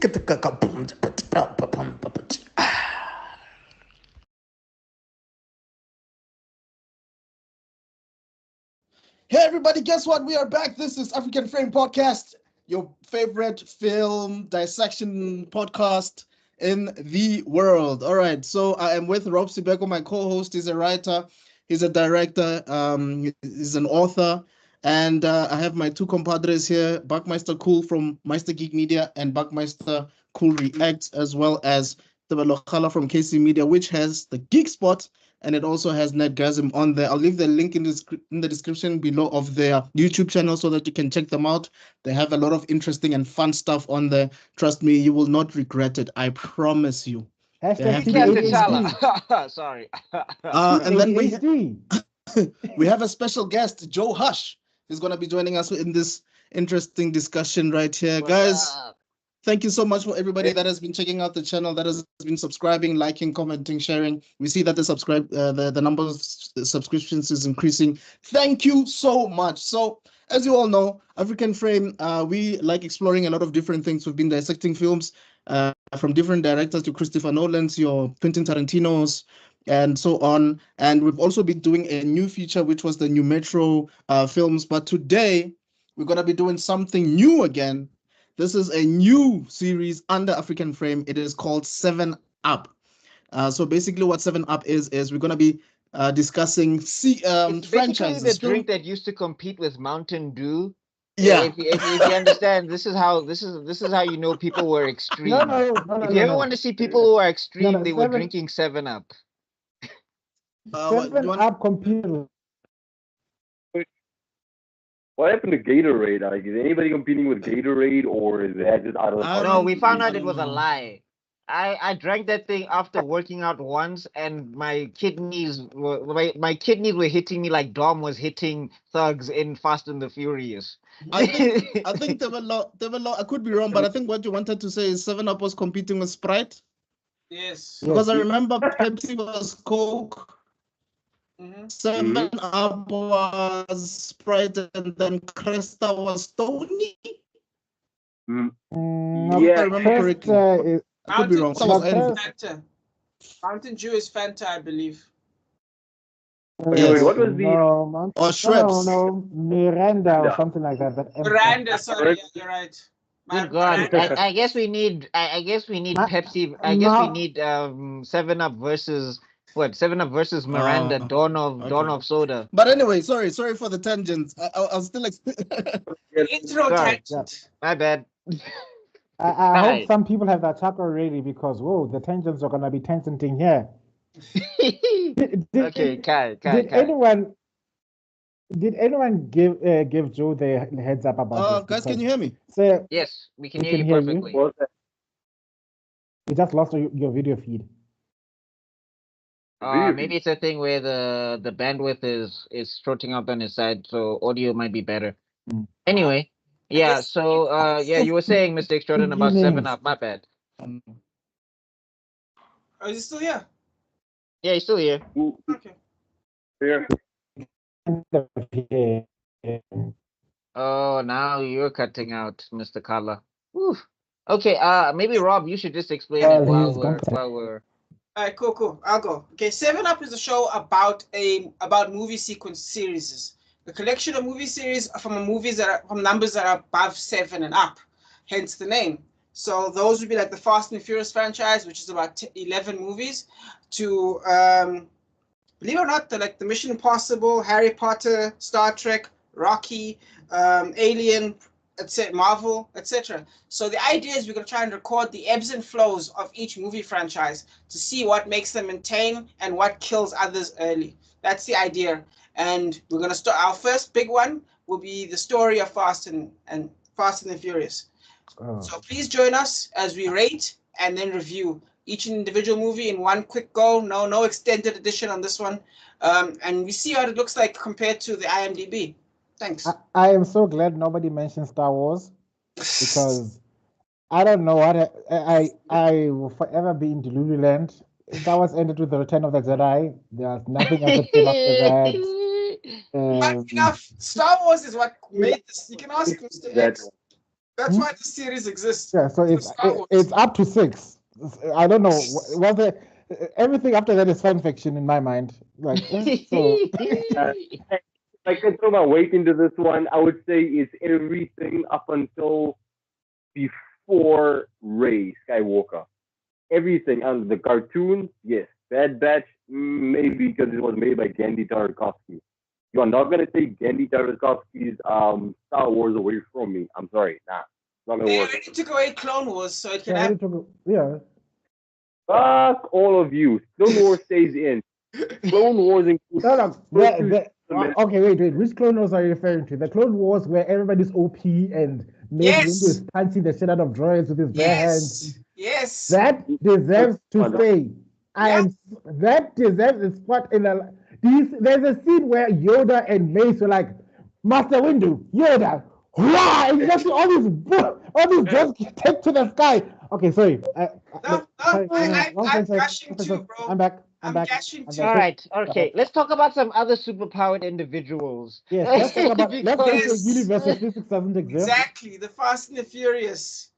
Hey everybody, guess what? We are back. This is African Frame Podcast, your favorite film dissection podcast in the world. All right, so I am with Rob Sibeko, my co-host. He's a writer, he's a director, he's an author, and I have my two compadres here, Buckmeister Cool from Meister Geek Media and Buckmeister Cool Reacts, as well as Tebelo Khala from KC Media, which has the Geek Spot, and it also has Netgasm on there. I'll leave the link in the description below of their YouTube channel so that you can check them out. They have a lot of interesting and fun stuff on there. Trust me, you will not regret it. I promise you. Hashtag Sorry. And then we have a special guest, Joe Hush, who's going to be joining us in this interesting discussion right here. Guys, thank you so much for everybody that has been checking out the channel, that has been subscribing, liking, commenting, sharing. We see that the number of subscriptions is increasing. Thank you so much. So, as you all know, African Frame, we like exploring a lot of different things. We've been dissecting films from different directors to Christopher Nolan's, your Quentin Tarantino's, and so on. And we've also been doing a new feature, which was the new Metro films. But today, we're going to be doing something new again. This is a new series under African Frame. It is called 7 Up. So basically what 7 Up is we're going to be discussing franchises. The drink that used to compete with Mountain Dew. Yeah. If you understand, this is how you know people were extreme. If you ever want to see people who are extreme, they were drinking 7 Up. 7 Up computer. What happened to Gatorade? Like, is anybody competing with Gatorade, or is that just out of the No, we found out it was a lie. I drank that thing after working out once, and my kidneys were hitting me like Dom was hitting thugs in Fast and the Furious. I think there were a lot. I could be wrong, but I think what you wanted to say is 7 Up was competing with Sprite. Yes. Because I remember Pepsi was Coke. 7 Up was Sprite, and then Cresta was Tony. Yeah, I remember correctly. I could be wrong. Fanta. Mountain Dew is Fanta, I believe. Wait, what was the or Schweppes? No, Miranda or something like that. Miranda, sorry, yeah, you're right. Good God, I guess we need Pepsi. I guess we need 7 Up versus. What, 7 Up versus Miranda, Dawn of Soda. But anyway, sorry for the tangents. I was still intro tangent. My bad. I hope some people have that talk already, because the tangents are gonna be tangenting here. Did anyone give Joe the heads up about this? Guys, can you hear me? So, yes, we can hear you perfectly. You just lost your video feed. Maybe it's a thing where the bandwidth is shorting out on his side, so audio might be better. Anyway, yeah. So you were saying, Mr. Extraordinary, about 7 Up. My bad. Oh, is he still here? Yeah, he's still here. Okay. Here. Oh, now you're cutting out, Mr. Kala. Okay. Maybe Rob, you should just explain it while we're. All right, cool. I'll go. Okay, 7 Up is a show about movie sequence series. A collection of movie series from numbers that are above 7 and up, hence the name. So those would be like the Fast and Furious franchise, which is about 11 movies, to believe it or not, the Mission Impossible, Harry Potter, Star Trek, Rocky, Alien, etc., Marvel, etc. So the idea is we're going to try and record the ebbs and flows of each movie franchise to see what makes them maintain and what kills others early. That's the idea. And we're going to start. Our first big one will be the story of Fast and the Furious. So please join us as we rate and then review each individual movie in one quick go. No extended edition on this one. And we see what it looks like compared to the IMDb. Thanks. I am so glad nobody mentioned Star Wars, because I don't know what I will forever be in Delulu land. Star Wars ended with the Return of the Jedi. There's nothing else that came after that. Enough. Star Wars is what made this. You can ask Mr. X. That's why the series exists. Yeah, so it's up to 6. I don't know. Was there everything after that is fan fiction in my mind? Like so. I can throw my weight into this one. I would say it's everything up until before Rey Skywalker. Everything under the cartoons, yes. Bad Batch, maybe because it was made by Gandhi Tartakovsky. You are not gonna take Gandhi Tartakovsky's Star Wars away from me. I'm sorry, nah, not gonna They work. already took away Clone Wars, so it can Yeah, happen. yeah. Fuck all of you. Clone Wars stays in. Clone Wars includes. Okay, wait. Which Clone Wars are you referring to? The Clone Wars where everybody's OP and Mace Windu is punching the shit out of droids with his bare hands. Yes. That deserves to stay. That deserves a spot in the. There's a scene where Yoda and Mace were like, Master Windu, Yoda, hurrah! And you just see all these droids take to the sky. Okay, sorry. I'm gushing too, bro. I'm back. I'm gushing too. All right, okay. Let's talk about some other superpowered individuals. Yes, let's talk about let's go to universe where physics doesn't exist. Exactly, the Fast and the Furious.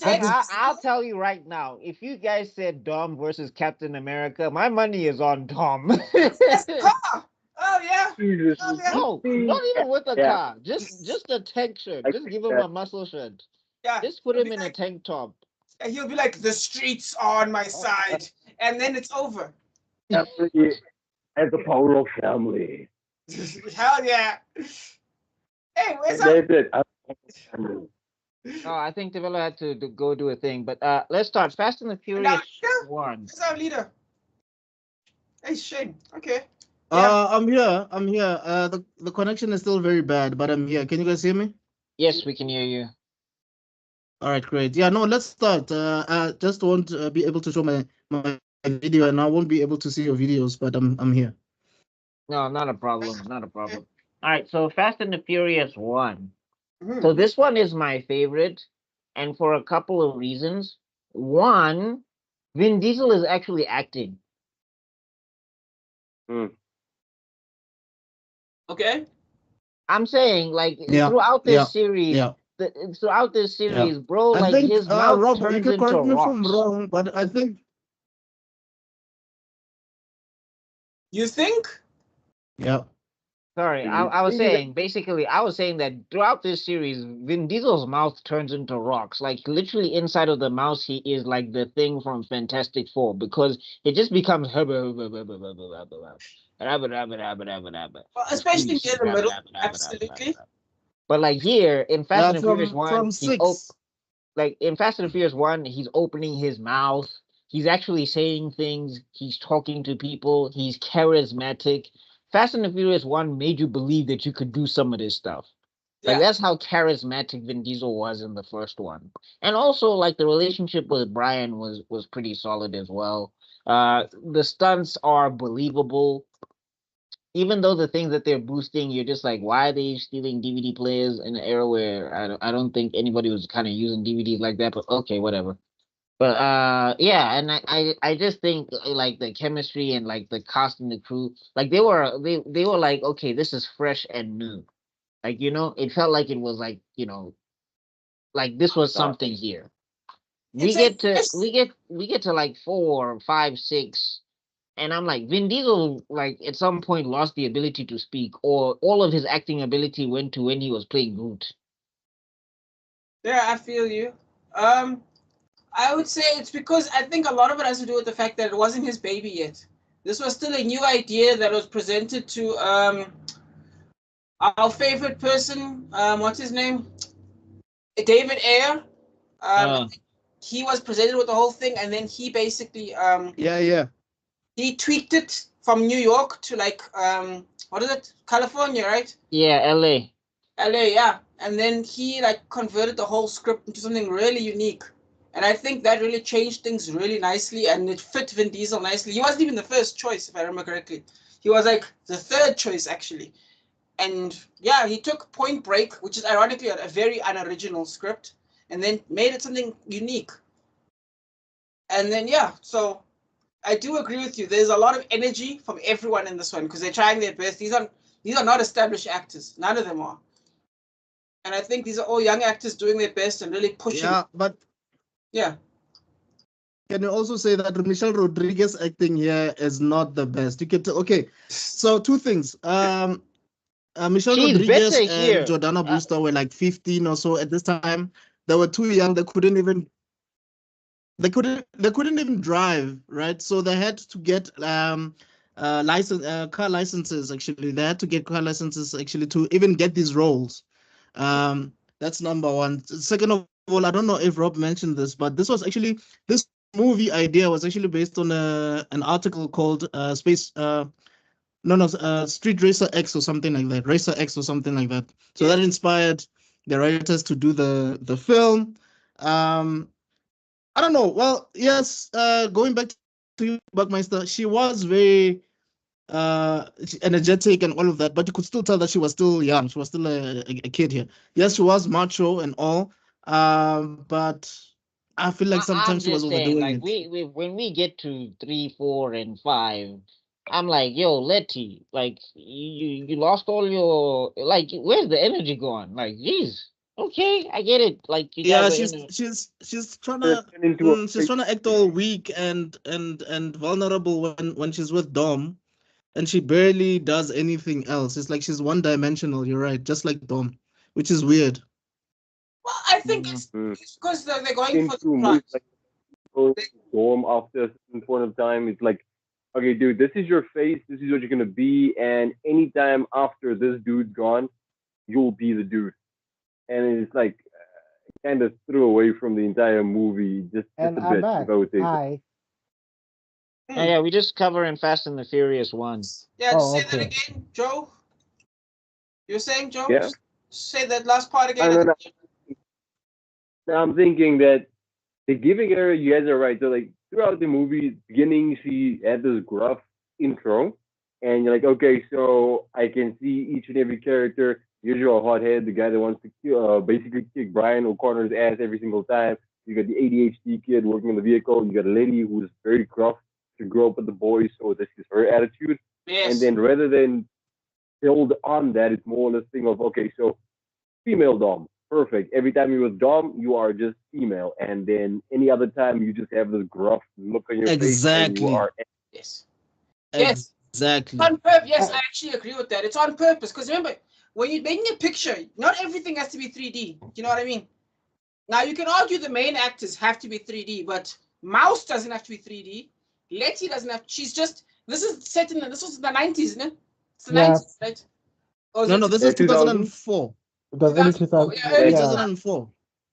I'll tell you right now, if you guys said Dom versus Captain America, my money is on Dom. That's the car. Oh yeah. No, not even with a car. Just a tank shirt. Just give him a muscle shirt. Yeah. Just put him in a tank top. He'll be like, the streets are on my side, and then it's over. As the power of family. Hell yeah. Hey, where's that? Oh, I think Devilla had to go do a thing, but let's start. Fast and the Furious 1. Where's our leader? Hey, Shane. Okay. I'm here. The connection is still very bad, but I'm here. Can you guys hear me? Yes, we can hear you. All right, great. Yeah, no, let's start. I just won't be able to show my video, and I won't be able to see your videos, but I'm here. No, not a problem. Not a problem. All right, so Fast and the Furious 1. So this one is my favorite, and for a couple of reasons. One, Vin Diesel is actually acting. Okay. I'm saying, like, throughout this series, bro, I like think, his mouth Rob, turns you can into correct me if rocks. I'm wrong, but I think. You think? Yeah. Sorry, I was saying, basically, I was saying that throughout this series, Vin Diesel's mouth turns into rocks. Like, literally inside of the mouth, he is like the thing from Fantastic Four, because it just becomes... especially near the middle, absolutely. But like here, in Fast and Furious 1, from 6. in Fast and Furious 1, he's opening his mouth. He's actually saying things. He's talking to people. He's charismatic. Fast and the Furious 1 made you believe that you could do some of this stuff. Like, that's how charismatic Vin Diesel was in the first one. And also, like, the relationship with Brian was pretty solid as well. The stunts are believable. Even though the things that they're boosting, you're just like, why are they stealing DVD players in an era where I don't think anybody was kind of using DVDs like that, but okay, whatever. But yeah, and I just think like the chemistry and like the cast and the crew, like they were like, okay, this is fresh and new. Like, you know, it felt like it was like, you know, like this was something here. We get to like 4, 5, 6, and I'm like, Vin Diesel, like at some point lost the ability to speak, or all of his acting ability went to when he was playing Groot. Yeah, I feel you. I would say it's because I think a lot of it has to do with the fact that it wasn't his baby yet. This was still a new idea that was presented to our favorite person. What's his name? David Ayer. He was presented with the whole thing, and then he basically he tweaked it from New York to like what is it? California, right? Yeah, LA. LA, yeah. And then he like converted the whole script into something really unique. And I think that really changed things really nicely, and it fit Vin Diesel nicely. He wasn't even the first choice, if I remember correctly. He was like the third choice, actually. And yeah, he took Point Break, which is ironically a very unoriginal script, and then made it something unique. And then, yeah, so I do agree with you. There's a lot of energy from everyone in this one because they're trying their best. These are not established actors. None of them are. And I think these are all young actors doing their best and really pushing. Yeah, but yeah. Can you also say that Michelle Rodriguez acting here is not the best? You can tell. Okay, so two things. Michelle She's Rodriguez better and here. Jordana Brewster were like 15 or so at this time. They were too young. They couldn't even drive, right? So they had to get car licenses. Actually, they had to get car licenses actually to even get these roles. That's number one. Second of all, I don't know if Rob mentioned this, but this movie idea was actually based on an article called Street Racer X or something like that, Racer X or something like that. So that inspired the writers to do the film. I don't know. Well, yes, going back to you, Buckmeister, she was very energetic and all of that, but you could still tell that she was still young. She was still a kid here. Yes, she was macho and all, but I feel like sometimes she was overdoing like, it. We when we get to 3, 4, and 5, I'm like, yo, Letty, like you lost all your, like, where's the energy gone? Like, geez, okay, I get it. Like, you Yeah, guys are she's trying to act all weak and vulnerable when she's with Dom, and she barely does anything else. It's like she's one-dimensional. You're right, just like Dom, which is weird. Well, I think it's because they're going for the move, like, Dom after a certain point of time. It's like, okay, dude, this is your face. This is what you're gonna be, and anytime after this dude's gone, you'll be the dude. And it's like kind of threw away from the entire movie just a bit. If I would say. Hi. yeah, we just covering Fast and the Furious 1. Yeah, say that again, Joe. You're saying, Joe? Yeah. Say that last part again. I'm thinking that the giving her, you guys are right. So like throughout the movie, beginning she had this gruff intro, and you're like, okay, so I can see each and every character. Usual hothead, the guy that wants to basically kick Brian O'Connor's ass every single time. You got the ADHD kid working on the vehicle. You got a lady who's very gruff to grow up with the boys, so this is her attitude. Yes. And then rather than build on that, it's more or less thing of, okay, so female Dom, perfect. Every time you're with Dom, you are just female, and then any other time you just have this gruff look on your face, and you are. Yes. Exactly. On purpose. Yes, I actually agree with that. It's on purpose because remember, when you're making a picture, not everything has to be 3D. You know what I mean? Now you can argue the main actors have to be 3D, but Mouse doesn't have to be 3D. Letty doesn't have. She's just. This was the 90s, isn't it? It's the 90s, right? No, this is 2004. It was early 2000. Yeah, early 2004.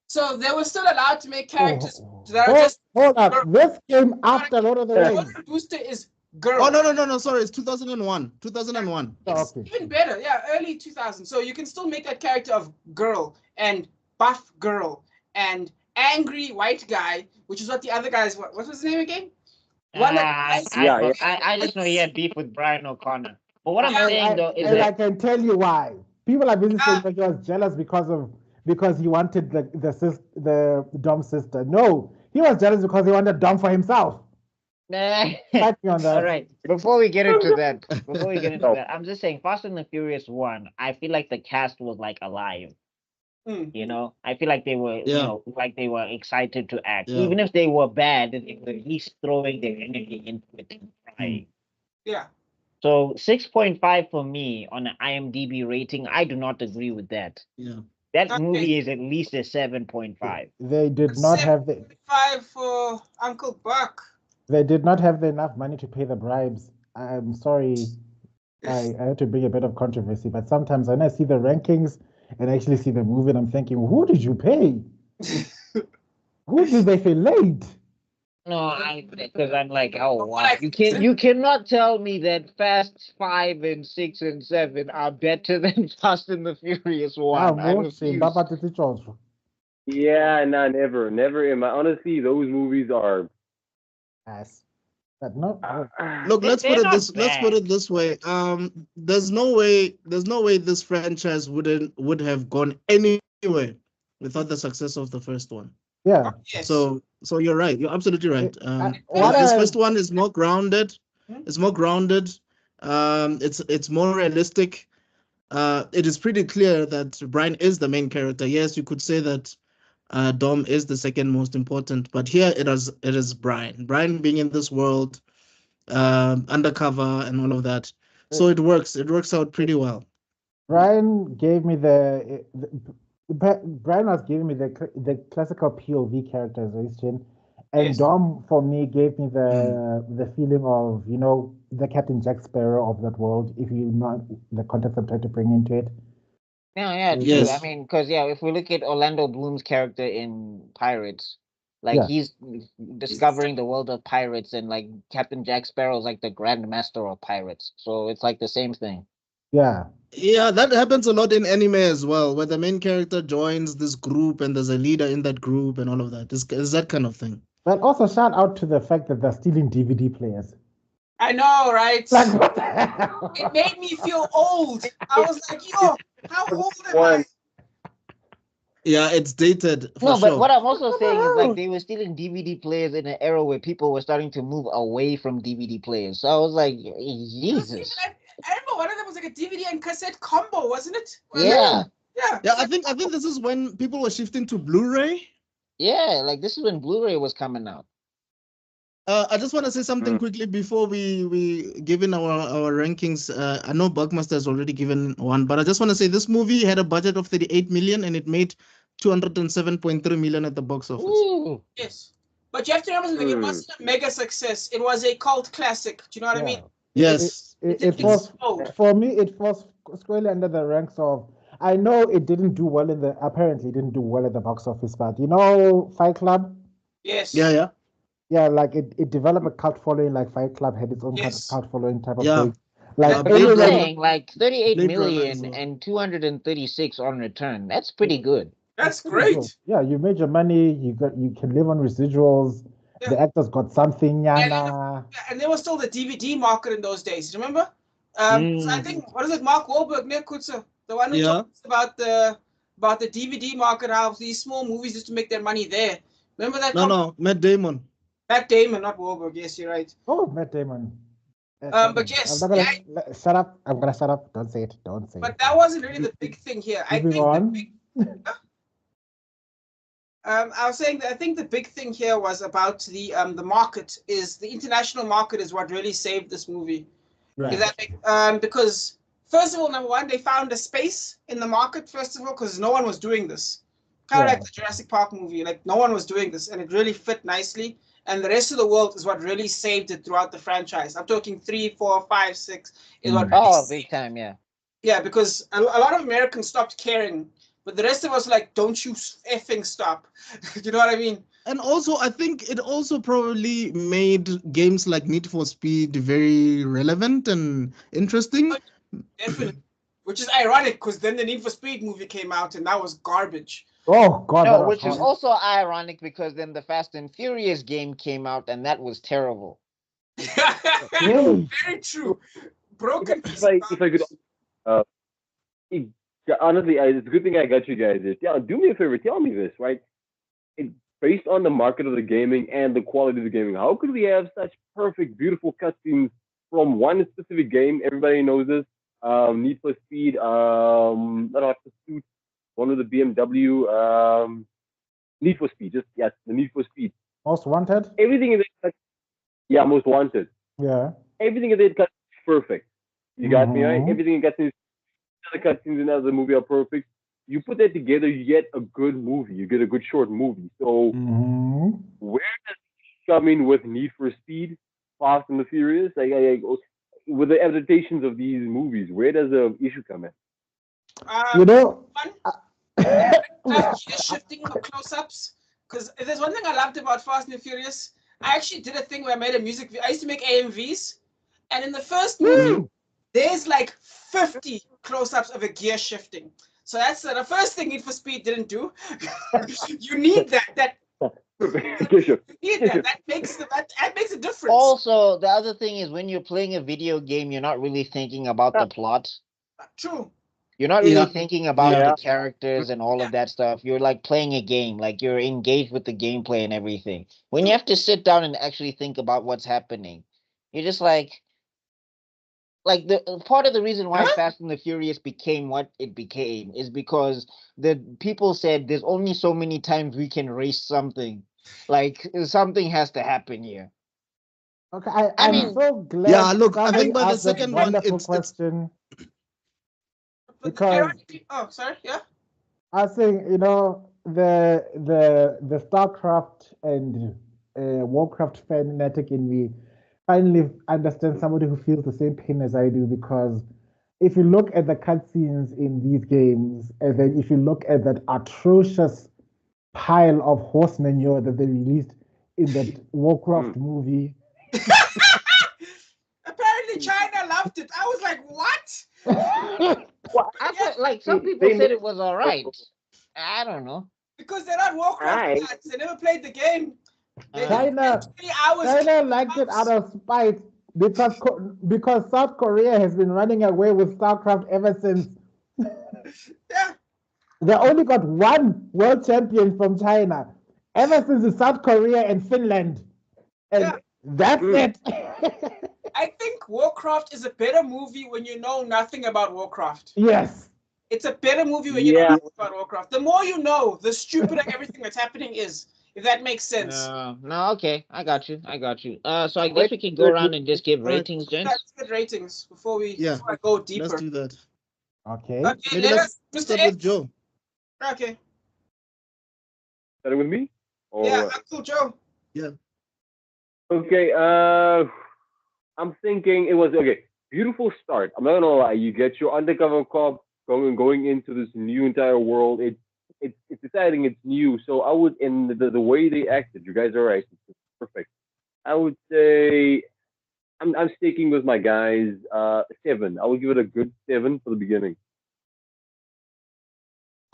So they were still allowed to make characters that are just. Hold up. This came after Lord of the Rings. Booster is girl. Oh no! Sorry, it's 2001. 2001. It's even better. Yeah, early 2000. So you can still make that character of girl and buff girl and angry white guy, which is what the other guys. What was his name again? I just know he had beef with Brian O'Connor. But what I'm saying though is that I can tell you why. People are busy saying that he was jealous because he wanted the Dom sister. No, he was jealous because he wanted Dom for himself. All right. Before we get into that, I'm just saying Fast and the Furious 1, I feel like the cast was like alive. You know, I feel like they were, they were excited to act. Yeah. Even if they were bad, they were at least throwing their energy into it and trying. Yeah. So 6.5 for me on an IMDb rating, I do not agree with that. Yeah. That movie is at least a 7.5. They did not have the 5 for Uncle Buck. They did not have enough money to pay the bribes. I'm sorry. I had to bring a bit of controversy, but sometimes when I see the rankings and actually see the movie, and I'm thinking, who did you pay? Who did they fillet? No, because I'm like, oh wow, you cannot tell me that Fast 5 and 6 and 7 are better than Fast and the Furious 1. Yeah, no, never. In my honestly, those movies are. Yes. But no. Look, let's put it this way. There's no way this franchise would have gone anywhere without the success of the first one. Yeah. So you're right. You're absolutely right. This first one is more grounded. It's more grounded. It's more realistic. it is pretty clear that Brian is the main character. Yes, you could say that Dom is the second most important, but here it is Brian. Brian being in this world, undercover and all of that. So it works. It works out pretty well. Brian gave me Brian was giving me the classical POV characterization, and Yes. Dom for me gave me the feeling of the Captain Jack Sparrow of that world. If you know the context I'm trying to bring into it. Yeah, true. Yes. I mean, because if we look at Orlando Bloom's character in Pirates, like Yeah. he's discovering the world of pirates, and like Captain Jack Sparrow is like the Grand Master of pirates. So it's like the same thing. Yeah. Yeah, that happens a lot in anime as well, where the main character joins this group and there's a leader in that group and all of that. It's that kind of thing. But also shout out to the fact that they're stealing DVD players. I know, right? Like what the hell? It made me feel old. I was like, yo, how old am I? Yeah, it's dated for No, sure. but what I'm also saying is hell? like they were stealing DVD players in an era where people were starting to move away from DVD players. So I was like, Jesus. I remember one of them was like a DVD and cassette combo, wasn't it? Yeah. Yeah. Yeah, I think this is when people were shifting to Blu-ray. Yeah, like this is when Blu-ray was coming out. I just want to say something quickly before we give in our rankings. I know Buckmaster has already given one, but I just want to say this movie had a budget of 38 million and it made 207.3 million at the box office. Ooh. Yes. But you have to remember something, it wasn't a mega success. It was a cult classic. Do you know what I mean? Yes. It was for me. It was squarely under the ranks of. I know it didn't do well apparently it didn't do well at the box office, but Fight Club. Yes. Yeah. Yeah, like it developed a cult following, like Fight Club had its own cult following type of thing. Like But I'm saying like 38 Blade Runner million as well. and 236 on return. That's pretty good. That's great. Yeah, you made your money. You can live on residuals. Yeah. The actors got something. Yana. And there was still the DVD market in those days. Remember? So I think what is it, Mark Wahlberg, Nick Kutzer, the one who talks about the DVD market, how these small movies used to make their money there. Remember that? No, Matt Damon. Matt Damon, not Wahlberg. Yes, you're right. Oh, Matt Damon. But yes, I'm not gonna shut up. I'm gonna shut up. Don't say it. Don't say it. But that wasn't really the big thing here. Moving on. I was saying that I think the big thing here was about the market. Is the international market is what really saved this movie. Right. Is that because first of all, number one, they found a space in the market. First of all, because no one was doing this. Kind of like the Jurassic Park movie, like no one was doing this, and it really fit nicely. And the rest of the world is what really saved it throughout the franchise. I'm talking 3, 4, 5, 6 is what really big time, yeah. Yeah, because a lot of Americans stopped caring, but the rest of us like, don't you effing stop. You know what I mean? And also, I think it also probably made games like Need for Speed very relevant and interesting. Definitely. Which is ironic because then the Need for Speed movie came out and that was garbage. Oh God! No, which is also ironic because then the Fast and Furious game came out and that was terrible. Very true. Broken. If I could, honestly, it's a good thing I got you guys this. Yeah, do me a favor, tell me this, right? Based on the market of the gaming and the quality of the gaming, how could we have such perfect, beautiful cutscenes from one specific game? Everybody knows this. Need for Speed, not Hot Pursuit, one with the BMW, Need for Speed, the Need for Speed. Most Wanted? Everything in it, Most Wanted. Yeah. Everything in it is perfect. You got me, right? Everything in the cutscenes in the movie are perfect. You put that together, you get a good movie. You get a good short movie. So where does it come in with Need for Speed, Fast and the Furious? With the adaptations of these movies, where does the issue come in? Shifting the close-ups, because if there's one thing I loved about Fast and Furious, I actually did a thing where I made a music video. I used to make AMVs, and in the first movie, there's like 50 close-ups of a gear shifting. So that's the first thing Need for Speed didn't do. You need that. That makes a difference. Also, the other thing is when you're playing a video game, you're not really thinking about the plot. True. You're not really thinking about the characters and all of that stuff. You're like playing a game, like you're engaged with the gameplay and everything. When you have to sit down and actually think about what's happening, you're just like like the part of the reason why Huh? Fast and the Furious became what it became is because the people said there's only so many times we can race something. Like something has to happen here. Okay, I I'm mean, so glad Yeah, look, I somebody think by the asked that second one, wonderful it's question But because oh, sorry, yeah. I was saying, the StarCraft and Warcraft fanatic in me finally understand somebody who feels the same pain as I do because if you look at the cutscenes in these games, and then if you look at that atrocious pile of horse manure that they released in that Warcraft movie. Apparently, China loved it. I was like, what? Well, I Yeah, thought like some people said it was all right. I don't know. because they're not Warcraft Right. fans. They never played the game. They China, spent 20 hours. China liked it out of spite because South Korea has been running away with StarCraft ever since. Yeah. They only got one world champion from China ever since it's South Korea and Finland. And Yeah. that's it. I think Warcraft is a better movie when you know nothing about Warcraft. Yes. It's a better movie when you know Yeah. nothing about Warcraft. The more you know, the stupider everything that's happening is. If that makes sense. No, okay, I got you. So I guess we can go around and just give All right. ratings, gents. Let's get ratings before Yeah, I go deeper. let's do that. Okay. Okay, Maybe let let's us, Mr. start X. with Joe. Okay. Starting with me? Or Yeah, what? Uncle Joe. Yeah. Okay, I'm thinking it was okay. Beautiful start. I'm not gonna lie. You get your undercover cop going into this new entire world. It's exciting. It's new. So I would, in the way they acted, you guys are right. It's perfect. I would say I'm sticking with my guys. 7. I would give it a good 7 for the beginning.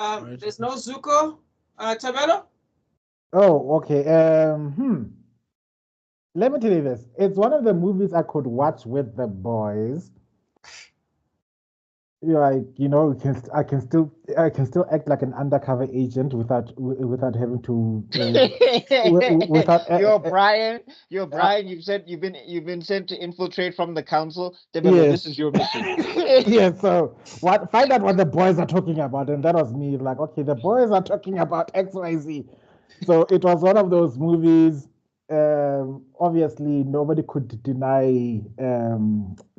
Right. There's no Zuko. Tabelo? Oh, okay. Let me tell you this. It's one of the movies I could watch with the boys. Like, I can still act like an undercover agent without having to without Brian. You've been sent to infiltrate from the council. Debelo, Yes. this is your mission. Yeah, so find out what the boys are talking about. And that was me, like, okay, the boys are talking about XYZ. So it was one of those movies. Obviously, nobody could deny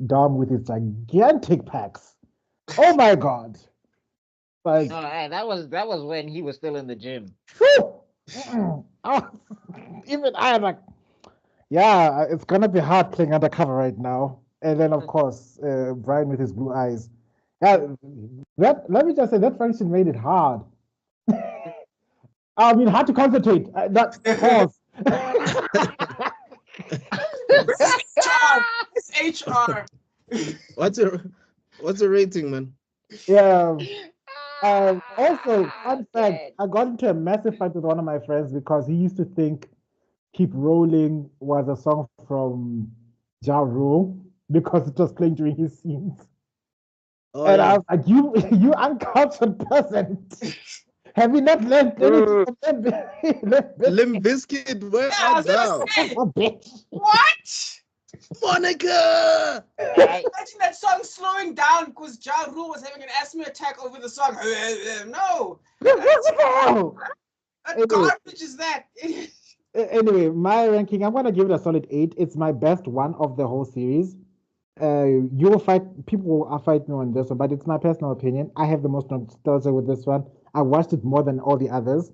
Dom with his gigantic packs. Oh my God! Like, No, that was when he was still in the gym. even I am like, yeah, it's gonna be hard playing undercover right now. And then, of course, Brian with his blue eyes. Yeah, let me just say that friendship made it hard. I mean, hard to concentrate. Not pause. It's HR. What's a rating, man? Yeah. Also, fun fact, I got into a massive fight with one of my friends because he used to think Keep Rolling was a song from Ja Rule because it was playing during his scenes. Oh, and yeah. I was like, you uncultured person. Have you not learned anything from Limp Bizkit, where Yeah, I art was gonna thou? say, Oh, bitch. what? Monica! Imagine that song slowing down because Ja Rule was having an asthma attack over the song. No. What Anyway. garbage is that? Anyway, my ranking, I'm gonna give it a solid 8. It's my best one of the whole series. You will people will fight me on this one, but it's my personal opinion. I have the most nostalgia with this one. I watched it more than all the others.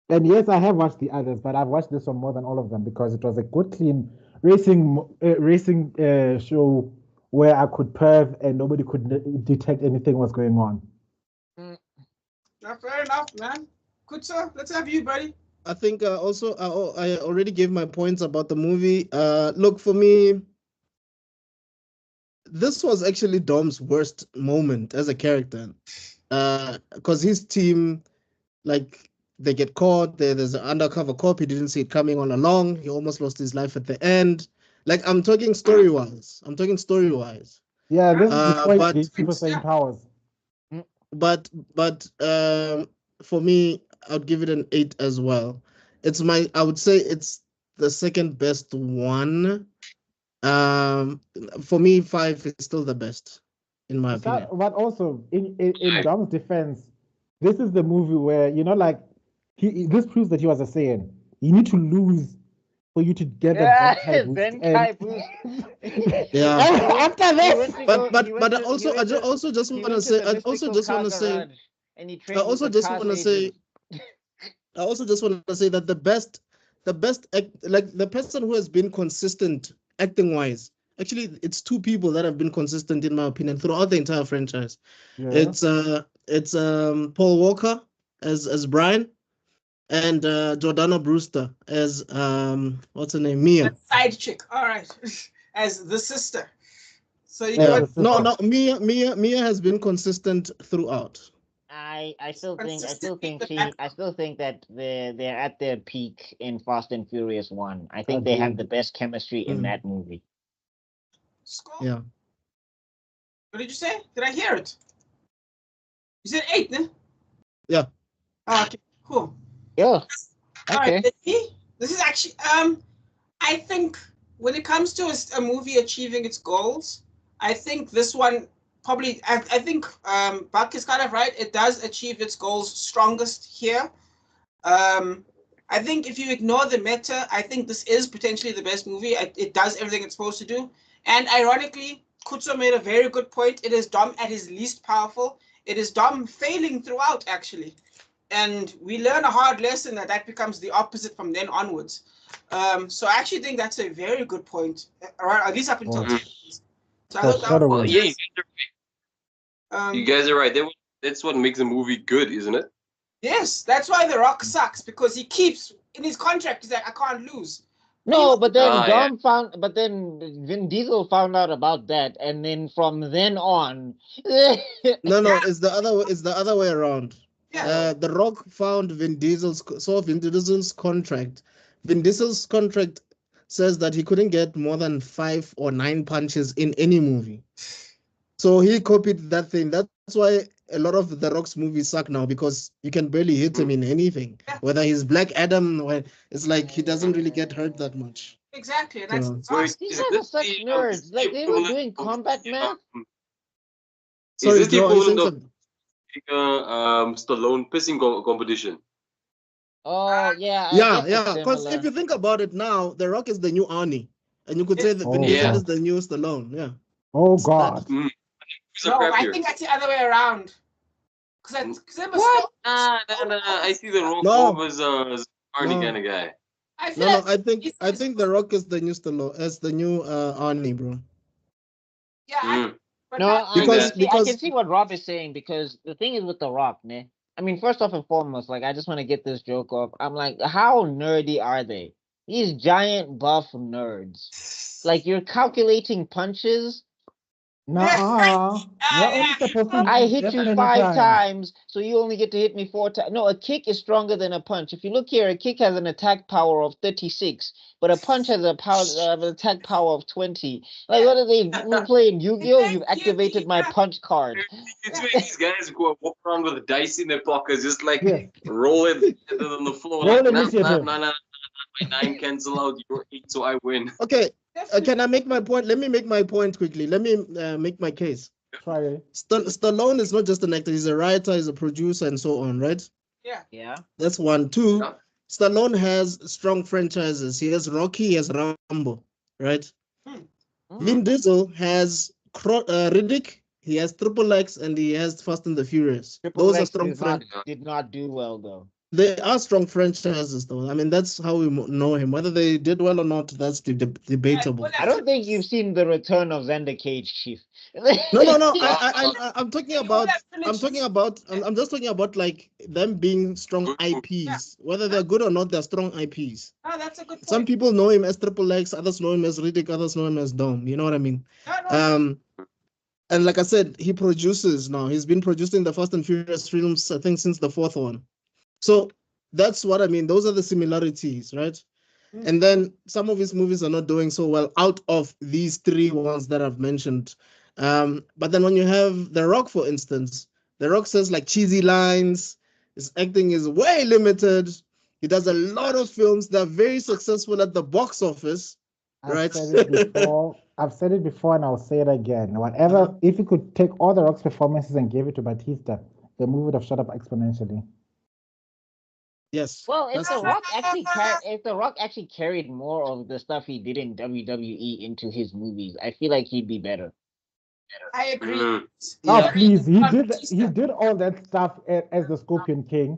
And yes, I have watched the others, but I've watched this one more than all of them because it was a good, clean racing show where I could perv and nobody could detect anything was going on. Fair enough, man. Good, sir. Let's have you, buddy. I think also I already gave my points about the movie. Look, for me, this was actually Dom's worst moment as a character, because his team, like, they get caught. There's an undercover cop. He didn't see it coming all along. He almost lost his life at the end. Like, I'm talking story-wise. Yeah, this is before but he Super Saiyan powers. but for me, I'd give it an 8 as well. I would say it's the second best one. For me, 5 is still the best, in my opinion. But also in Dom's defense, this is the movie where like this proves that he was a Saiyan. You need to lose for you to get the Zenkai boost. Zenkai boost. Yeah. After this, But I also just want to say, and he I trained also with the just Car want to say, I also just want to say that the best like the person who has been consistent acting wise, actually it's 2 people that have been consistent in my opinion throughout the entire franchise. yeah. It's Paul Walker as Brian, and Jordana Brewster as what's her name, Mia. Side chick. All right. As the sister. So you Yeah, got No, Mia has been consistent throughout. I still think that they're at their peak in Fast and Furious 1. I think they have the best chemistry in that movie. Score. Yeah. What did you say? Did I hear it? You said 8, ne? Yeah. Oh, okay, cool. Yeah. All Okay. right, this is actually I think when it comes to a movie achieving its goals, I think this one probably, I think Buck is kind of right. It does achieve its goals strongest here. I think if you ignore the meta, I think this is potentially the best movie. It does everything it's supposed to do. And ironically, Kutso made a very good point. It is Dom at his least powerful. It is Dom failing throughout, actually. And we learn a hard lesson that becomes the opposite from then onwards. So I actually think that's a very good point, at least up until 10. So I thought that was, you guys are right. That's what makes a movie good, isn't it? Yes, that's why The Rock sucks, because he keeps in his contract. He's like, I can't lose. No, but then but then Vin Diesel found out about that, and then from then on, No, it's the other way around. Yeah. The Rock found Vin Diesel's contract. Vin Diesel's contract says that he couldn't get more than 5 or 9 punches in any movie. So he copied that thing. That's why a lot of The Rock's movies suck now, because you can barely hit him in anything. Whether he's Black Adam, or it's like he doesn't really get hurt that much. Exactly. And that's these guys are such nerds. Like they were doing combat math. Sorry, is this the Joe, equivalent of Stallone pissing competition? Oh yeah. Yeah. Because if you think about it now, The Rock is the new Arnie, and you could say that Vin Diesel is the new Stallone. Yeah. Oh God. No, I think that's the other way around. What? Nah. I see The Rock as Arnie kind of guy. I think The Rock is the new Stallone, as the new Arnie, bro. Yeah. Because I can see what Rob is saying, because the thing is with The Rock, ne? I mean, first off and foremost, like I just want to get this joke off. I'm like, how nerdy are they? These giant buff nerds. Like you're calculating punches. Nuh-uh. You're only supposed to I hit you 5 times, so you only get to hit me 4 times. No, a kick is stronger than a punch. If you look here, a kick has an attack power of 36, but a punch has an attack power of 20. Like, what are they playing? Yu-Gi-Oh? You've activated my punch card. It's where these guys go walk around with a dice in their pockets, just like roll it on the floor. Roll like, nah, my 9 cancel out your 8, so I win. Okay. Can I make my point? Let me make my point quickly. Let me make my case. Try. Stallone is not just an actor. He's a writer, he's a producer, and so on, right? Yeah. That's 1. 2, Stallone has strong franchises. He has Rocky, he has Rambo, right? Vin Diesel has Riddick, he has Triple X, and he has Fast and the Furious. Those are strong franchises. Did not do well, though. They are strong franchises, though. I mean, that's how we know him. Whether they did well or not, that's debatable. I don't think you've seen the return of Xander Cage, Chief. No. I'm talking about. I'm just talking about like them being strong IPs. Whether they're good or not, they're strong IPs. Oh, that's a good point. Some people know him as Triple X, others know him as Riddick, others know him as Dom. You know what I mean? And like I said, he produces now. He's been producing the Fast and Furious films, I think, since the 4th one. So that's what I mean. Those are the similarities, right? And then some of his movies are not doing so well out of these 3 ones that I've mentioned. But then when you have The Rock, for instance, The Rock says like cheesy lines. His acting is way limited. He does a lot of films that are very successful at the box office, Right. said it before. I've said it before, and I'll say it again. Whatever, if you could take all the Rock's performances and give it to Batista, the movie would have shot up exponentially. Yes. Well, if that's the true. Rock actually carried more of the stuff he did in WWE into his movies, I feel like he'd be better. I agree. Mm. Oh, Yeah. please, he did all that stuff as the Scorpion King.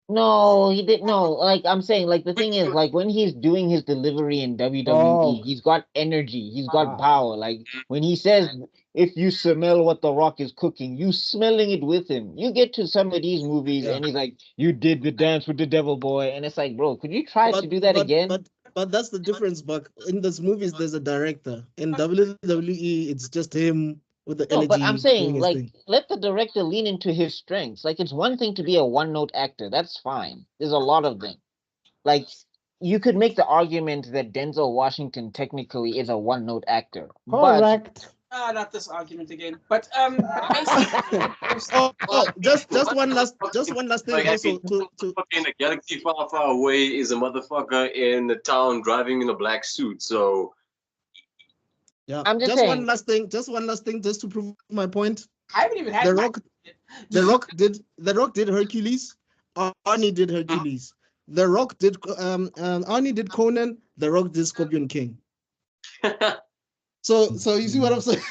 No, he didn't. No, like I'm saying, like the thing is, like when he's doing his delivery in WWE, Oh. he's got energy, he's got Ah. power. Like when he says, "If you smell what the Rock is cooking, you smelling it with him." You get to some of these movies, Yeah. and he's like, "You did the dance with the devil boy," and it's like, bro, could you try to do that again? But that's the difference, Buck. In these movies, there's a director. In WWE, it's just him with the No, energy but I'm doing saying, his like, thing. let the director lean into his strengths. Like, it's one thing to be a one-note actor. That's fine. There's a lot of them. Like, you could make the argument that Denzel Washington technically is a one-note actor. Correct. Not this argument again. But just one last thing Like, also to in a galaxy far, far away is a motherfucker in the town driving in a black suit. So yeah. I'm just Just saying. one last thing, just to prove my point. I haven't even had The my- Rock, The Rock did Hercules. Arnie did Hercules. The Rock did Arnie did Conan. The Rock did Scorpion King. So you see what I'm saying?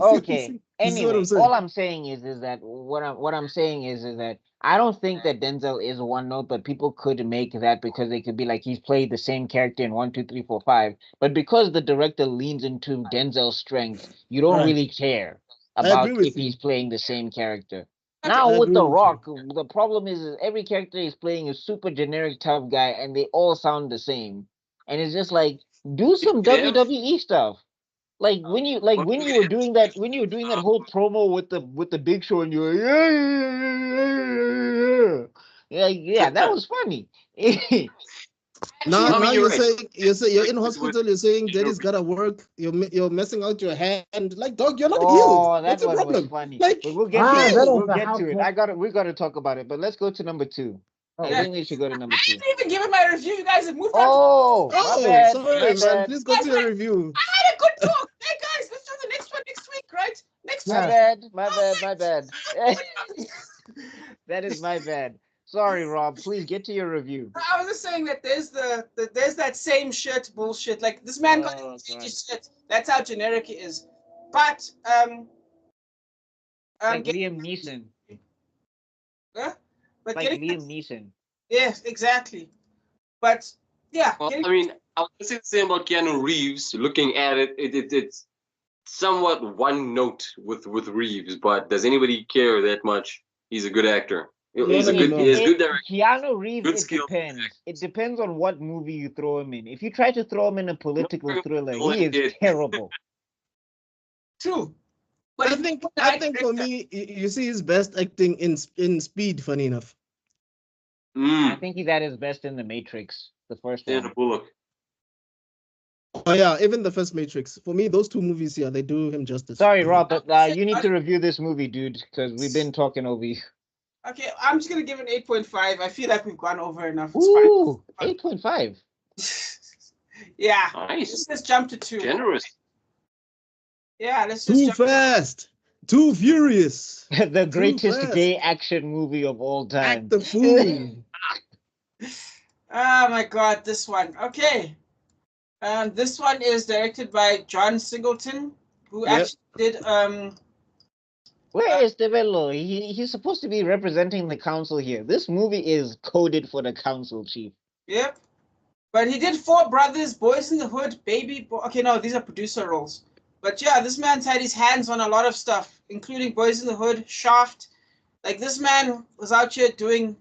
Okay. You see what Anyway, I'm saying? all I'm saying is that what I'm saying is that I don't think that Denzel is one note, but people could make that because they could be like he's played the same character in 1, 2, 3, 4, 5. But because the director leans into Denzel's strengths, you don't Right. really care I about agree with if you. he's playing the same character. I Now with agree The with you. Rock, the problem is every character is playing a super generic tough guy, and they all sound the same. And it's just like do some Yeah. WWE stuff. Like when you were doing that whole promo with the Big Show and you were yeah, that was funny. Now I mean, you're right. saying you're in With- hospital. You're saying Daddy's gotta work. You're messing out your hand. Like, dog, you're not healed. Oh, that What's the one was problem? funny. Like, But we'll get Ah, to that it. was We'll the get to it. helpful- We gotta talk about it. But let's go to number 2. I Oh. think we should go to number I 2. didn't even give it my review. You guys have moved on. Oh, my oh, bad. sorry, My man. bad. Please go to your review. I had a good talk. Hey guys, let's do the next one next week, right? Next My week. bad. My bad. That is my bad. Sorry, Rob. Please get to your review. I was just saying that there's there's that same shit bullshit. Like this man got Oh, God. shit. That's how generic it is. But Like get- Liam Neeson. huh? But Like getting Liam Neeson. yes, exactly. But yeah, Well, getting- I mean, I was saying the same about Keanu Reeves. Looking at it, it's somewhat one note with Reeves. But does anybody care that much? He's a good actor. He's a no, good. no. He has good direction. Keanu Reeves, Good it skill. depends. It depends on what movie you throw him in. If you try to throw him in a political thriller, he is terrible. true. But I think for me, you see his best acting in Speed. Funny enough. I think he's at his best in The Matrix, the first Sandra one. Bullock. Oh yeah, even the first Matrix. For me, those two movies, yeah, they do him justice. Sorry, Rob, but you need to review this movie, dude, because we've been talking over you. okay, I'm just gonna give it 8.5. I feel like we've gone over enough. It's Ooh, 8.5. fine. Yeah. Nice. Let's just jump to 2. Generous. Yeah, let's just Too jump. fast, too furious. The greatest fast. gay action movie of all time. Act the fool. Oh my god, this one. Okay. This one is directed by John Singleton, who Yep. actually did Where is Devello? He's supposed to be representing the council here. This movie is coded for the council, chief. yep. But he did 4 Brothers, Boys in the Hood, okay, no, these are producer roles. But yeah, this man's had his hands on a lot of stuff, including Boys in the Hood, Shaft. Like this man was out here doing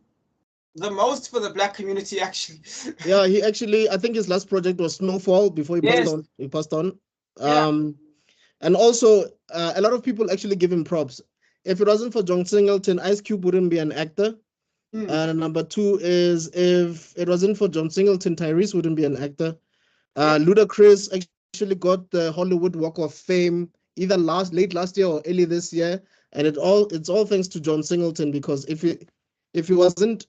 the most for the black community, actually. Yeah, he actually, I think his last project was Snowfall before he Yes. passed on. He passed on. Yeah. And also, a lot of people actually give him props. If it wasn't for John Singleton, Ice Cube wouldn't be an actor. And number 2 is if it wasn't for John Singleton, Tyrese wouldn't be an actor. Ludacris actually got the Hollywood Walk of Fame either late last year or early this year, and it's all thanks to John Singleton, because if he wasn't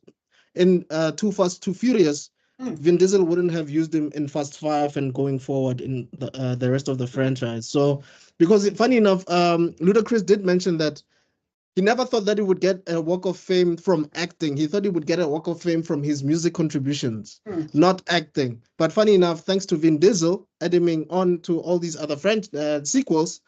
in Too Fast, Too Furious, Vin Diesel wouldn't have used him in Fast 5 and going forward in the rest of the franchise. So, because funny enough, Ludacris did mention that he never thought that he would get a Walk of Fame from acting. He thought he would get a Walk of Fame from his music contributions, not acting. But funny enough, thanks to Vin Diesel adding on to all these other sequels,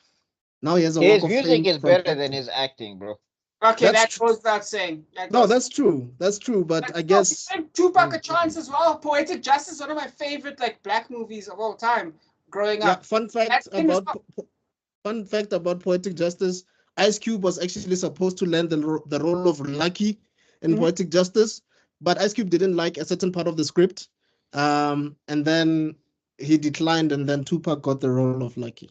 now he has a Walk of Fame. His music is better than his acting, bro. Okay, that goes without saying. That's true. That's true. But I guess Tupac a chance as well. Poetic Justice, one of my favorite black movies of all time. Growing up. Fun fact about Poetic Justice: Ice Cube was actually supposed to land the role of Lucky in Poetic Justice, but Ice Cube didn't like a certain part of the script, and then he declined, and then Tupac got the role of Lucky.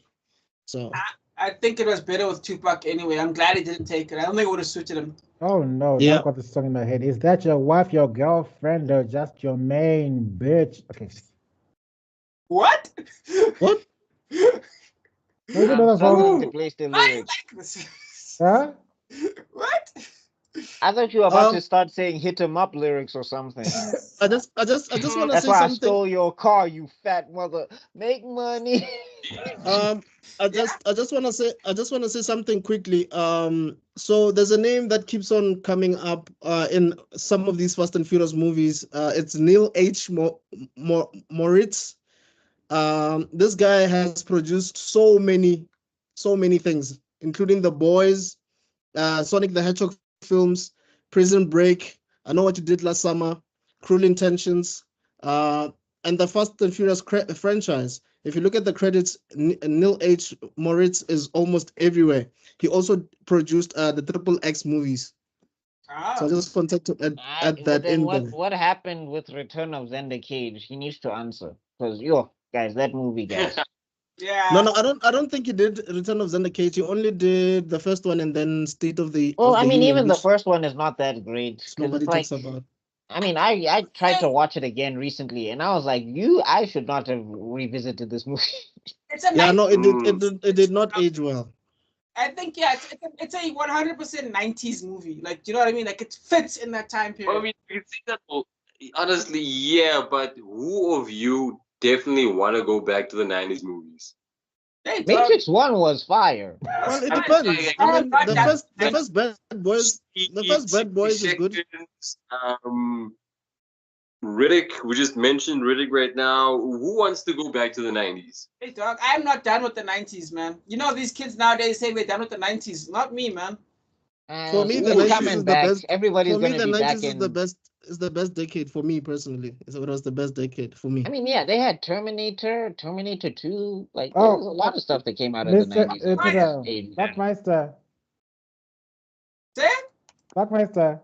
So. I think it was better with Tupac anyway. I'm glad he didn't take it. I don't think it would have suited him. Oh no, I've got this song in my head. Is that your wife, your girlfriend, or just your main bitch? Okay. What? What? To place the lyrics. Huh? What? I thought you were about to start saying "hit 'em up" lyrics or something. I just want to say something. That's why I stole your car, you fat mother. Make money. I just want to say something quickly. So there's a name that keeps on coming up in some of these Fast and Furious movies. It's Neil H. Moritz. This guy has produced so many things, including The Boys, Sonic the Hedgehog films, Prison Break, I Know What You Did Last Summer, Cruel Intentions, and the Fast and Furious franchise. If you look at the credits, Neil H. Moritz is almost everywhere. He also produced the Triple X movies. So I just wanted to add that in there. What happened with Return of Xander Cage? He needs to answer, because guys, that movie, guys. Yeah. No, I don't think he did Return of Xander Cage. He only did the first one and then State of the. Well, of the I mean, Union, even the first one is not that great. Nobody talks about. I mean, I tried to watch it again recently, and I was like, I should not have revisited this movie. It did not age well. I think it's a 100% 90s movie. You know what I mean? It fits in that time period. I mean, you think that honestly, yeah, but who of you definitely want to go back to the 90s movies? Matrix 1 was fire. Well, it depends. I mean, the first Bad Boys is good. Riddick, we just mentioned Riddick right now. Who wants to go back to the 90s? Hey, dog, I'm not done with the 90s, man. You know, these kids nowadays say we're done with the 90s. Not me, man. For me, the 90s is the best. Everybody's going to be back in. Is the best decade for me personally. It was the best decade for me. I mean, yeah, they had Terminator 2. There was a lot of stuff that came out of the 90s. Blackmeister. Say? Blackmeister.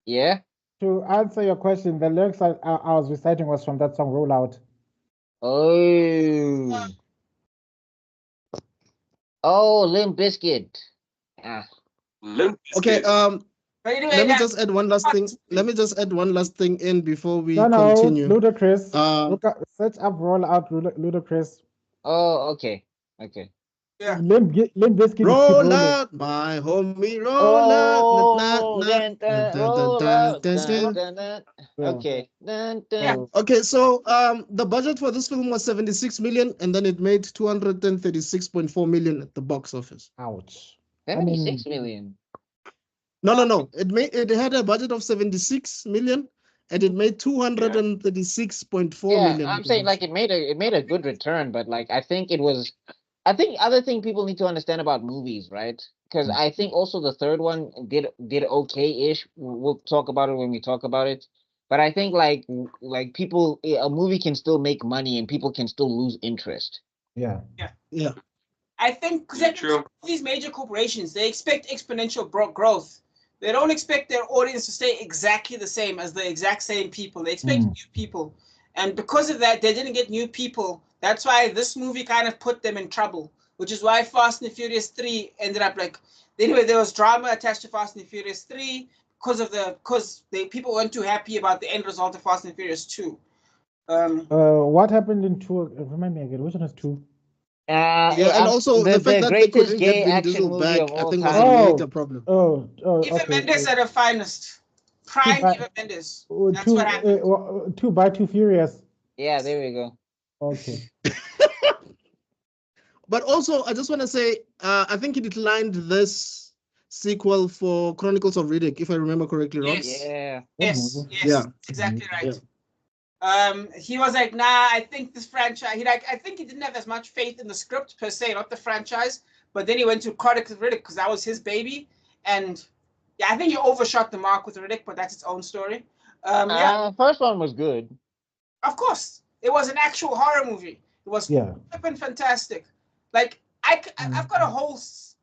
Yeah? To answer your question, the lyrics I was reciting was from that song Rollout. Oh, Limp Bizkit. Okay, anyway, let me just add one last thing in before we continue. Ludacris. Search up Rollout Ludacris. Oh, okay. Yeah. Limp Bizkit. Roll out, my homie, roll out. Okay. Okay, so the budget for this film was 76 million, and then it made 236.4 million at the box office. Ouch. 76 million. No. It had a budget of 76 million, and it made 236.4 million. I'm saying it made a good return, but I think other thing people need to understand about movies, right? Because I think also the third one did okay-ish. We'll talk about it when we talk about it. But I think people, a movie can still make money and people can still lose interest. Yeah. I think these major corporations, they expect exponential growth. They don't expect their audience to stay exactly the same as the exact same people. They expect new people. And because of that, they didn't get new people. That's why this movie kind of put them in trouble, which is why Fast and Furious 3 ended up anyway, there was drama attached to Fast and Furious 3 because people weren't too happy about the end result of Fast and Furious 2. What happened in 2? Remind me again, which one is 2? And also the fact that they couldn't get Vin Diesel back, I think was a major problem. Even Mendes at her finest. Prime by- Eva Mendes. Oh, That's what happened. 2 by 2 Furious. Yeah, there we go. Okay. But also, I just want to say, I think he declined this sequel for Chronicles of Riddick, if I remember correctly, Rob. Yes. Yeah. Yes, yes, Yeah. that's exactly right. Yeah. He was like, nah, I think this franchise. I think he didn't have as much faith in the script per se, not the franchise. But then he went to Chronicles of Riddick because that was his baby, and yeah, I think he overshot the mark with Riddick, but that's its own story. Yeah, First one was good. of course, it was an actual horror movie. It was flippin' fantastic. Like I've got a whole.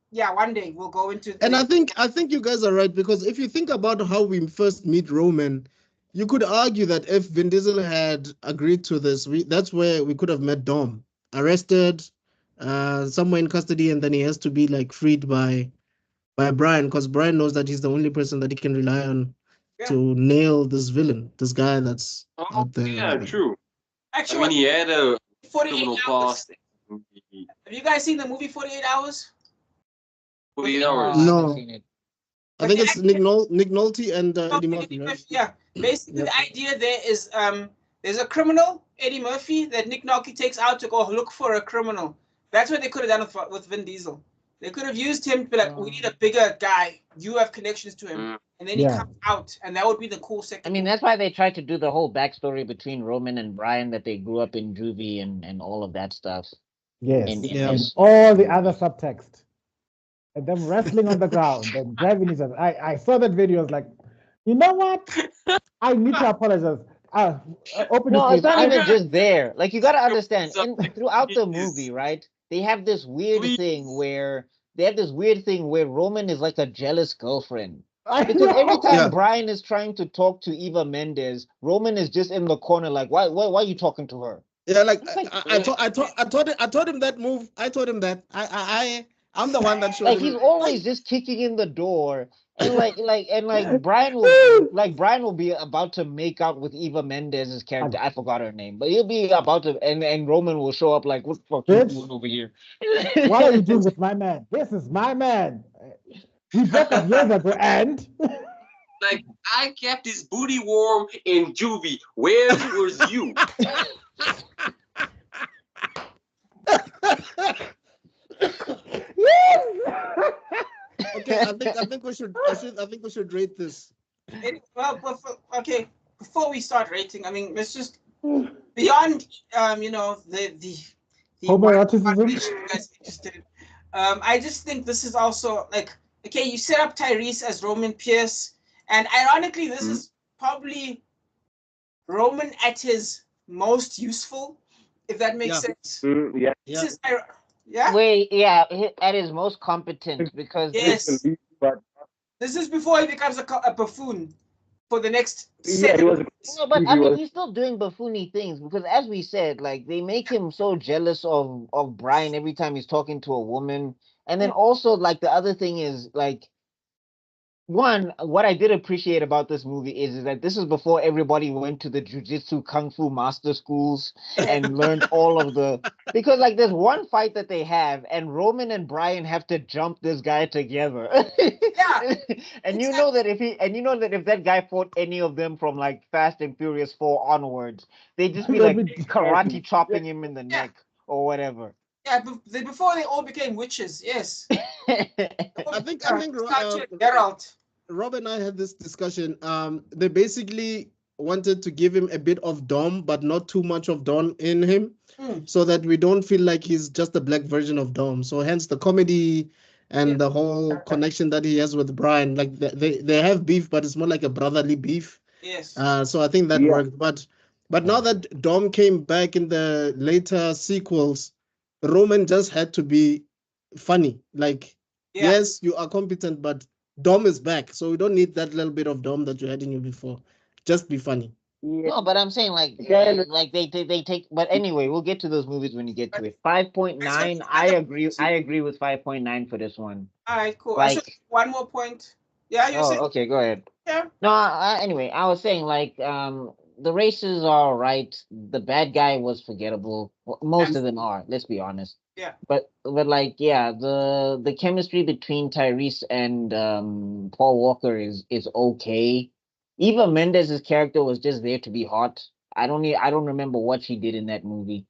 Yeah, one day we'll go into. And I think you guys are right, because if you think about how we first meet Roman, you could argue that if Vin Diesel had agreed to this, that's where we could have met Dom, arrested, somewhere in custody, and then he has to be like freed by Brian, because Brian knows that he's the only person that he can rely on to nail this villain, this guy that's out there. Yeah, true. Actually, I mean, he had a 48 criminal hours. past. Have you guys seen the movie 48 Hours? 48 hours. No. Seen it. I think it's Nick Nolte and Eddie Murphy, right? Yeah. Basically, the idea there is there's a criminal, Eddie Murphy, that Nick Nolte takes out to go look for a criminal. That's what they could have done with Vin Diesel. They could have used him to be like, we need a bigger guy. You have connections to him. And then he comes out, and that would be the cool second. I mean, that's why they tried to do the whole backstory between Roman and Brian, that they grew up in juvie and all of that stuff. Yes. And all the other subtext. And them wrestling on the ground and driving each other. I saw that video. I was like, you know what? I need to apologize. No, it's not even just there. Like, you got to understand, throughout the movie, right? They have this weird thing where Roman is like a jealous girlfriend. Because every time Brian is trying to talk to Eva Mendes, Roman is just in the corner, like, why are you talking to her? Yeah, like I told him that move. I told him that I'm the one that showed like him. He's always just kicking in the door, and Brian will be about to make out with Eva Mendes' character. I forgot her name, but he'll be about to, and Roman will show up like, what the fuck are you doing over here? What are you doing with my man? This is my man. We broke up years ago, and like, I kept his booty warm in juvie. Where was you? Okay, I think we should rate this. Okay, before we start rating, I mean, let's just beyond the homoeroticism. you guys interested. I just think this is also like, okay, you set up Tyrese as Roman Pierce, and ironically, this is probably Roman at his most useful, if that makes sense. Yeah. Wait, at his most competent, because this is before he becomes a buffoon for the next but I mean, he's still doing buffoony things, because as we said, like, they make him so jealous of Brian every time he's talking to a woman. And then also, like, the other thing is, like, one, what I did appreciate about this movie is that this is before everybody went to the jujitsu kung fu master schools and learned all of the, because, like, there's one fight that they have, and Roman and Brian have to jump this guy together. And you know that if that guy fought any of them from, like, Fast and Furious 4 onwards, they'd just be like karate chopping him in the neck or whatever. Yeah, before they all became witches, yes. I think Rob and I had this discussion. They basically wanted to give him a bit of Dom, but not too much of Dom in him, so that we don't feel like he's just a black version of Dom. So hence the comedy and the whole connection that he has with Brian. Like, they have beef, but it's more like a brotherly beef. Yes. So I think that worked. But now that Dom came back in the later sequels, Roman just had to be funny. Like, yes, you are competent, but Dom is back, so we don't need that little bit of Dom that you had in you before. Just be funny. No, but I'm saying, like they take. But anyway, we'll get to those movies when you get to it. 5.9. I agree with 5.9 for this one. All right, cool. Like, one more point. Yeah, you said. Okay, go ahead. Yeah. No, anyway, I was saying, like, the races are all right. The bad guy was forgettable. Well, most of them are. Let's be honest. Yeah. But like, yeah, the chemistry between Tyrese and Paul Walker is okay. Eva Mendes' character was just there to be hot. I don't remember what she did in that movie.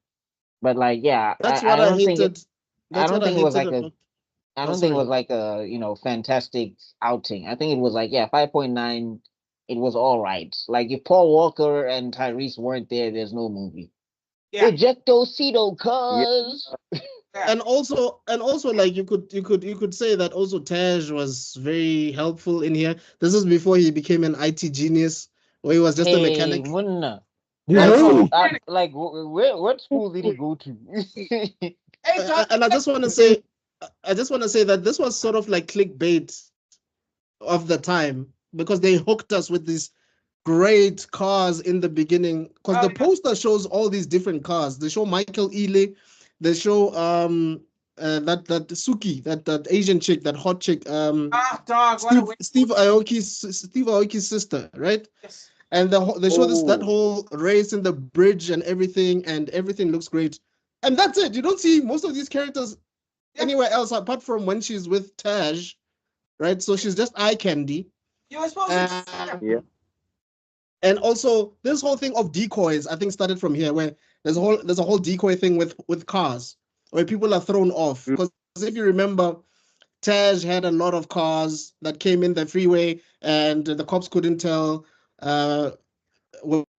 But like, yeah, That's I what I don't think hated. I That's don't what I think it was hated like about. I Oh, don't think it sorry. was like a, fantastic outing. I think it was like, yeah, 5.9. It was all right. Like if Paul Walker and Tyrese weren't there, there's no movie. Yeah. Ejectocito, Yeah. cuz. And also, like you could say that also Taj was very helpful in here. This is before he became an IT genius, where he was just a Hey, mechanic. Munna. Hey, Like, what school did he go to? Hey, John, And I just want to say that this was sort of like clickbait of the time, because they hooked us with these great cars in the beginning, because the poster shows all these different cars. They show Michael Ealy, they show that Suki, that Asian chick, that hot chick, dog, Steve Aoki's sister, right? Yes. And they show that Oh. whole race in the bridge and everything looks great. And that's it. You don't see most of these characters anywhere else apart from when she's with Taj, right? So she's just eye candy. You were supposed to. Yeah. And also this whole thing of decoys, I think, started from here, where there's a whole decoy thing with cars, where people are thrown off. Because if you remember, Taj had a lot of cars that came in the freeway, and the cops couldn't tell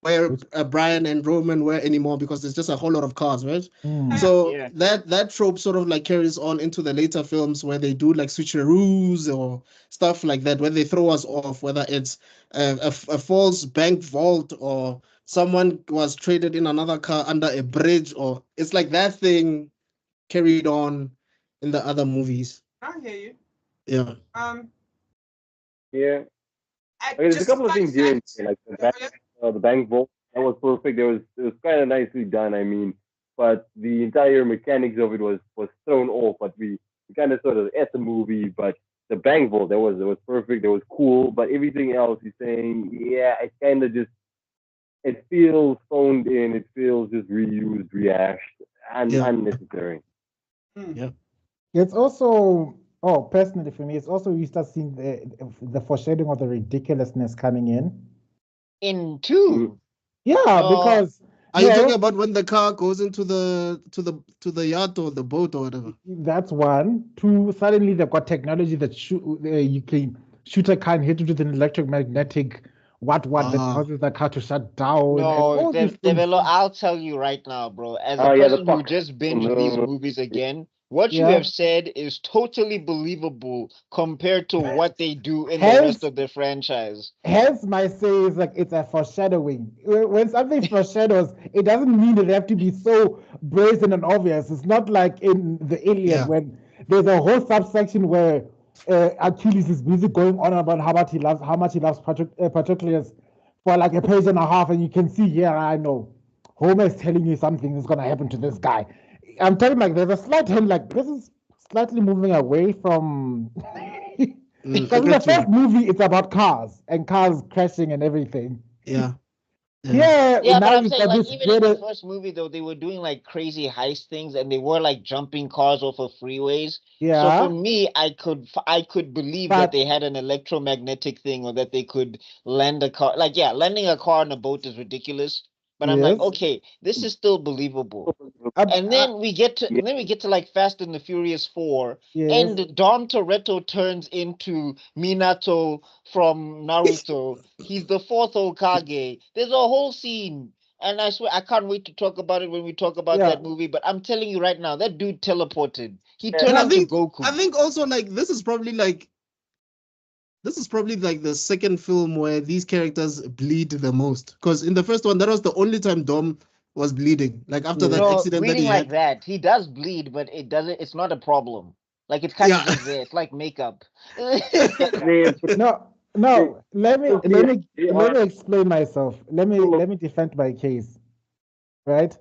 where Brian and Roman were anymore, because there's just a whole lot of cars, right? So Yeah. that trope sort of like carries on into the later films, where they do like switcheroos or stuff like that, where they throw us off, whether it's a false bank vault, or someone was traded in another car under a bridge, or it's like that thing carried on in the other movies. I hear you. Yeah. Yeah. There's a couple of things here and there, like the bank vault. That was perfect. It was kind of nicely done. I mean, but the entire mechanics of it was thrown off. But we kind of sort of at the movie. But the bank vault, that was perfect. It was cool. But everything else, he's saying, yeah, it kind of just, it feels phoned in. It feels just reused, rehashed, and unnecessary. Yeah. it's also personally for me, it's also you start seeing the foreshadowing of the ridiculousness coming in. In 2. Yeah, because are you talking about when the car goes into the yacht or the boat or whatever? That's one. 2, suddenly they've got technology that you can shoot a car and hit it with an electromagnetic what that causes the car to shut down. No, Develo, I'll tell you right now, bro. As a person who just binged these movies again, what you have said is totally believable compared to what they do in the rest of the franchise. Hence, my say is like it's a foreshadowing. When something foreshadows, it doesn't mean it have to be so brazen and obvious. It's not like in the Iliad when there's a whole subsection where Achilles is busy going on about how much he loves Patroclus for like a page and a half, and you can see, I know Homer is telling you something is going to happen to this guy. I'm telling like there's a slight hint like this is slightly moving away from because in the first movie it's about cars and cars crashing and everything. Yeah. Yeah, but I'm saying like even in the first movie though, they were doing like crazy heist things and they were like jumping cars off of freeways. Yeah. So for me, I could believe that they had an electromagnetic thing, or that they could land a car. Like, landing a car on a boat is ridiculous. But I'm like, okay, this is still believable. And then we get to like Fast and the Furious 4, and Dom Toretto turns into Minato from Naruto. He's the 4th Hokage. There's a whole scene, and I swear I can't wait to talk about it when we talk about that movie. But I'm telling you right now, that dude teleported. He turned into Goku. I think also like this is probably like the second film where these characters bleed the most. Because in the first one, that was the only time Dom was bleeding. Like after that accident that he had. Like that, he does bleed, but it's not a problem. Like it's kind of just there. It's like makeup. No. Let me explain myself. Let me defend my case. Right?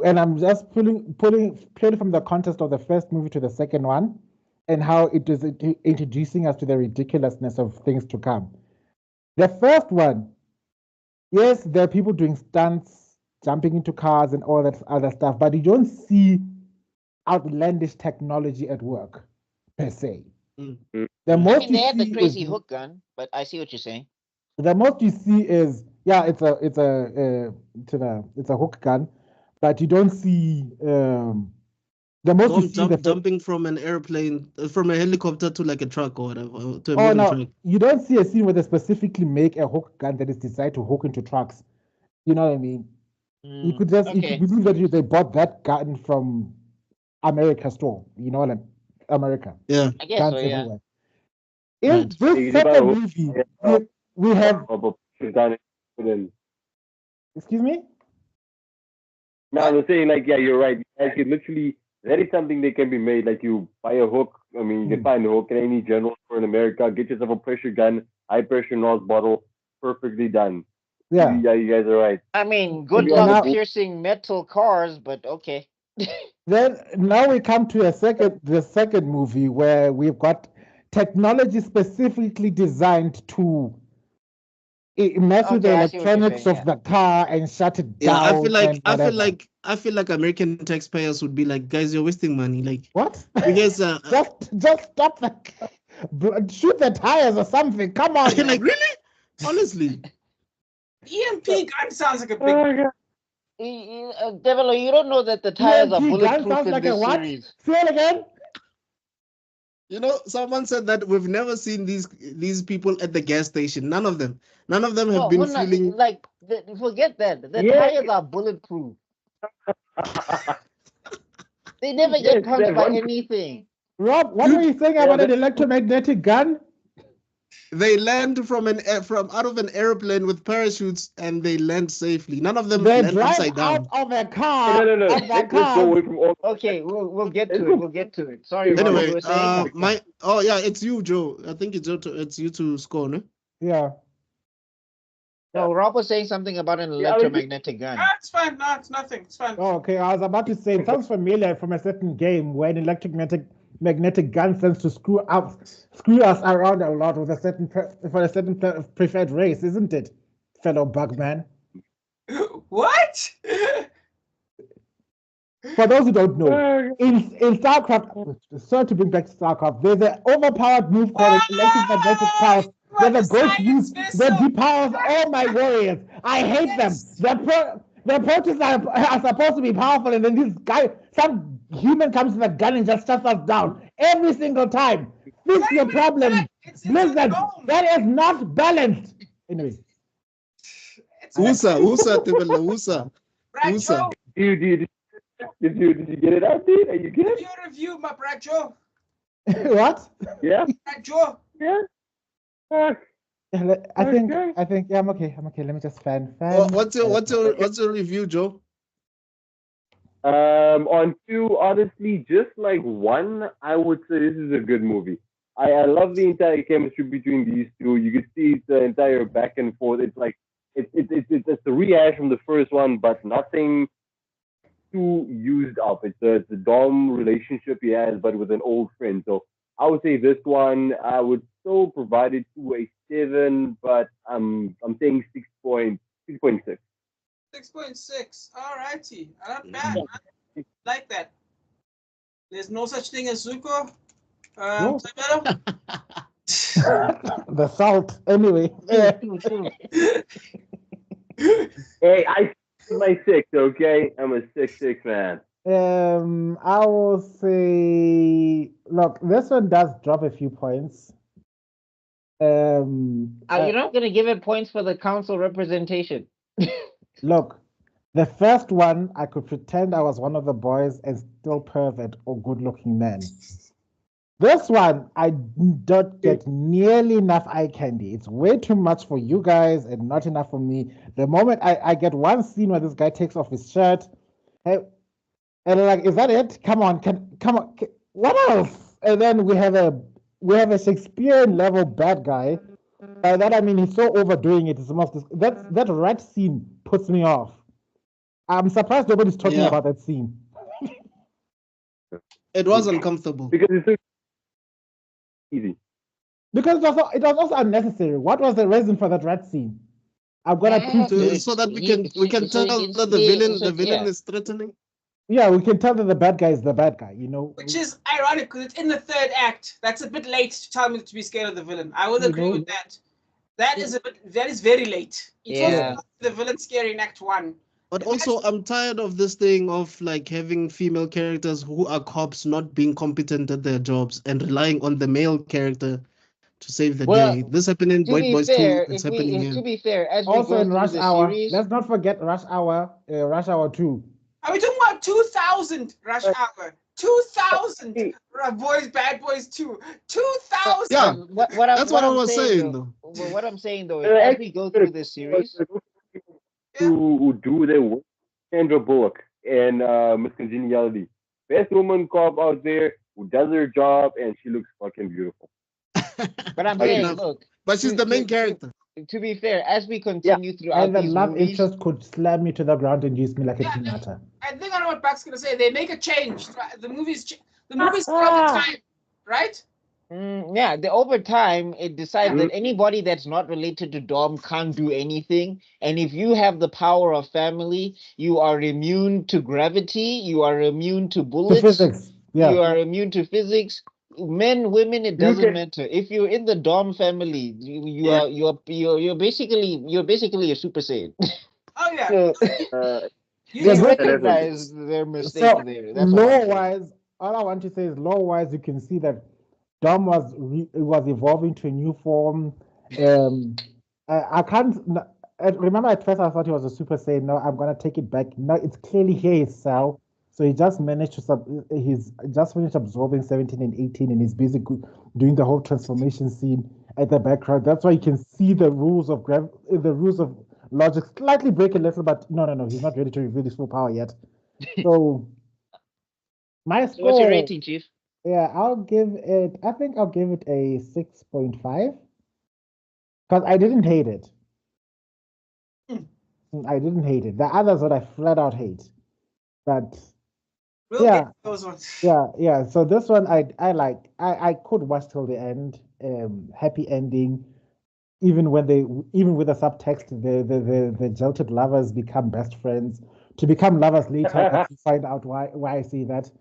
And I'm just pulling from the context of the first movie to the second one, and how it is introducing us to the ridiculousness of things to come. The first one, yes, there are people doing stunts, jumping into cars and all that other stuff, but you don't see outlandish technology at work, per se. They had the crazy hook gun, but I see what you're saying. The most you see is it's a hook gun, but you don't see the most you see jumping from an airplane, from a helicopter to like a truck or whatever. To a oh moving no, truck. you don't see a scene where they specifically make a hook gun that is designed to hook into trucks. You know what I mean? You could just you could believe that they bought that gun from America store. You know what I mean? America. Yeah. I guess Guns so, yeah. everywhere. In Right. this second movie, we have. Excuse me? No, I was saying like, yeah, you're right. Like, it literally, that is something that can be made. Like, you buy a hook. I mean, you can find a hook in any general store in America. Get yourself a pressure gun, high pressure nose bottle, perfectly done. Yeah. Yeah, you guys are right. I mean, good luck piercing metal cars, but okay. Then now we come to the second movie where we've got technology specifically designed to mess with the electronics of the car and shut it down. I feel like American taxpayers would be like, guys, you're wasting money. Like, what? You guys just stop shoot the tires or something. Come on. Like, really? Honestly. EMP gun sounds like a big. Devil, you don't know that the tires are bulletproof in like this series. Say it again. You know, someone said that we've never seen these people at the gas station. None of them have been feeling like. Forget that. The tires are bulletproof. They never get punched by anything. Rob, what were you saying about an electromagnetic gun? They land from out of an airplane with parachutes and they land safely. None of them they land upside down. Out of a car. No. Let's go away from all. Okay, we'll get to it. We'll get to it. Sorry. Anyway, it's you, Joe. I think it's you to score, no? Yeah. No, Rob was saying something about an electromagnetic gun. It's fine. No, it's nothing. It's fine. Oh, okay. I was about to say it sounds familiar from a certain game where an electromagnetic gun tends to screw us around a lot with a certain preferred race, isn't it, fellow Bugman? What? For those who don't know, in StarCraft, sorry to bring back to StarCraft, there's an overpowered move called electromagnetic pulse. There's a ghost use that depowers all my warriors. I hate them. Their protests are supposed to be powerful, and then some human comes with a gun and just shuts us down every single time. Fix your problem, Blizzard. That is not balanced. Anyway. Usa. Did you get it out, dude? Are you good? Your review, my brat Joe. What? Yeah. Brat Joe. Yeah. I think I'm okay. Let me just fan. What's your review, Joe? On two, honestly, just like one, I would say this is a good movie. I love the entire chemistry between these two. You can see the entire back and forth. It's like it's a rehash from the first one, but nothing too used up. It's a Dom relationship he has, but with an old friend. So I would say this one I would still provide it to a 7, but I'm saying 6.6. 6.6. All righty. Not bad, man. Like that. There's no such thing as Zuko. The salt. Anyway. Hey, I my 6, okay? I'm a 6 man. I will say, look, this one does drop a few points. You're not gonna give it points for the council representation. Look, the first one, I could pretend I was one of the boys and still pervert or good-looking man. This one, I don't get nearly enough eye candy. It's way too much for you guys and not enough for me. The moment I get one scene where this guy takes off his shirt, hey, and I'm like, is that it? Come on, what else? And then we have a Shakespearean level bad guy. By that I mean he's so overdoing it. It's almost that rat scene puts me off. I'm surprised nobody's talking about that scene. It was uncomfortable because it's so easy. Because it was also unnecessary. What was the reason for that rat scene? I'm gonna prove so that we can tell that the villain is threatening. Yeah, we can tell that the bad guy is the bad guy, you know. Which is ironic because it's in the third act. That's a bit late to tell me to be scared of the villain. I will agree with that. That is very late. It Yeah. was the villain scary in Act 1. But also, I'm tired of this thing of like having female characters who are cops not being competent at their jobs and relying on the male character to save the Well, day. This happened in To White be Boys 2. fair, It's happening here. to be fair, as we Also go in through Rush the Hour. series, Let's not forget Rush Hour 2. Are we talking about 2000 Rush Hour? 2000 Bad Boys 2. 2000. Yeah, that's what I I'm was saying though. What I'm saying though is, as we go through this series, who do their work. Sandra Bullock and Miss Congeniality. Best woman cop out there who does her job and she looks fucking beautiful. but I'm Fair saying, enough. look, But she's the main character. to be fair, as we continue throughout And the these love movies, interest could slam me to the ground and use me like a peanut. I think I know what Buck's gonna say. They make a change. The movies throughout the time, right? yeah, over time it decides that anybody that's not related to Dom can't do anything, and if you have the power of family, you are immune to gravity, you are immune to bullets, physics. Yeah. you are immune to physics. Men, women, it doesn't matter. If you're in the Dom family, you're basically a Super Saiyan. Oh yeah. So, You they just recognize their mistake So there. That's all I'm saying. law-wise, all I want to say is law-wise, you can see that Dom was evolving to a new form. I can't remember at first I thought he was a Super Saiyan. No, I'm gonna take it back. No, it's clearly here his cell. So he just managed to he's just finished absorbing 17 and 18, and he's busy doing the whole transformation scene at the background. That's why you can see the rules of logic slightly break a little, but no, he's not ready to reveal his full power yet. So my score. So what's your rating, Chief? Yeah, I think I'll give it a 6.5 because I didn't hate it. I didn't hate it. The others that I flat out hate, but we'll yeah, get those ones. yeah. So this one I like. I could watch till the end. Happy ending. Even with the subtext, the jilted lovers become best friends. To become lovers later, but you find out why I say that.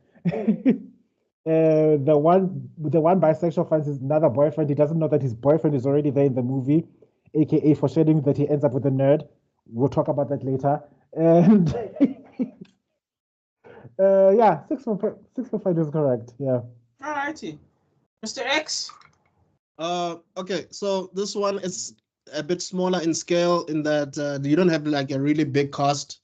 The one bisexual finds another boyfriend. He doesn't know that his boyfriend is already there in the movie, aka foreshadowing that he ends up with a nerd. We'll talk about that later. And yeah, 6.5 is correct. Yeah. Alrighty, Mr. X. Okay, so this one is a bit smaller in scale in that you don't have like a really big cast.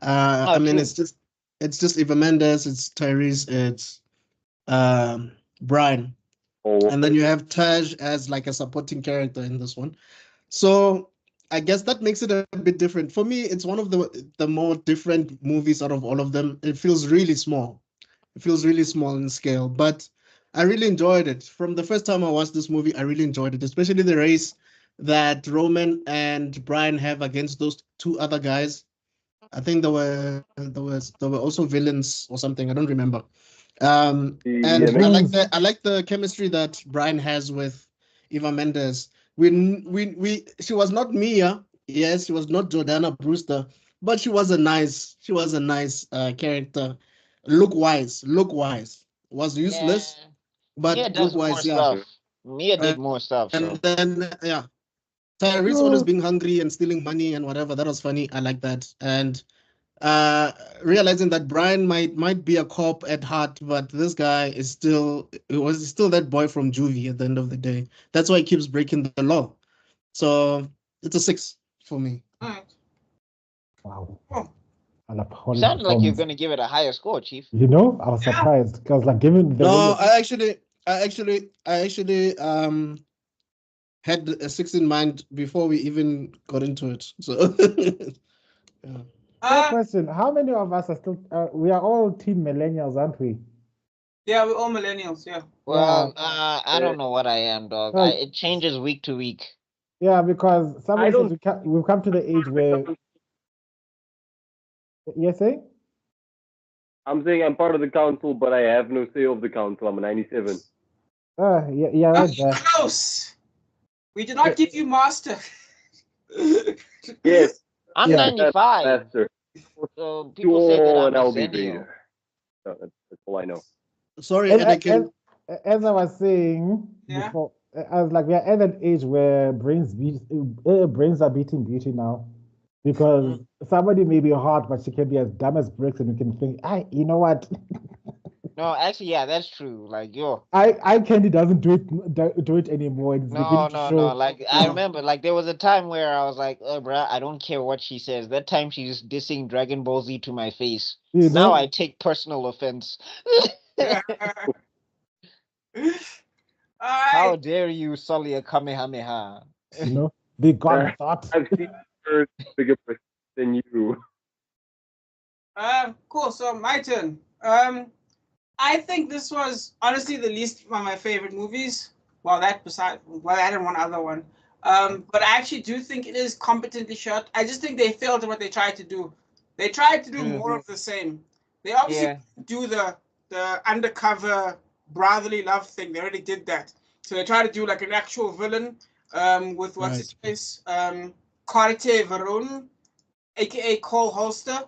I mean, it's just Eva Mendes, it's Tyrese, it's Brian, and then you have Taj as like a supporting character in this one. So I guess that makes it a bit different. For me, it's one of the more different movies out of all of them. It feels really small. It feels really small in scale, but I really enjoyed it. From the first time I watched this movie, I really enjoyed it, especially the race that Roman and Brian have against those two other guys. I think there were also villains or something. I don't remember. And I like the chemistry that Brian has with Eva Mendes. She was not Mia, yes, she was not Jordana Brewster, but she was a nice character. Look wise was useless, but Mia does look wise, more stuff. Mia did more stuff. And then Tyrese always being hungry and stealing money and whatever, that was funny. I like that. And realizing that Brian might be a cop at heart, but this guy was still that boy from juvie at the end of the day. That's why he keeps breaking the law. So it's a 6 for me. All right. Wow. Oh. Sounds like you're gonna give it a higher score, Chief. You know, I was surprised because like given the I actually had a 6 in mind before we even got into it. So yeah. Question: how many of us are still? We are all team millennials, aren't we? Yeah, we're all millennials. Yeah. Well, I don't know what I am, dog. It changes week to week. Yeah, because somebody says we've come to the age where. You're saying? I'm saying I'm part of the council, but I have no say of the council. I'm a 97. Yeah, right there. House. We did not give you master. Yes. I'm 95. Master. So people say that I'm I'll a be senior. Vader. So that's all I know. Sorry, as I was saying I was like, we're at an age where brains are beating beauty now. Because somebody may be hot, but she can be as dumb as bricks, and you can think, you know what? No, actually, yeah, that's true. Like, yo, I Candy doesn't do it anymore. It's no, beginning to no, show. no. Like, I remember, like, there was a time where I was like, bruh, I don't care what she says. That time she's dissing Dragon Ball Z to my face. You Now know? I take personal offense. How dare you sully a Kamehameha? You know, the god thought. I've seen her bigger person than you. Cool. So my turn. I think this was honestly the least one of my favorite movies. That and one other one. But I actually do think it is competently shot. I just think they failed at what they tried to do. They tried to do more of the same. They obviously do the undercover brotherly love thing. They already did that. So they tried to do like an actual villain with what's his face? Carte Verone, aka Cole Holster.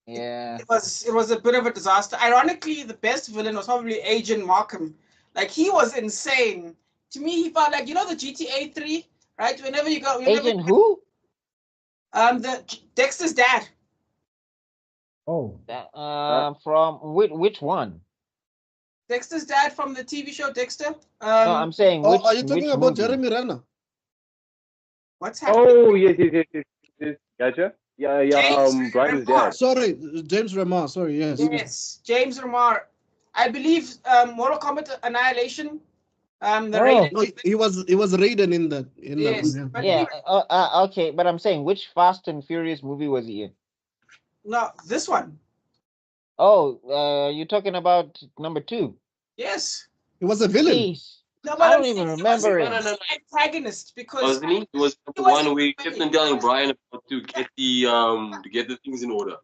Yeah. It was a bit of a disaster. Ironically, the best villain was probably Agent Markham. Like, he was insane. To me, he felt like, you know, the GTA 3, right? Agent who? The Dexter's dad. Oh. From which one? Dexter's dad from the TV show Dexter. No, I'm saying which. are you talking about movie? Jeremy Renner? What's happening? Oh, yes. Gotcha. Yeah. Brian's dad. Sorry, James Remar. Sorry, yes. Yes, James Remar. I believe Mortal Kombat Annihilation. No, he was Raiden in that. Yes, that but Yeah. Okay, but I'm saying which Fast and Furious movie was he in? No, this one. Oh, you're talking about number 2. Yes. He was a villain. Jeez. No, I don't even remember it. No, antagonist because Wasn't he? He was the one where he kept on telling Brian about to get the things in order.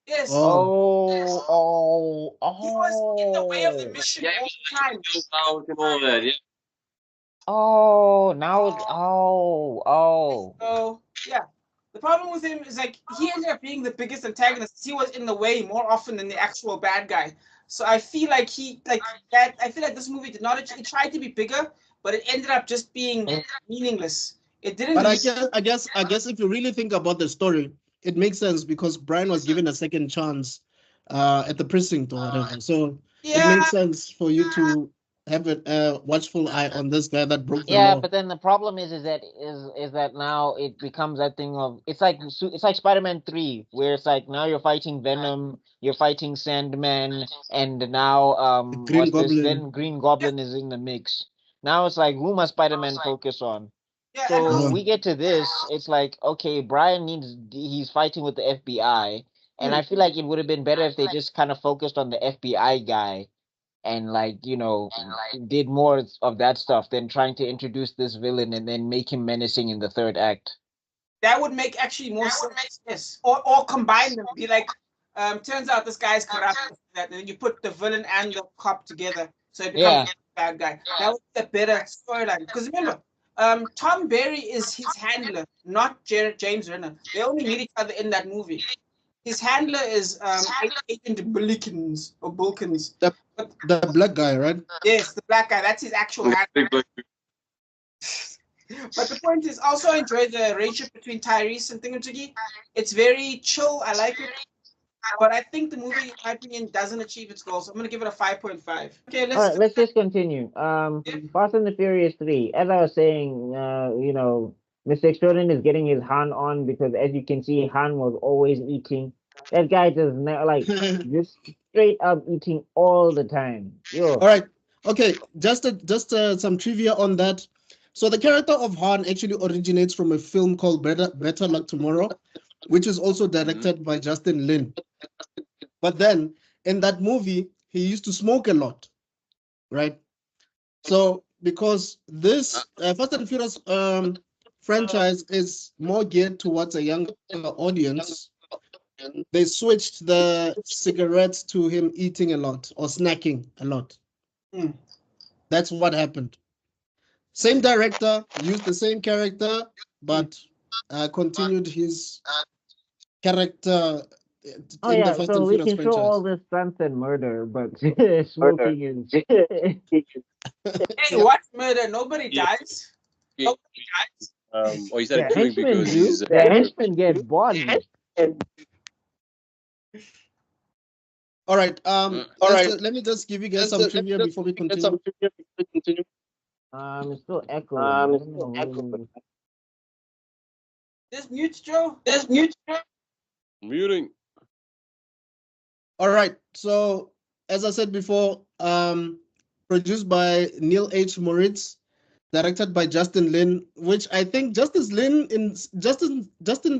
Yes. Oh. He was in the way of the mission all the time. Out and all that, yeah. Oh, now it's So yeah, the problem with him is like he ended up being the biggest antagonist. He was in the way more often than the actual bad guy. So I feel like I feel like this movie did not. It tried to be bigger, but it ended up just being meaningless. It didn't. But I guess if you really think about the story, it makes sense because Brian was given a second chance at the precinct or whatever. So it makes sense for you to have a watchful eye on this guy that broke the law. Yeah, but then the problem is that now it becomes that thing of it's like Spider-Man 3 where it's like now you're fighting Venom, you're fighting Sandman, and now Green Goblin. Then Green Goblin is in the mix. Now it's like who must Spider-Man focus on? Yeah, So we get to this, it's like okay, he's fighting with the FBI, and I feel like it would have been better if they just kind of focused on the FBI guy. And did more of that stuff than trying to introduce this villain and then make him menacing in the third act. That would make actually more sense. Yes, or combine them. Be like, turns out this guy's corrupt. And then you put the villain and the cop together, so it becomes a bad guy. That would be a better storyline. Because remember, Tom Berry is his handler, not James Renner. They only meet each other in that movie. His handler is Agent Bulkins or Bulkins. The black guy, right? Yes, the black guy. That's his actual handler. But the point is, also enjoy the relationship between Tyrese and Thingamajiggy. It's very chill. I like it. But I think the movie, in my opinion, doesn't achieve its goals. I'm going to give it a 5.5. Okay, let's just continue. Fast and the Furious 3. As I was saying, Mr. Extraordinary is getting his Han on because, as you can see, Han was always eating. That guy does not just straight up eating all the time. Yo. All right. Okay. Just some trivia on that. So the character of Han actually originates from a film called Better Luck Tomorrow, which is also directed by Justin Lin. But then in that movie, he used to smoke a lot, right? So because this Fast and Furious franchise is more geared towards a younger audience, they switched the cigarettes to him eating a lot or snacking a lot. That's what happened. Same director, used the same character, but continued his character Oh in the yeah, Fast so and we Furious can show all franchise. the stunts and murder, but smoking and Hey, what murder? Nobody Yeah. dies. Yeah. Or he started the queuing henchmen because do. he's The henchmen get bodied. All right. all right. Let me just give you guys some trivia before we continue. It's still echoing. I don't know when- Just mute, Joe. Just mute. Muting. All right. So as I said before, produced by Neil H. Moritz, directed by Justin Lin, which I think Justin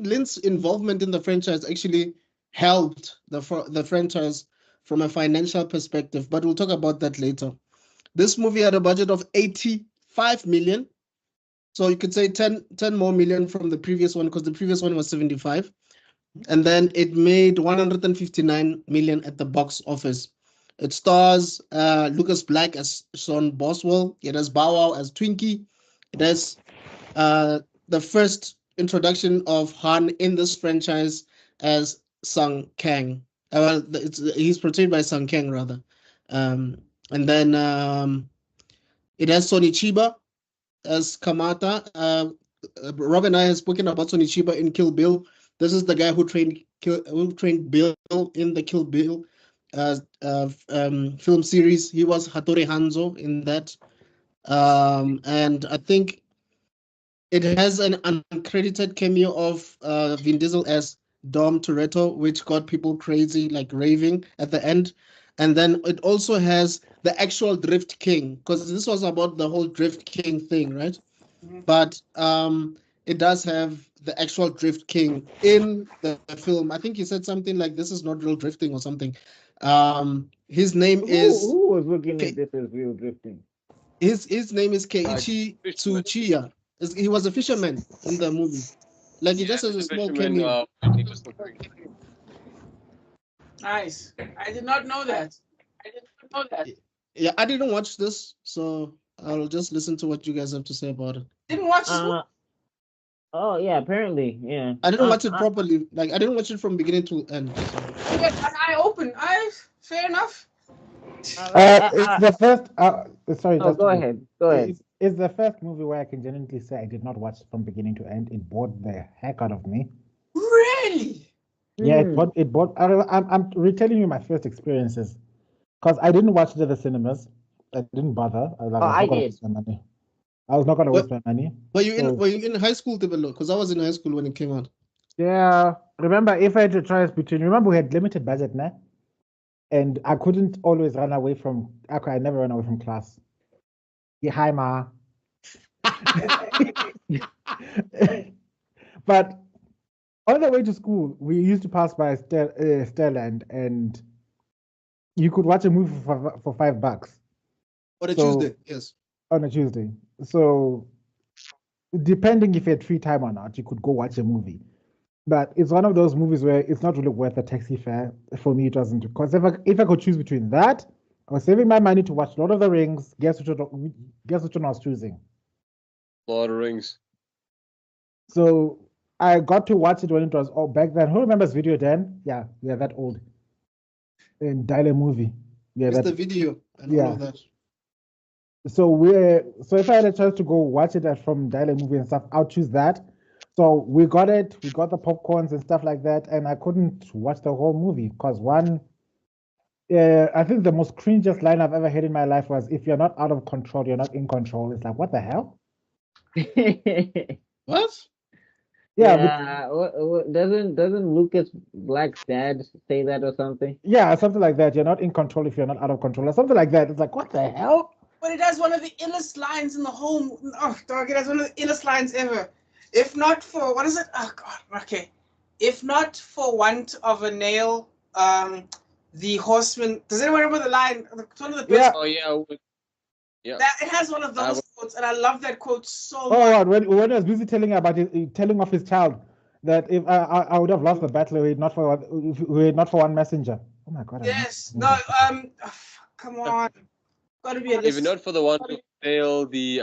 Lin's involvement in the franchise actually helped the franchise from a financial perspective, but we'll talk about that later. This movie had a budget of 85 million. So you could say 10 more million from the previous one, because the previous one was 75. And then it made 159 million at the box office. It stars Lucas Black as Sean Boswell. It has Bow Wow as Twinkie. It has the first introduction of Han in this franchise as Sung Kang. He's portrayed by Sung Kang, rather. And then it has Sonny Chiba as Kamata. Rob and I have spoken about Sonny Chiba in Kill Bill. This is the guy who trained Bill in the Kill Bill film series. He was Hattori Hanzo in that. And I think it has an uncredited cameo of Vin Diesel as Dom Toretto, which got people crazy, like raving at the end. And then it also has the actual Drift King, because this was about the whole Drift King thing, right? But it does have the actual Drift King in the film. I think he said something like, "This is not real drifting" or something. His name is Who was looking at this as real drifting? his name is Keiichi Fisherman. Tsuchiya. He was a fisherman in the movie. Like he just has a small cameo. He just looked like Nice. I did not know that. Yeah, I didn't watch this, so I'll just listen to what you guys have to say about it. Didn't watch this one? Oh yeah, apparently, yeah. I didn't watch it properly. Like I didn't watch it from beginning to end. So. Yeah, an eye open. Fair enough. It's the first. Sorry. Oh, go ahead. Go ahead. It's the first movie where I can genuinely say I did not watch it from beginning to end. It bored the heck out of me. Really? Yeah, it bought. I'm retelling you my first experiences, because I didn't watch it at the cinemas. I didn't bother. I did. I was not gonna waste my money. Were you in high school, develop? Because I was in high school when it came out. Yeah. Remember, if I had to choose between, remember we had limited budget now, and I couldn't always run away from. I never ran away from class. Yeah, hi ma. But on the way to school, we used to pass by Sterland, and you could watch a movie for $5 On a Tuesday, yes. on a Tuesday. So depending if you had free time or not, you could go watch a movie. But it's one of those movies where it's not really worth a taxi fare. For me, it wasn't. Because if I could choose between that or saving my money to watch Lord of the Rings, guess which one I was choosing? Lord of the Rings. So I got to watch it when it was back then. Who remembers Video Dan? Yeah, we are that old. In Dial movie. Yeah, it's the video. I don't know that. So if I had a chance to go watch it from Dial movie and stuff, I'll choose that. So we got it. We got the popcorns and stuff like that, and I couldn't watch the whole movie because I think the most cringiest line I've ever heard in my life was, "If you're not out of control, you're not in control." It's like, what the hell? What? Yeah. Doesn't Lucas Black's dad say that or something? Yeah, something like that. You're not in control if you're not out of control, or something like that. It's like, what the hell? But it has one of the illest lines in the whole. Oh, dog! It has one of the illest lines ever. If not for what is it? Oh God. Okay. If not for want of a nail, the horseman. Does anyone remember the line? It's one of the best. Oh yeah. Yeah. It has one of those quotes, and I love that quote so much. When I was busy telling off his child that if I would have lost the battle were it not for one messenger. Oh my God. Yes. No. Come on. Got to be a list. If not for the one to fail, the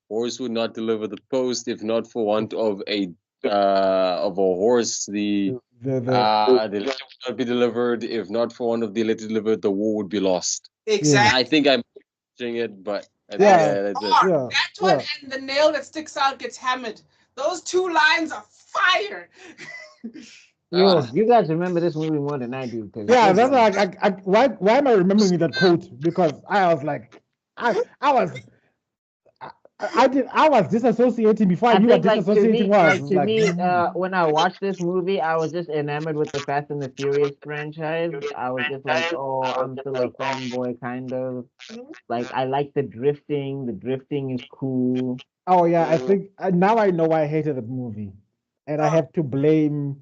horse would not deliver the post. If not for want of a of a horse, the letter would not be delivered. If not for one of the letters delivered, the war would be lost. Exactly. I think I'm watching it, but I think That that's it. one and the nail that sticks out gets hammered. Those two lines are fire. Yo, you guys remember this movie more than I do. Yeah, that's like, why am I remembering that quote? Because I was like, I was disassociating before I knew what disassociating was. To me, when I watched this movie, I was just enamored with the Fast and the Furious franchise. I was just like, oh, I'm still a fanboy, kind of. Like, I like the drifting. The drifting is cool. Oh yeah, I think now I know why I hated the movie, and I have to blame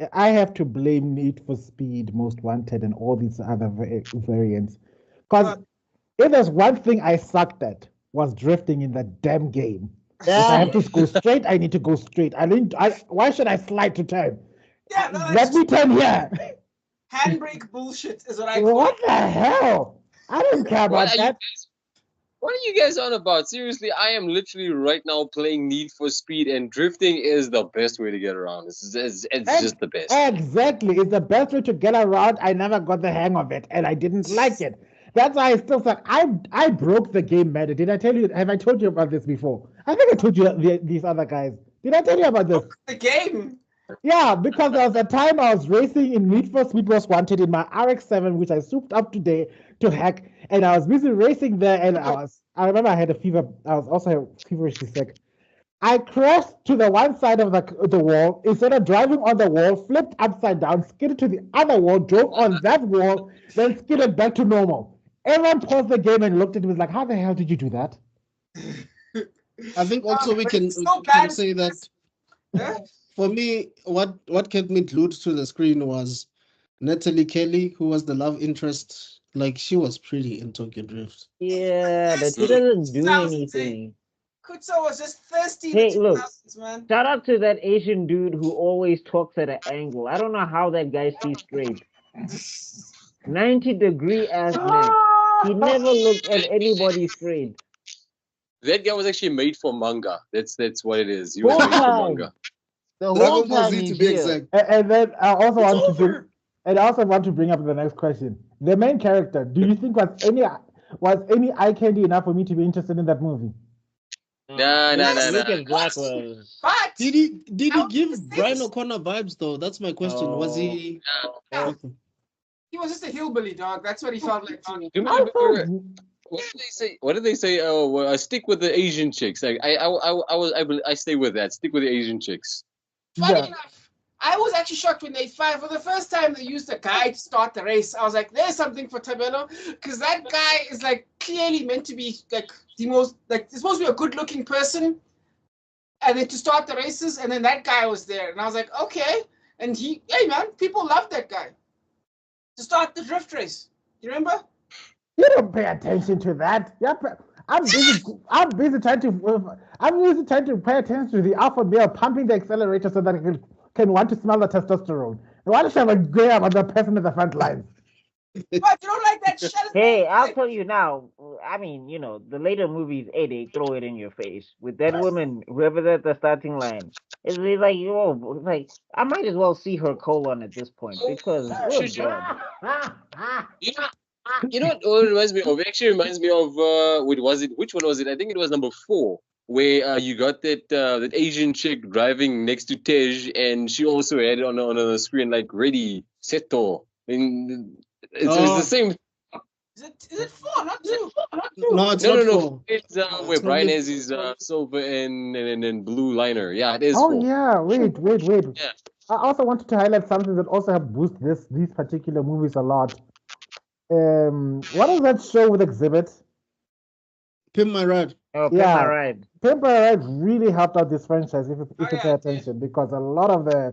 Need for Speed, Most Wanted, and all these other variants. Because if there's one thing I sucked at was drifting in that damn game. If I have to go straight, I need to go straight. Why should I slide to turn? Yeah, no, let me turn here. Handbrake bullshit is what I call What the hell? I don't care about that. What are you guys on about? Seriously, I am literally right now playing Need for Speed, and drifting is the best way to get around. It's just the best. Exactly. It's the best way to get around. I never got the hang of it, and I didn't like it. That's why I still suck. I broke the game meta. Did I tell you? Have I told you about this before? I think I told you these other guys. Did I tell you about this? the game. Yeah, because there was a time I was racing in Need for Speed Most Wanted in my RX-7, which I souped up today to hack, and I was busy racing there, and I remember I had a fever. I was also feverishly sick. I crashed to the one side of the wall. Instead of driving on the wall, flipped upside down, skidded to the other wall, drove on that wall, then skidded back to normal. Everyone paused the game and looked at me like, how the hell did you do that? I think also we can say that for me, what kept me glued to the screen was Natalie Kelly, who was the love interest. Like, she was pretty in Tokyo Drift. Yeah, but she doesn't do anything. Kutso was just thirsty. Hey, look, man. Shout out to that Asian dude who always talks at an angle. I don't know how that guy sees straight. 90-degree ass man. He never looked at anybody straight. That guy was actually made for manga. That's what it is. He was made for manga. The whole time to be exact. And then I also want to bring up the next question. The main character, do you think was any eye candy enough for me to be interested in that movie? No. But did he give Brian O'Connor vibes though? That's my question. Was he? No. He was just a hillbilly dog. That's what he felt like to me. What did they say? Oh, well, stick with the Asian chicks. Like, I stay with that. Stick with the Asian chicks. Funny enough, I was actually shocked when for the first time they used a guy to start the race. I was like, there's something for Tabelo, because that guy is like clearly meant to be like the most, like, he's supposed to be a good-looking person, and then to start the races, and then that guy was there, and I was like, okay, and hey man, people love that guy to start the drift race. You remember? You don't pay attention to that. I'm busy trying to pay attention to the alpha male pumping the accelerator so that it can want to smell the testosterone. And why should I go about the person in the front line? But you don't like that shit. Hey, I'll tell you now. I mean, you know, the later movies, they throw it in your face. With that woman, whoever's at the starting line, it's like, like, I might as well see her colon at this point, because, good God. You know what it reminds me of? It actually reminds me of which one was it? I think it was number 4, where you got that Asian chick driving next to Tej, and she also had it on the screen like ready, seto. And it's the same. Is it 4, not 2? No, it's not 4. It's where Brian has his silver and blue liner. Yeah, it is 4. Oh yeah, wait. Yeah. I also wanted to highlight something that also helped boost these particular movies a lot. What is that show with Exhibit? Pimp My Ride. Oh, Pimp My Ride. Pimp My Ride really helped out this franchise if you pay attention, because a lot of the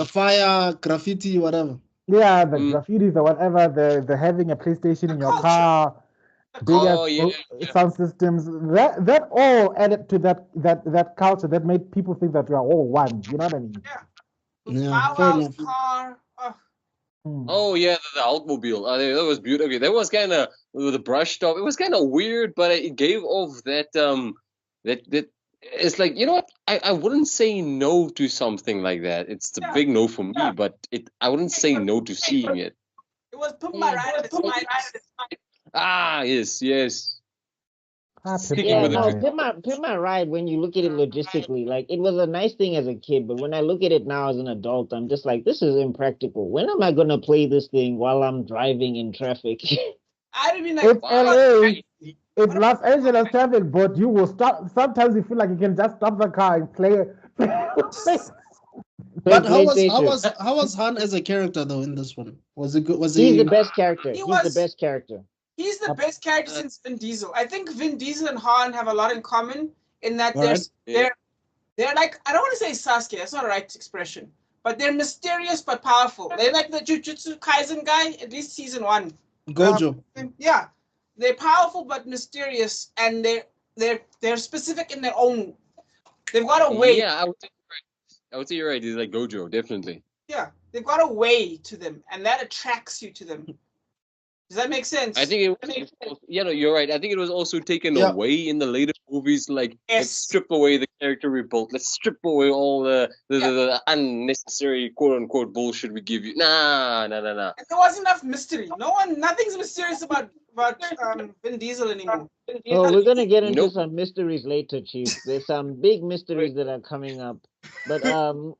fire, graffiti, whatever. Yeah, the graffitis or whatever, the having a PlayStation in your car, bigger sound systems, that all added to that culture that made people think that we are all one. You know what I mean? Yeah. Car. Oh yeah, the Hulkmobile. That was beautiful. Okay, that was kind of with the brush top. It was kind of weird, but it gave off that it's like, you know what? I wouldn't say no to something like that. It's the big no for me, but I wouldn't say no to seeing it. It was Pimp My Ride at its finest. Ah, yes. Sticking Yeah, with no, the Pimp My Ride, when you look at it logistically, like it was a nice thing as a kid, but when I look at it now as an adult, I'm just like, this is impractical. When am I gonna play this thing while I'm driving in traffic? I mean, It's like, LA. It's Los Angeles traffic, but you will stop. Sometimes you feel like you can just stop the car and play it. But PlayStation. how was Han as a character though in this one? Was it good? Was He's he? the best character. He He's was- the best character. he's the best character since Vin Diesel. I think Vin Diesel and Han have a lot in common in that Alright. they're like, I don't want to say Sasuke, that's not the right expression, but they're mysterious but powerful. They're like the Jujutsu Kaisen guy, at least season 1. Gojo. Yeah, they're powerful but mysterious, and they're specific in their own. They've got a way. Yeah, I would say you're right. He's like Gojo, definitely. Yeah, they've got a way to them, and that attracts you to them. Does that make sense? I think you're right. I think it was also taken Yeah. away in the later movies. Like, Yes. let's strip away the character rebuilt. Let's strip away all the unnecessary quote unquote bullshit we give you. Nah. There wasn't enough mystery. Nothing's mysterious about Vin Diesel anymore. Oh, we're gonna get into Nope. some mysteries later, Chief. There's some big mysteries that are coming up. But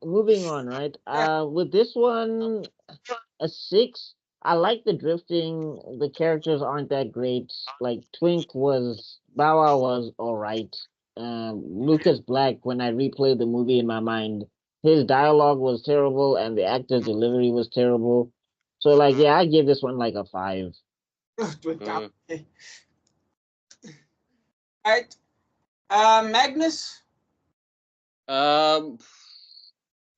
moving on, right? With this one, a 6. I like the drifting. The characters aren't that great. Like Bow Wow was alright. Lucas Black, when I replayed the movie in my mind, his dialogue was terrible and the actor's delivery was terrible. So like, yeah, I give this one like a 5. Okay. Alright. Magnus?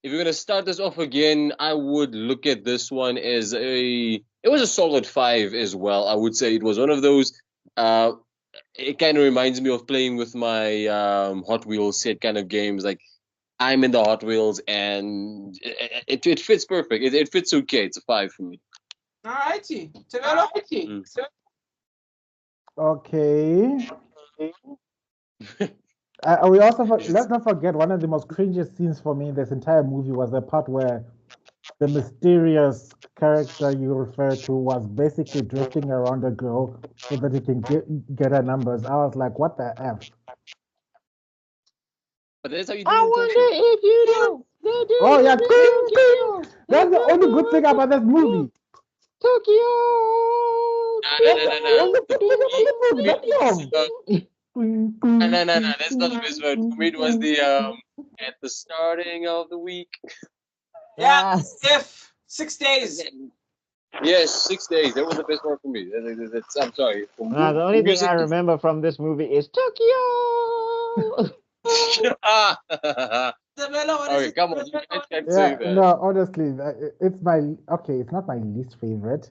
If you're gonna start this off again, I would look at this one as it was a solid 5 as well. I would say it was one of those. It kind of reminds me of playing with my Hot Wheels set kind of games. Like, I'm in the Hot Wheels, and it fits perfect. It fits okay. It's a 5 for me. Alrighty. Okay. We also let's not forget one of the most cringiest scenes for me in this entire movie was the part where the mysterious character you refer to was basically drifting around a girl so that he can get her numbers. I was like, what the F? But that's how you do I it. wonder if you know. Oh yeah, that's the only good thing about this movie. Tokyo. No. That's not the best word. For me, it was the at the starting of the week. Yeah. If 6 days. Yes, 6 days. That was the best word for me. I'm sorry. The only thing I remember from this movie is Tokyo. Okay, come on. You can't say Yeah, that. no, honestly, it's it's not my least favorite,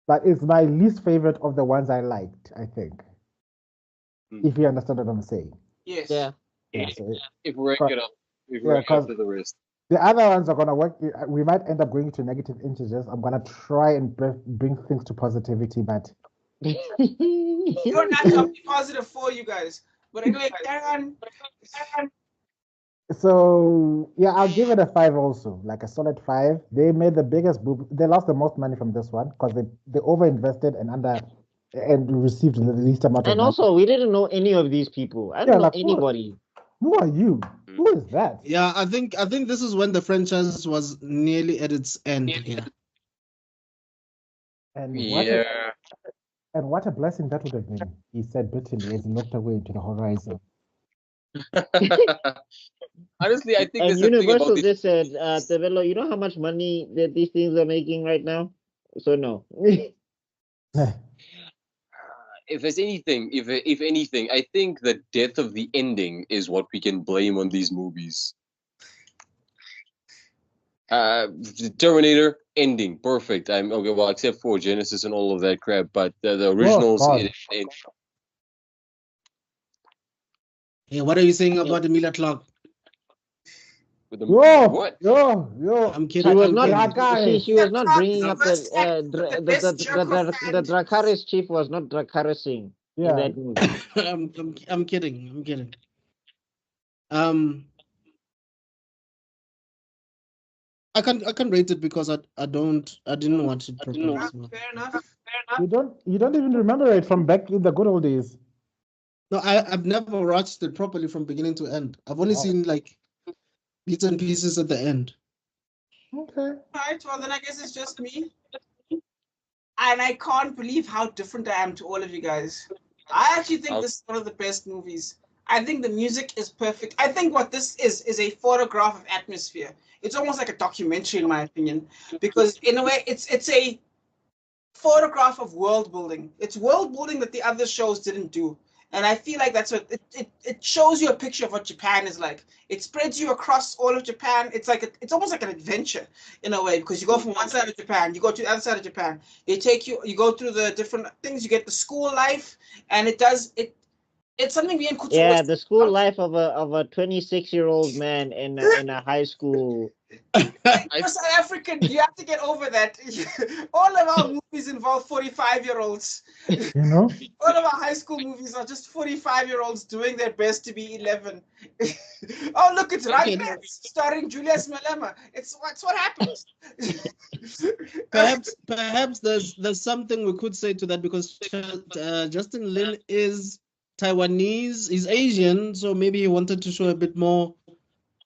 but it's my least favorite of the ones I liked, I think. If you understand what I'm saying. Yes. Yeah. So If we rank it up, to the rest. the other ones are gonna work. We might end up going to negative integers. I'm gonna try and bring things to positivity, but You're not going to be positive for you guys. But anyway, Karen. so yeah, I'll give it a 5 also, like a solid 5. They made the biggest they lost the most money from this one because they overinvested and received the least amount of And money. also, we didn't know any of these people. I don't know anybody. Who are you? Who is that? Yeah, I think this is when the franchise was nearly at its end. Yeah. And what a blessing that would have been, he said bitterly as he looked away into the horizon. Honestly, I think And there's a thing Universal about just said, Tevelo, you know how much money that these things are making right now? So no. If there's anything, if anything, I think the death of the ending is what we can blame on these movies. The Terminator ending, perfect. I'm okay. Well, except for Genesis and all of that crap, but the originals. Yeah, what are you saying about Emilia Clarke? With the, Yo, what? Yo. I'm kidding. She was I'm not. kidding. She was not bringing up the Dracarys chief was not Dracarysing in that movie. I'm kidding. I'm kidding. I can't rate it because I didn't watch it properly. So. Fair enough. You don't even remember it from back in the good old days. No, I've never watched it properly from beginning to end. I've only seen like bits and pieces at the end. Okay. All right, well then I guess it's just me. And I can't believe how different I am to all of you guys. I actually think this is one of the best movies. I think the music is perfect. I think what this is a photograph of atmosphere. It's almost like a documentary, in my opinion, because in a way, it's a photograph of world building. It's world building that the other shows didn't do. And I feel like that's what it shows you a picture of what Japan is like. It spreads you across all of Japan. It's like it's almost like an adventure in a way, because you go from one side of Japan, you go to the other side of Japan. You go through the different things. You get the school life, and it's something me and Kutu Yeah, always the school life of a 26-year-old man in a high school. You're South African. You have to get over that. All of our movies involve 45-year-olds. You know? All of our high school movies are just 45-year-olds doing their best to be 11. Oh, look, it's Rugrats starring Julius Malema. It's what happens. Perhaps there's something we could say to that, because Justin Lin is Taiwanese, he's Asian, so maybe he wanted to show a bit more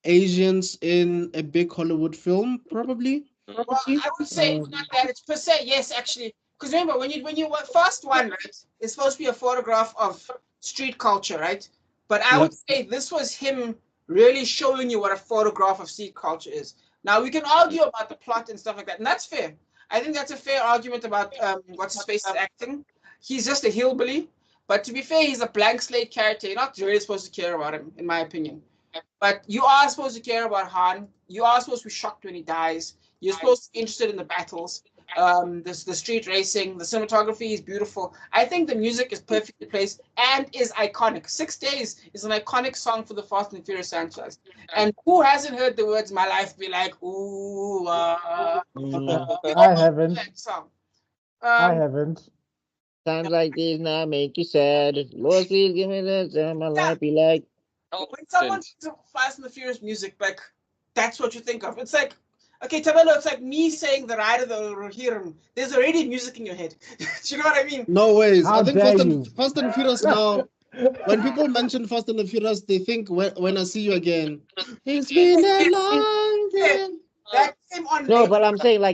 Asians in a big Hollywood film, probably. Well, I would say it's not that. It's per se, yes, actually. Because remember, when you first one, right, it's supposed to be a photograph of street culture, right? But I would say this was him really showing you what a photograph of street culture is. Now, we can argue about the plot and stuff like that, and that's fair. I think that's a fair argument about what's his face's acting. He's just a hillbilly. But to be fair, he's a blank slate character. You're not really supposed to care about him, in my opinion. But you are supposed to care about Han. You are supposed to be shocked when he dies. You're supposed to be interested in the battles, the street racing, the cinematography is beautiful. I think the music is perfectly placed and is iconic. 6 Days is an iconic song for the Fast and Furious franchise. And who hasn't heard the words "My Life Be Like Ooh"? I haven't. Song. I haven't. Times like these now make you sad. Lord, please give me that. My life be like. When someone thinks of Fast and the Furious music, like, that's what you think of. It's like, okay, Tabelo, it's like me saying the Ride of the Rohirrim. There's already music in your head. Do you know what I mean? No ways. How I think dare you. Fast and Furious now, when people mention Fast and the Furious, they think when I see you again. It's been a long time. That came on. No, but I'm saying I'll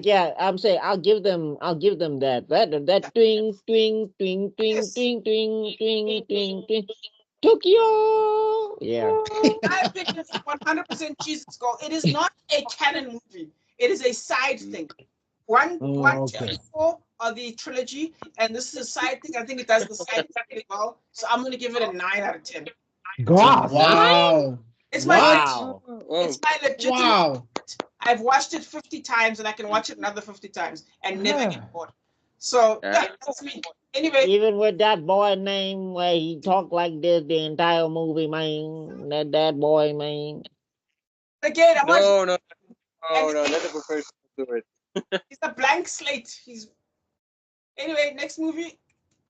give them that twing twing twing twing twing twing twing twing twing Tokyo. Yeah. I think it's 100% Jesus Gold. It is not a canon movie. It is a side thing. One, okay. 2, 4 are the trilogy, and this is a side thing. I think it does the side thing really well. So I'm going to give it a 9 out of 10. God. Wow. It's my Wow. it's my legitimate. Wow. I've watched it 50 times, and I can watch it another 50 times and never get bored. So yeah, that's me. Anyway, Even with that boy name where he talked like this the entire movie, man. That boy, man. again, I'm No, not. let the professionals do it. He's a blank slate. Anyway, next movie.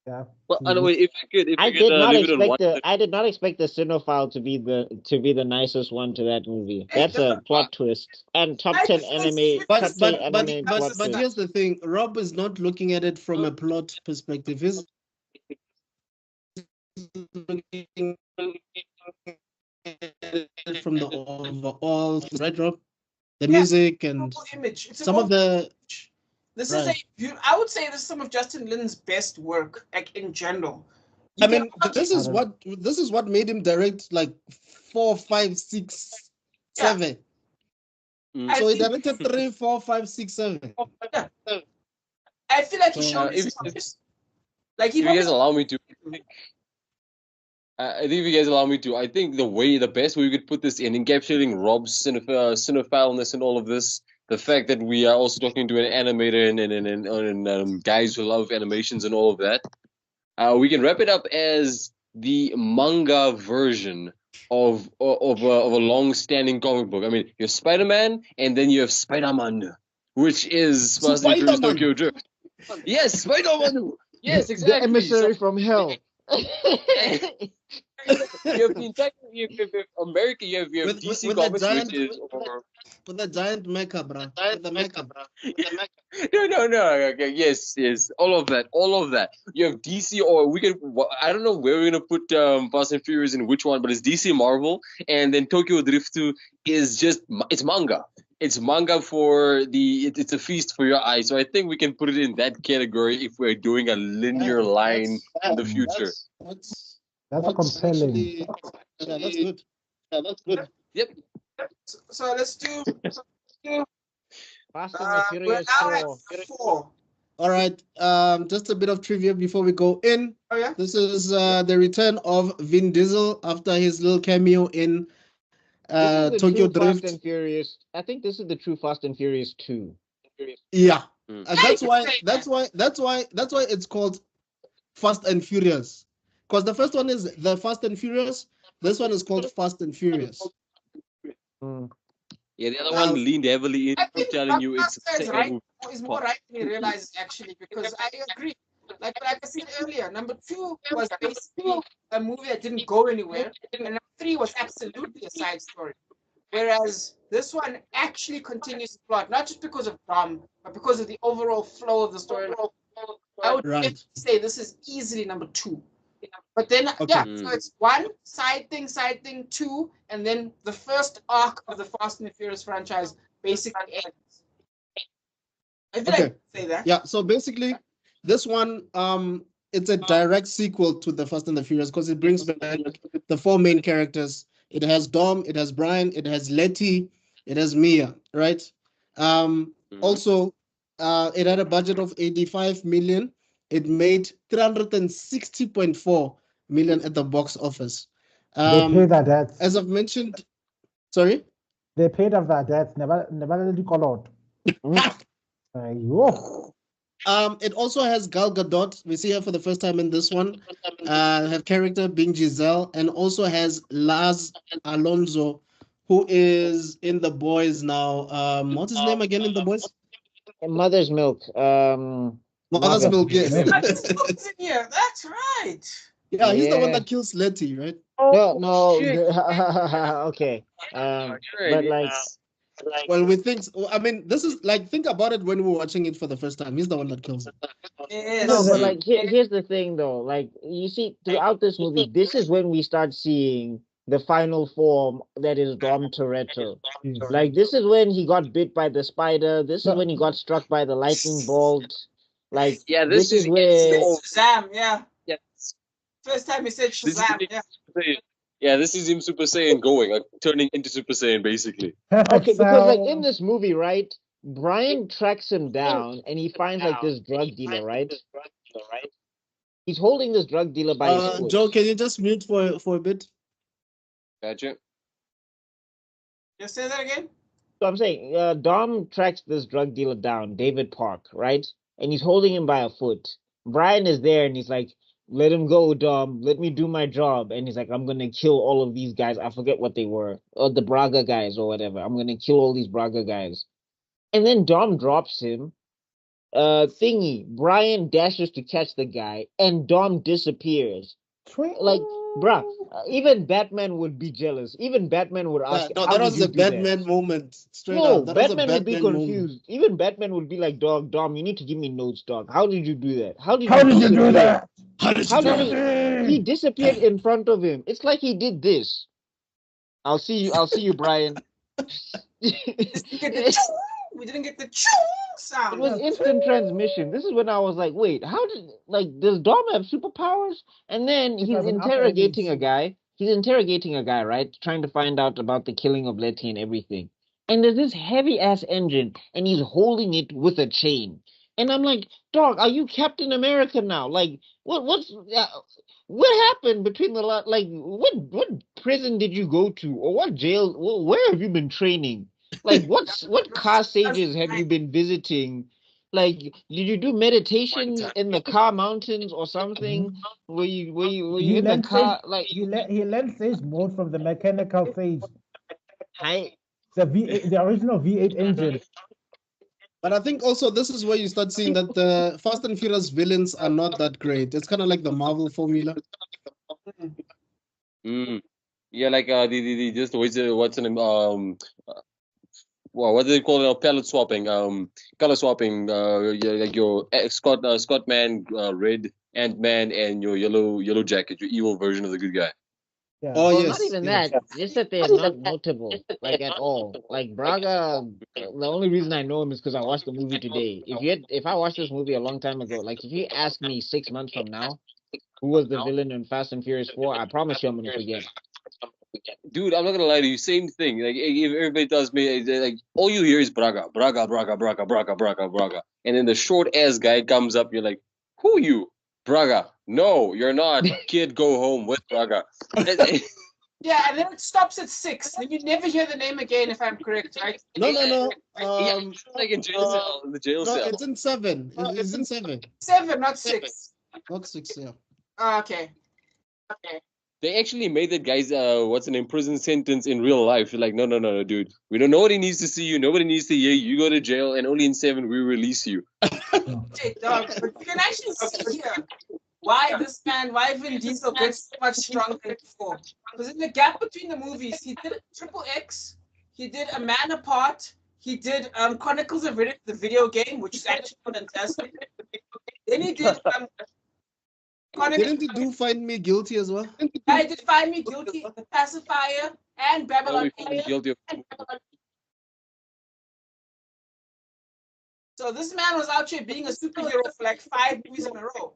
Yeah. Well, anyway, if you could, I did not leave it on one. expect the cinephile to be the nicest one to that movie. That's a plot twist. And top 10 anime. But top 10 anime plot but twist. here's the thing. Rob is not looking at it from a plot perspective. He's looking at it from the overall, right, Rob? The music and Image. It's some of the. This Right. I would say this is some of Justin Lin's best work, like in general. I mean, this is what made him direct like 4, 5, 6, 7. So he directed 3, 4, 5, 6, 7. I feel like he So, showed his promise. Like he If you guys probably- allow me to, I think if you guys allow me to, I think the best way we could put this in, encapsulating Rob's cinephileness and all of this, the fact that we are also talking to an animator and guys who love animations and all of that, we can wrap it up as the manga version of a long-standing comic book. I mean, you have Spider-Man, and then you have Spider-Man, which is Fast and Furious Tokyo Drift. Yes, Spider-Man. Yes, exactly. The emissary from hell. You have the entire America. You have With DC with a Comics, giant which is or with a giant mecha, bro. With the mecha. no. Okay, yes, all of that. You have DC, or we can. I don't know where we're gonna put Fast and Furious in which one, but it's DC, Marvel, and then Tokyo Drift 2 is just it's manga. It's manga for it's a feast for your eyes. So I think we can put it in that category if we're doing a linear line in the future. That's a compelling. Actually, yeah, that's good. Yeah, that's good. Yep. So let's do. Fast and the We're Furious now 4. at 4. All right. Just a bit of trivia before we go in. Oh yeah. This is the return of Vin Diesel after his little cameo in This is the Tokyo true Fast Drift. and Furious. I think this is the true Fast and Furious 2. Yeah. Mm. That's why it's called Fast and Furious. Because the first one is the Fast and Furious. This one is called Fast and Furious. Mm. Yeah, the other one leaned heavily I into think telling you it's Blockbusters the right same. is more right than he realizes actually, because I agree. Like I said earlier, number 2 was basically a movie that didn't go anywhere, and number 3 was absolutely a side story. Whereas this one actually continues the plot, not just because of Dom, but because of the overall flow of the story. I would Right. say this is easily number 2. But then, Okay. yeah, so it's 1 side thing, 2, and then the first arc of the Fast and the Furious franchise basically ends. I feel like I can say that. Yeah. So basically, this one it's a direct sequel to the Fast and the Furious because it brings back the 4 main characters. It has Dom, it has Brian, it has Letty, it has Mia, right? Also, it had a budget of 85 million. It made 360.4 million at the box office. They paid their debts. As I've mentioned, sorry? They paid off their debts. Never let it call out. It also has Gal Gadot. We see her for the first time in this one. Her character being Giselle, and also has Laz Alonso, who is in The Boys now. What's his name again in The Boys? Mother's Milk. Mother's Milk, yes. That's yeah, that's right. Yeah, he's the one Yeah. that kills Letty, right? No. shit. Okay. Sure, But it like, is. Well, we think. I mean, this is like, think about it when we're watching it for the first time. He's the one that kills it. Yes. no, but like here's the thing though. Like you see throughout this movie, this is when we start seeing the final form that is Dom Toretto. Like this is when he got bit by the spider. This is when he got struck by the lightning bolt. Like Yeah, this is where Shazam, yeah. Yes. First time he said This is Shazam, yeah. Yeah, this is him Super Saiyan going, like turning into Super Saiyan basically. okay, because like in this movie, right? Brian tracks him down and he finds like this drug dealer, right? He's holding this drug dealer by his foot. Joe, can you just mute for a bit? Gotcha. Just say that again. So I'm saying, Dom tracks this drug dealer down, David Park, right? And he's holding him by a foot. Brian is there and he's like, let him go, Dom. Let me do my job. And he's like, I'm going to kill all of these guys. I forget what they were. Or the Braga guys or whatever. I'm going to kill all these Braga guys. And then Dom drops him. Brian dashes to catch the guy. And Dom disappears. Like, bruh, even Batman would be jealous. Even Batman would ask. No, how that did was you a do that?" Batman moment. Straight No, up. That was a Batman would be Batman confused. moment. Even Batman would be like, Dom, you need to give me notes, dog. How did you do that? How did you do that? How did How you do did that? he disappeared in front of him? It's like he did this. I'll see you, Brian. We didn't get the choo It sound. was instant transmission. This is when I was like, wait, does Dom have superpowers? And then he's interrogating a guy. He's interrogating a guy, right? Trying to find out about the killing of Letty and everything. And there's this heavy ass engine, and he's holding it with a chain. And I'm like, dog, are you Captain America now? Like, what happened between the like what prison did you go to, or what jail? Where have you been training? Like, what car sages have you been visiting? Like, did you do meditation in the car mountains or something? Were you in the car? Like, he learned sage mode from the mechanical sage. the the original V8 engine. But I think also this is where you start seeing that the Fast and Furious villains are not that great. It's kind of like the Marvel formula. Yeah, like the just what's the name? Well, what do they call it? Palette swapping, color swapping. Yeah, like your Scott Man, red Ant-Man, and your yellow jacket, your evil version of the good guy. Yeah. Oh Well, yes, not even yes. that. Just that they're not notable, like at all. Like Braga, the only reason I know him is because I watched the movie today. If I watched this movie a long time ago, like if you ask me 6 months from now who was the villain in Fast and Furious 4, I promise you I'm gonna forget. Dude, I'm not gonna lie to you. Same thing. Like if everybody tells me, like all you hear is Braga, Braga, Braga, Braga, Braga, Braga, Braga, and then the short ass guy comes up. You're like, who are you? Braga? No, you're not. Kid, go home with Braga. Yeah, and then it stops at 6. Then you never hear the name again, if I'm correct, right? No. Yeah, like in jail cell, in the jail No, cell. it's in 7. It's in 7. 7, not 6. Not 6. Yeah. Okay. They actually made that guy's what's an imprisoned sentence in real life. You're like, no, dude. We don't. Nobody needs to see you. Nobody needs to hear you. You go to jail, and only in 7 we release you. Hey, dog, but you can actually see here why Vin Diesel gets so much stronger than before. Because in the gap between the movies, he did Triple X, he did A Man Apart, he did Chronicles of Riddick, the video game, which is actually fantastic. Then he did Didn't he do Find Me Guilty as well? I did Find Me Guilty, The Pacifier, and Babylon. Guilty of. So this man was out here being a superhero for like 5 movies in a row.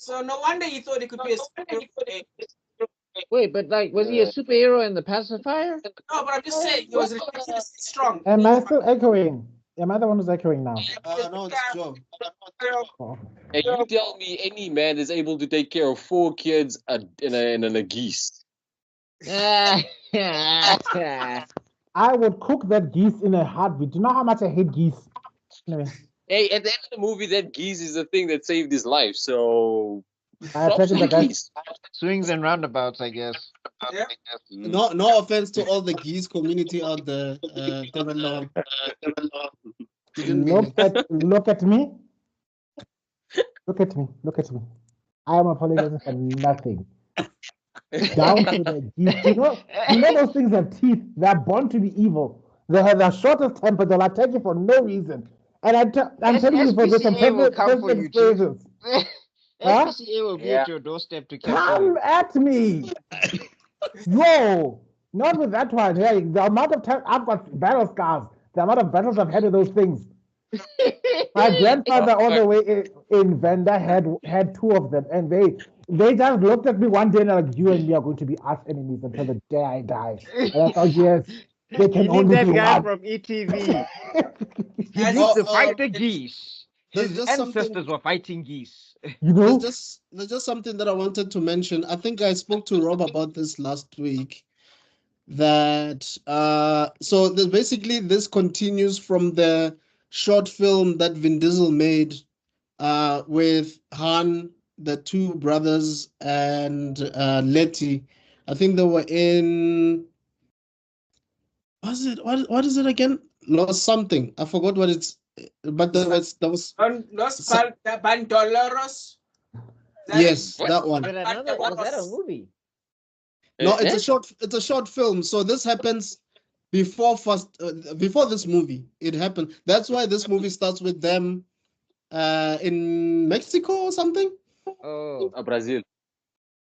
So no wonder he thought he could be a superhero. Wait, but like, was he a superhero in the Pacifier? No, but I'm just saying he was ridiculously strong. Am I still echoing? Am I the one who's echoing now? No, it's Joe. Oh. And you tell me any man is able to take care of 4 kids in a geese. I would cook that geese in a heartbeat. Do you know how much I hate geese? Anyway, Hey, at the end of the movie, that geese is the thing that saved his life. So, I props to appreciate the that. geese. Swings and roundabouts, I guess. Yeah. No offense to all the geese community out there. Didn't mean Look it. at me. Look at me. I am apologizing for nothing. Down to the geese. You know those things have teeth. They're born to be evil. They have the shortest temper. They'll attack you for no reason. And I'm telling you for this from SPCA will come for personal you, Chief. experiences. SPCA will be at your doorstep to capture Come you. at me. Yo, not with that one. Hey, the amount of time I've got battle scars, the amount of battles I've had with those things. My grandfather, all the way in Venda, had 2 of them, and they just looked at me one day and like, you and me are going to be arch enemies until the day I die. And I thought, yes, they can You only need that be guy one. from ETV. He Yes. used to fight the geese. There's His just something- ancestors were fighting geese. You know, There's just something that I wanted to mention. I think I spoke to Rob about this last week. That so basically this continues from the short film that Vin Diesel made with Han, the 2 brothers, and Letty. I think they were in. What is it again? Lost something. I forgot what it's. But there was Los Bandoleros. yes, that one. Was that a movie? No, it's a short film. So this happens before this movie. It happened. That's why this movie starts with them in Mexico or something. Oh, Brazil.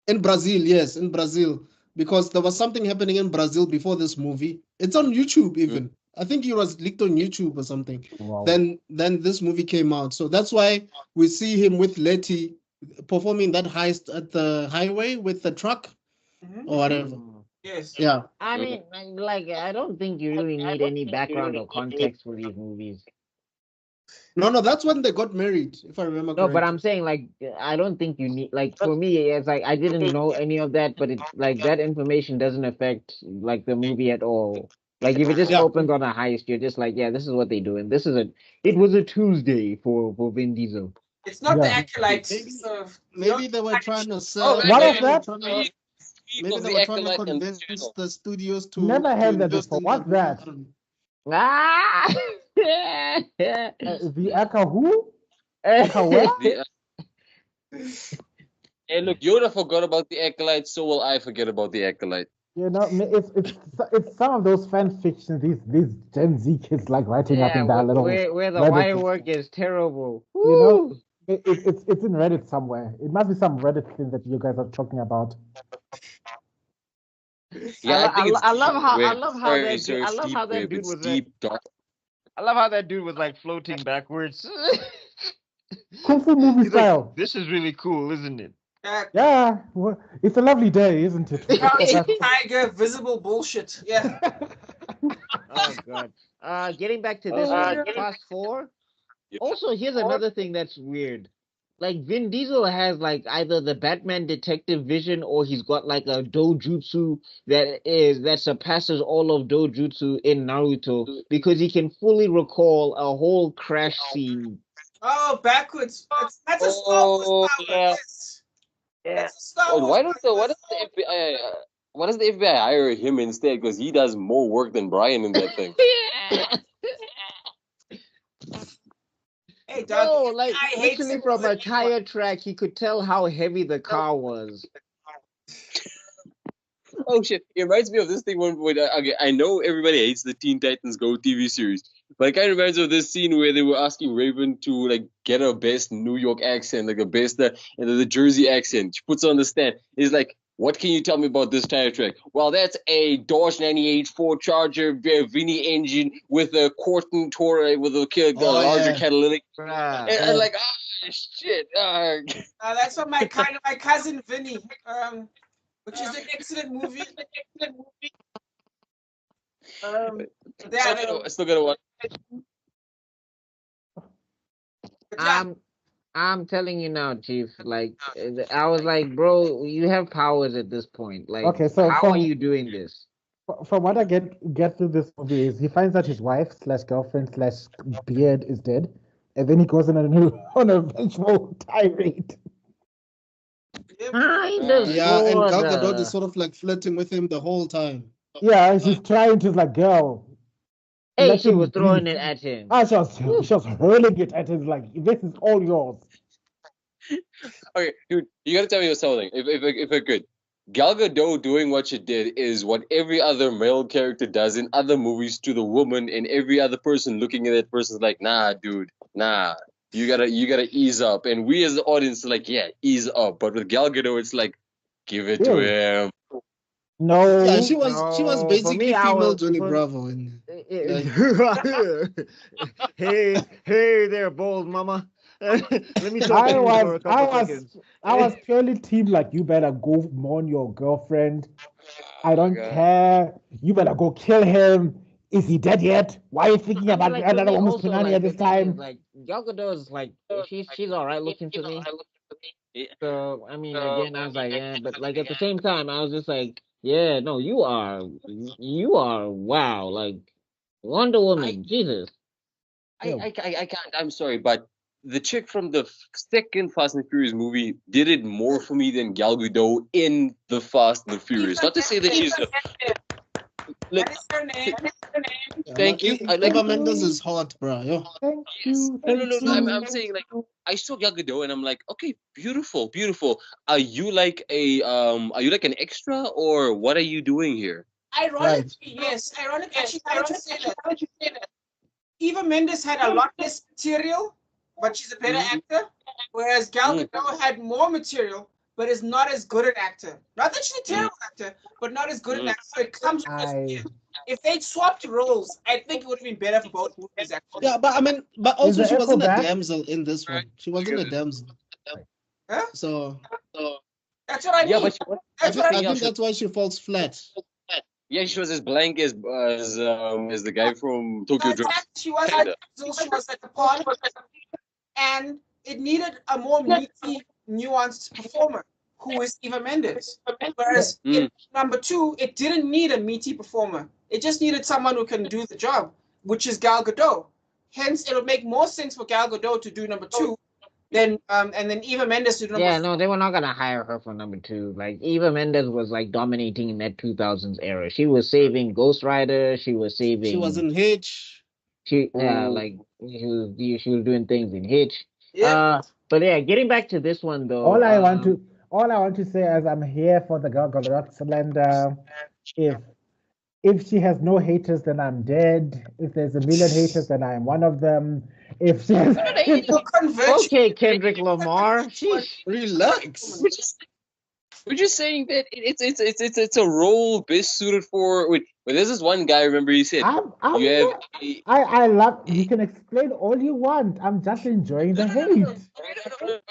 In Brazil, yes, in Brazil, because there was something happening in Brazil before this movie. It's on YouTube even. I think it was leaked on YouTube or something. wow. Then this movie came out. So that's why we see him with Letty performing that heist at the highway with the truck or whatever. Yes. Yeah. I mean, like, I don't think you really need any background or context for these movies. No, that's when they got married, if I remember No, correctly. but I'm saying, like, I don't think you need, like, for me, it's like I didn't know any of that, but it, like, that information doesn't affect, like, the movie at all. Like, if it just opens on a heist, you're just like, yeah, this is what they do, and it was a Tuesday for Vin Diesel. It's not the Yeah. acolytes. Maybe they were trying to sell. What was that? Maybe they were trying to convince the studios to. Never heard that invest before. in What's that? Ah! The Aka who? Aka where? Hey, look, Yoda forgot about the Acolyte, so will I forget about the Acolyte. It's some of those fan fiction these Gen Z kids like writing up in their little where the Reddit. wire work is terrible. You know, Woo! it's in Reddit somewhere. It must be some Reddit thing that you guys are talking about. Yeah, I think it's I love how deep, dude was deep, dark. I love how that dude was like floating backwards. Kung Fu movie He's like, style. this is really cool, isn't it? Yeah, well, it's a lovely day, isn't it? Tiger, visible bullshit. Yeah. Oh god. Getting back to this one, Fast 4. Also, here's another thing that's weird. Like Vin Diesel has like either the Batman detective vision or he's got like a dojutsu that surpasses all of dojutsu in Naruto because he can fully recall a whole crash scene. Oh, backwards. That's a Star Wars power. Yeah. Yes. That's a Star Wars Why does the FBI hire him instead? Because he does more work than Brian in that thing. Hey, dog. No, like I hate literally from a tire track, he could tell how heavy the car was. Oh shit! It reminds me of this thing when okay, I know everybody hates the Teen Titans Go TV series, but it kind of reminds me of this scene where they were asking Raven to like get her best New York accent, like a best the Jersey accent. She puts on the stand. He's like, "What can you tell me about this tire track?" Well, that's a Dodge 98 Ford Charger Vinny engine with a Corton Torre with a larger catalytic. And like, shit. That's what my cousin Vinny, which is an excellent movie. I still gotta watch. I'm telling you now, Chief. Like, I was like, bro, you have powers at this point. Like, okay, so how are you doing this? From what I get through this movie is he finds out his wife / girlfriend / beard is dead, and then he goes on a vengeful tirade. And Gal Gadot is sort of like flirting with him the whole time. Yeah, she's trying to like, girl. Hey, she was throwing it at him. She was hurling it at him like, this is all yours. Okay, dude, you gotta tell me something. If I could, Gal Gadot doing what she did is what every other male character does in other movies to the woman, and every other person looking at that person's like, nah, dude, nah. You gotta ease up, and we as the audience are like, yeah, ease up. But with Gal Gadot, it's like, give it to him. No, yeah, she was basically female Johnny Bravo. Hey there, bold mama. Let me talk to you for a couple seconds. I was purely team like, you better go mourn your girlfriend. I don't care. You better go kill him. Is he dead yet? Why are you thinking about another woman's punani at this time? Like Gal Gadot is like she's all right looking to me. So I mean, again, I was like, yeah, but like at the same time, I was just like, yeah, no, you are wow, like Wonder Woman, Jesus. I can't. I'm sorry, but the chick from the second Fast and Furious movie did it more for me than Gal Gadot in the Fast and the Furious. Not to say that she's. What is her name? Thank you. Eva Mendes is hot, bro. Yo. Thank you. No. I'm saying like I saw Gal Gadot and I'm like, okay, beautiful. Are you like an extra or what are you doing here? Ironically, yes. Ironically, she's trying to say that. Eva Mendes had a lot less material, but she's a better actor. Whereas Gal Gadot had more material, but is not as good an actor. Not that she's a terrible actor, but not as good an actor. So it comes with if they'd swapped roles, I think it would have been better for both movies, actually. Yeah, but also she wasn't a damsel in this one. She wasn't a damsel. Huh? So that's what I mean. Yeah, but I think that's why she falls flat. Yeah, she was as blank as the guy from Tokyo Drift. She was like a pawn, and it needed a more meaty, nuanced performer, who is Eva Mendes. Whereas in number 2, it didn't need a meaty performer. It just needed someone who can do the job, which is Gal Gadot. Hence, it'll make more sense for Gal Gadot to do number 2 and then Eva Mendes to do number 4. No, they were not gonna hire her for number 2. Like Eva Mendes was like dominating in that 2000s era. She was saving Ghost Rider. She was saving. She was in Hitch. She was doing things in Hitch. Yeah. But yeah, getting back to this one though. All I want all I want to say is I'm here for the Gal Gadot slander. If she has no haters, then I'm dead. If there's a million haters, then I am one of them. If she has... You'll convert Okay, Kendrick Lamar. Sheesh. Relax. We're just saying that it's a role best suited for. Wait, there's this one guy. Remember, he said I'm you have. not- I love. You can explain all you want. I'm just enjoying the hate. No,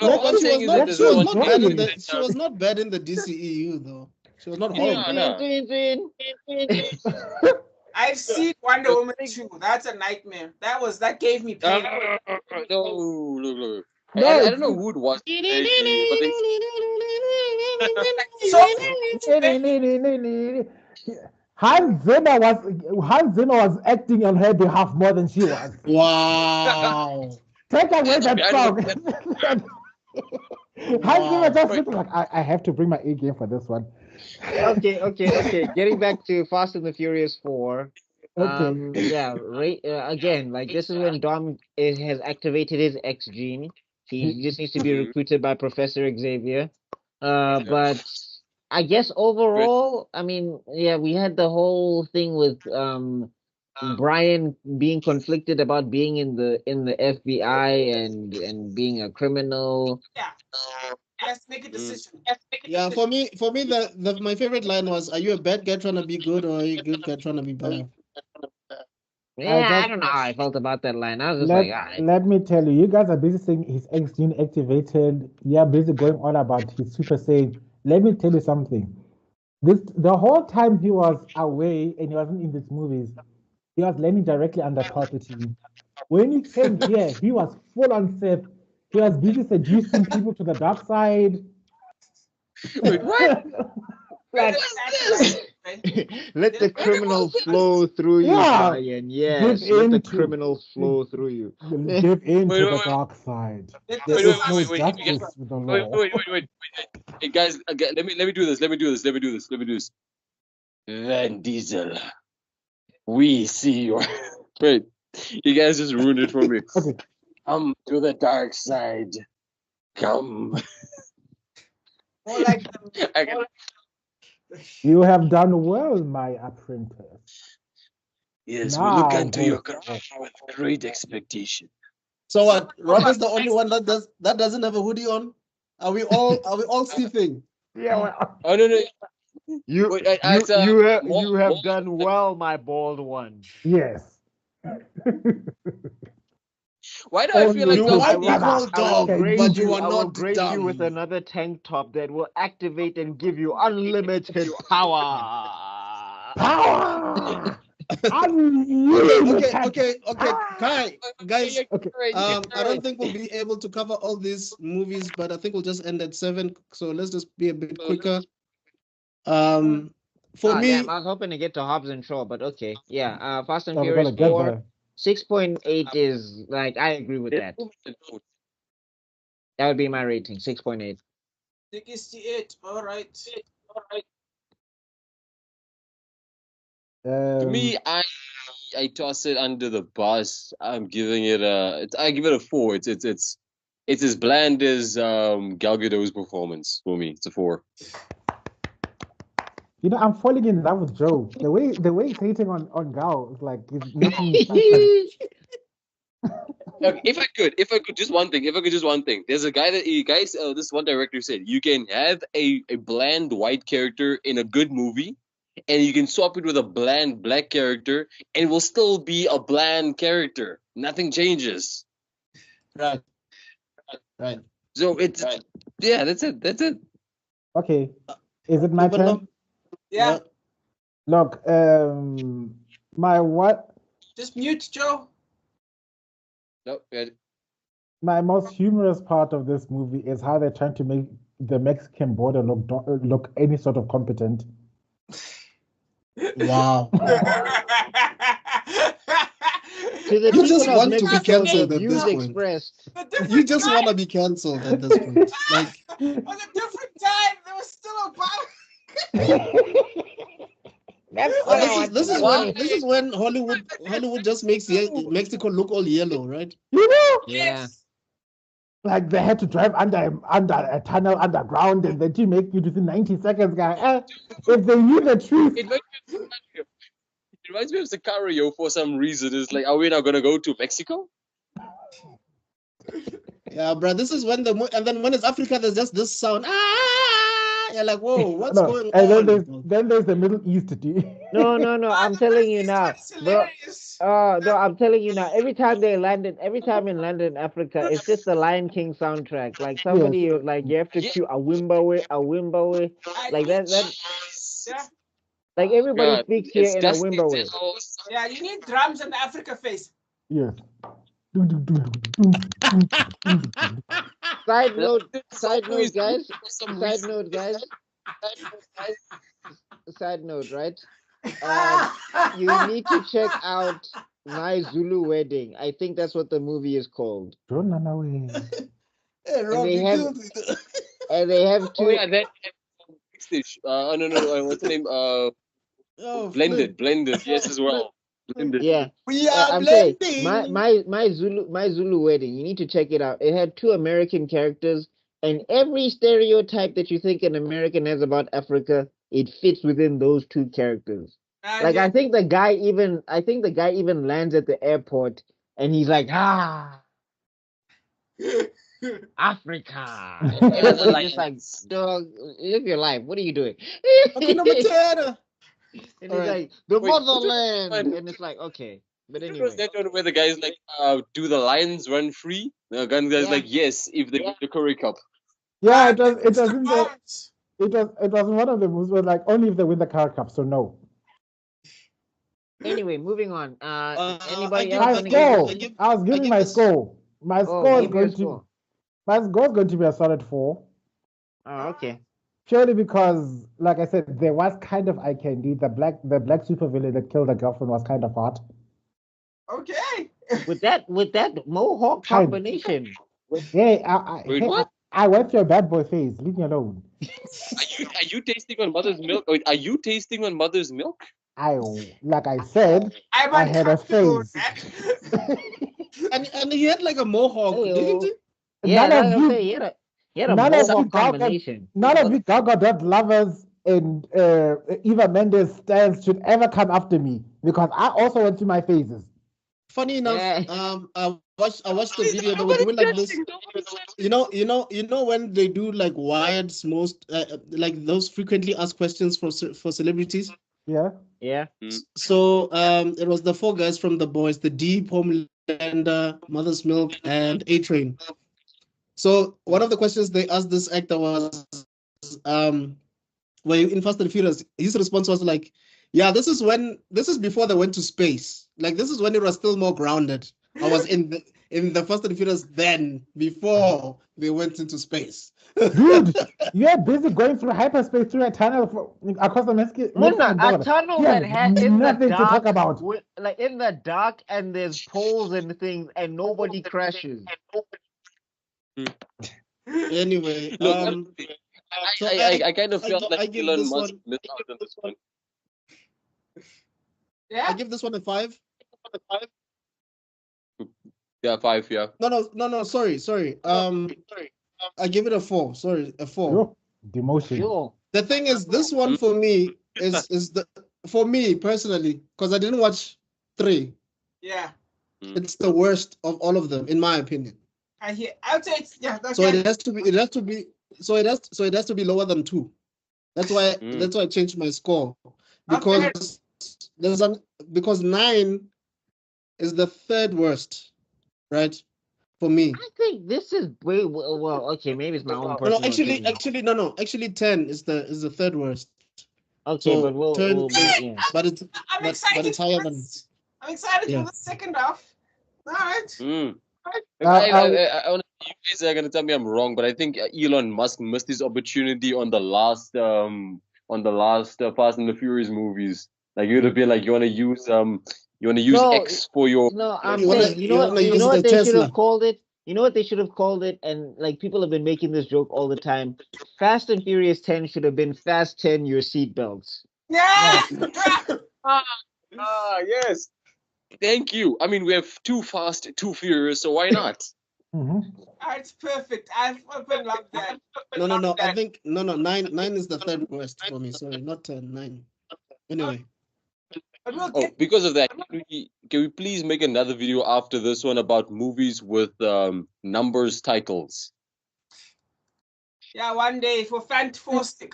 But what I'm she saying is was that not. there's She was one not bad in enjoying. the. She was not bad in the DCEU though. She was not Tin, horrible. tin, tin, tin, tin. I've seen Wonder Woman 2. That's a nightmare. That gave me pain. No, look. No, I don't know who it was. Hans Zimmer was acting on her behalf more than she was. Wow. Take away that song. Hans Zimmer just looking like I have to bring my A game for this one. Okay. Getting back to Fast and the Furious 4. Okay. Yeah, again, like this is when Dom has activated his X gene. He just needs to be recruited by Professor Xavier. But I guess overall, I mean, yeah, we had the whole thing with Brian being conflicted about being in the FBI and being a criminal. Yeah. Let's make a decision. Yeah, for me, my favorite line was, "Are you a bad guy trying to be good, or are you a good guy trying to be bad?" Yeah, I don't know how I felt about that line. I was just let me tell you, you guys are busy saying his X gene activated. You're busy going on about his Super Saiyan. Let me tell you something. The whole time he was away and he wasn't in these movies, he was learning directly under Palpatine. When he came here, he was full on Sith. He was busy seducing people to the dark side. Wait, what? Like, let the criminal flow through you, Yeah. Brian. Yes, Give let in the to- criminal flow through you. give in to the Wait. dark side. Let There the is sun- no wait, justice with the law. Wait. Hey guys, again, let me do this. Van Diesel, we see your. Wait, you guys just ruined it for me. Okay. Come to the dark side. Come. More like I can- You have done well, my apprentice. Yes, Now we look into your go. career with great expectation. So what? Rob is the only one that doesn't have a hoodie on. Are we all sleeping? Yeah, well, Oh no. You Wait, I- you have done well, my bald one. yes. Why do I feel like You the want brother. equal dog, Okay, but you I are will not grace you with dumb. another tank top that will activate and give you unlimited power. Power! Unlimited Okay, Kai, guys. Okay. I don't think we'll be able to cover all these movies, but I think we'll just end at 7. So let's just be a bit quicker. For me, Damn, I was hoping to get to Hobbs and Shaw, but okay. Yeah, Fast and So we're Furious gonna get 4, there. 6.8 is like, I agree with that. That would be my rating, 6.8. 68. All right. To me, I toss it under the bus. I'm giving it I give it a 4. It's as bland as Gal Gadot's performance for me. It's a 4. You know, I'm falling in love with Joe. The way he's hating on Gal is like he's making me Okay, if I could just one thing. There's a guy this one director said you can have a bland white character in a good movie, and you can swap it with a bland black character, and it will still be a bland character. Nothing changes. right. So it's yeah, that's it. Okay. Is it my But turn? no, Yeah. Look, my what Just mute Joe. No, yeah. my most humorous part of this movie is how they're trying to make the Mexican border look any sort of competent. wow. To the You just people of want to be Mexico, cancelled the at this views point. expressed. You just want to be cancelled at this point. Like, On a different time, there was still a battle. this is when Hollywood just makes Mexico look all yellow, right? You know? Yeah. Like they had to drive under a tunnel underground and then to make it within 90 seconds, guy. If they knew the truth. It reminds me of Sicario for some reason. It's like, are we now gonna go to Mexico? Yeah, bro. This is when and then when it's Africa, there's just this sound. Ah! You're like, whoa, what's going and on? Then there's the Middle East, dude. No. I'm telling you now, bro. No, I'm telling you now. Every time in London, Africa, it's just the Lion King soundtrack. Like somebody, like you have to cue a Wimbawe, like that. Yeah. Like everybody speaks here in a Wimbawe. Yeah, you need drums and the Africa face. Yes. Side note, guys. Side note, right? You need to check out My Zulu Wedding. I think that's what the movie is called. Don't run away. Hey, Rob, and they have two. Oh yeah, that. No. What's the name? Blended. Yes, as well. Blended. Yeah. We are I'm blending. saying my Zulu Wedding. You need to check it out. It had two American characters, and every stereotype that you think an American has about Africa, it fits within those two characters. Like I think the guy even lands at the airport and he's like, Africa. And everybody's just like, dog, live your life. What are you doing? And he's like, the motherland. And it's like, okay. But anyway. That one where the guy's like, do the lions run free? The guy's like, yes, if they win the Curry Cup. Yeah, it was one of the movies where like only if they win the Curry Cup, so no. Anyway, moving on. Anybody else? I was giving my score. My score is going to be a solid 4. Oh, okay. Purely because, like I said, there was kind of eye candy. The black supervillain that killed the girlfriend was kind of hot. Okay. With that mohawk combination. I went through a bad boy phase. Leave me alone. Are you tasting on mother's milk? Are you tasting on mother's milk? Like I said, I had a phase. and he had like a mohawk, didn't he? Yeah, he had a mohawk combination. None of you Gaga Dot lovers and Eva Mendes stands should ever come after me because I also went through my phases. Funny enough, I watched the video. They were doing like this. You know when they do like Wired's most like those frequently asked questions for celebrities. Yeah. Yeah. So it was the 4 guys from The Boys, the Deep, Homelander, Mother's Milk, and A-Train. So one of the questions they asked this actor was, were you in Fast and Furious? His response was like, yeah, this is before they went to space. Like this is when it was still more grounded. I was in the Fast and Furious then, before they went into space. Dude, you're busy going through hyperspace through a tunnel across the Mexican. A tunnel that had nothing to talk about. Like in the dark, and there's poles and things, and nobody crashes. Anyway, look, I kind of felt like Elon Musk missed out on this one. Yeah, I give this one a 5. Yeah, 5. Yeah. No. Sorry. I give it a 4. Sorry, a 4. Demotion. Sure. The thing is, this one for me is for me personally, because I didn't watch 3. Yeah. It's the worst of all of them, in my opinion. I hear. I'll say it's That's so it has to be lower than 2. That's why I changed my score because because 9 is the 3rd worst, right? For me. I think this is way well. Okay, maybe it's my own personal. No. Actually, 10 is the 3rd worst. Okay, so but I'm excited. But it's higher than. I'm excited for the second half. All right. You guys are gonna tell me I'm wrong, but I think Elon Musk missed his opportunity on the last Fast and the Furious movies. Like you'd have been like, you wanna use X for your. No, I'm saying you know what they should have called it. You know what they should have called it, and like people have been making this joke all the time. Fast and Furious 10 should have been Fast 10 your seatbelts. Yeah. Yes. Thank you. I mean, we have 2 Fast, 2 Furious, so why not? It's perfect. I fucking love that. No. I think no. 9 is the third worst for me. Sorry, not 10. 9. Anyway. Oh, because of that, can we please make another video after this one about movies with numbers titles? Yeah, one day for fantastic.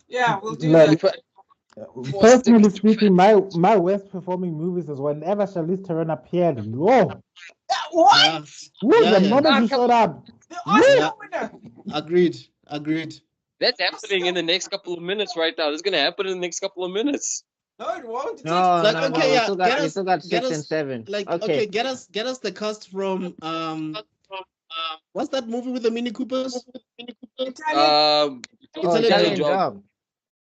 Yeah, we'll do that. Personally speaking, my worst performing movies is whenever Charlize Theron appeared. Whoa! What? The moment he showed up. The Oscar winner. Agreed. That's happening in the next couple of minutes right now. That's gonna happen in the next couple of minutes. No, it won't. No, Like, no, okay, no. yeah, We still got 6 and 7. Like, okay, get us the cast from what's that movie with the Mini Coopers? Italian Job.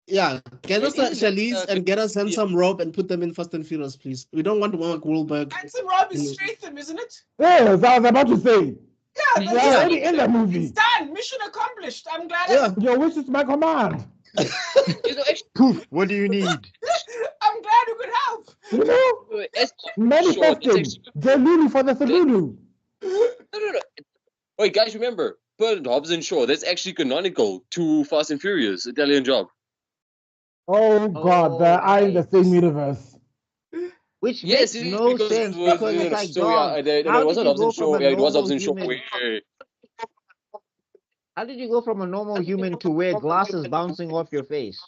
Yeah, get us Charlize and get us Handsome Rob and put them in Fast and Furious, please. We don't want Mark Wahlberg. Handsome Rob is Stratham, isn't it? Yes, I was about to say. Yeah, he's already in the movie. It's done. Mission accomplished. I'm glad. Yeah. Your wish is my command. Poof, what do you need? I'm glad you could help. You know, manifesting. Delulu for the Salulu. No. Wait, guys, remember, Bernard Hobbs and Shaw, that's actually canonical to Fast and Furious, Italian Job. Oh, God, they are in the same universe. Which makes no sense because it's like, it wasn't Hobbs and Shaw. Yeah, it was Hobbs and Shaw. How did you go from a normal human to wear glasses bouncing off your face?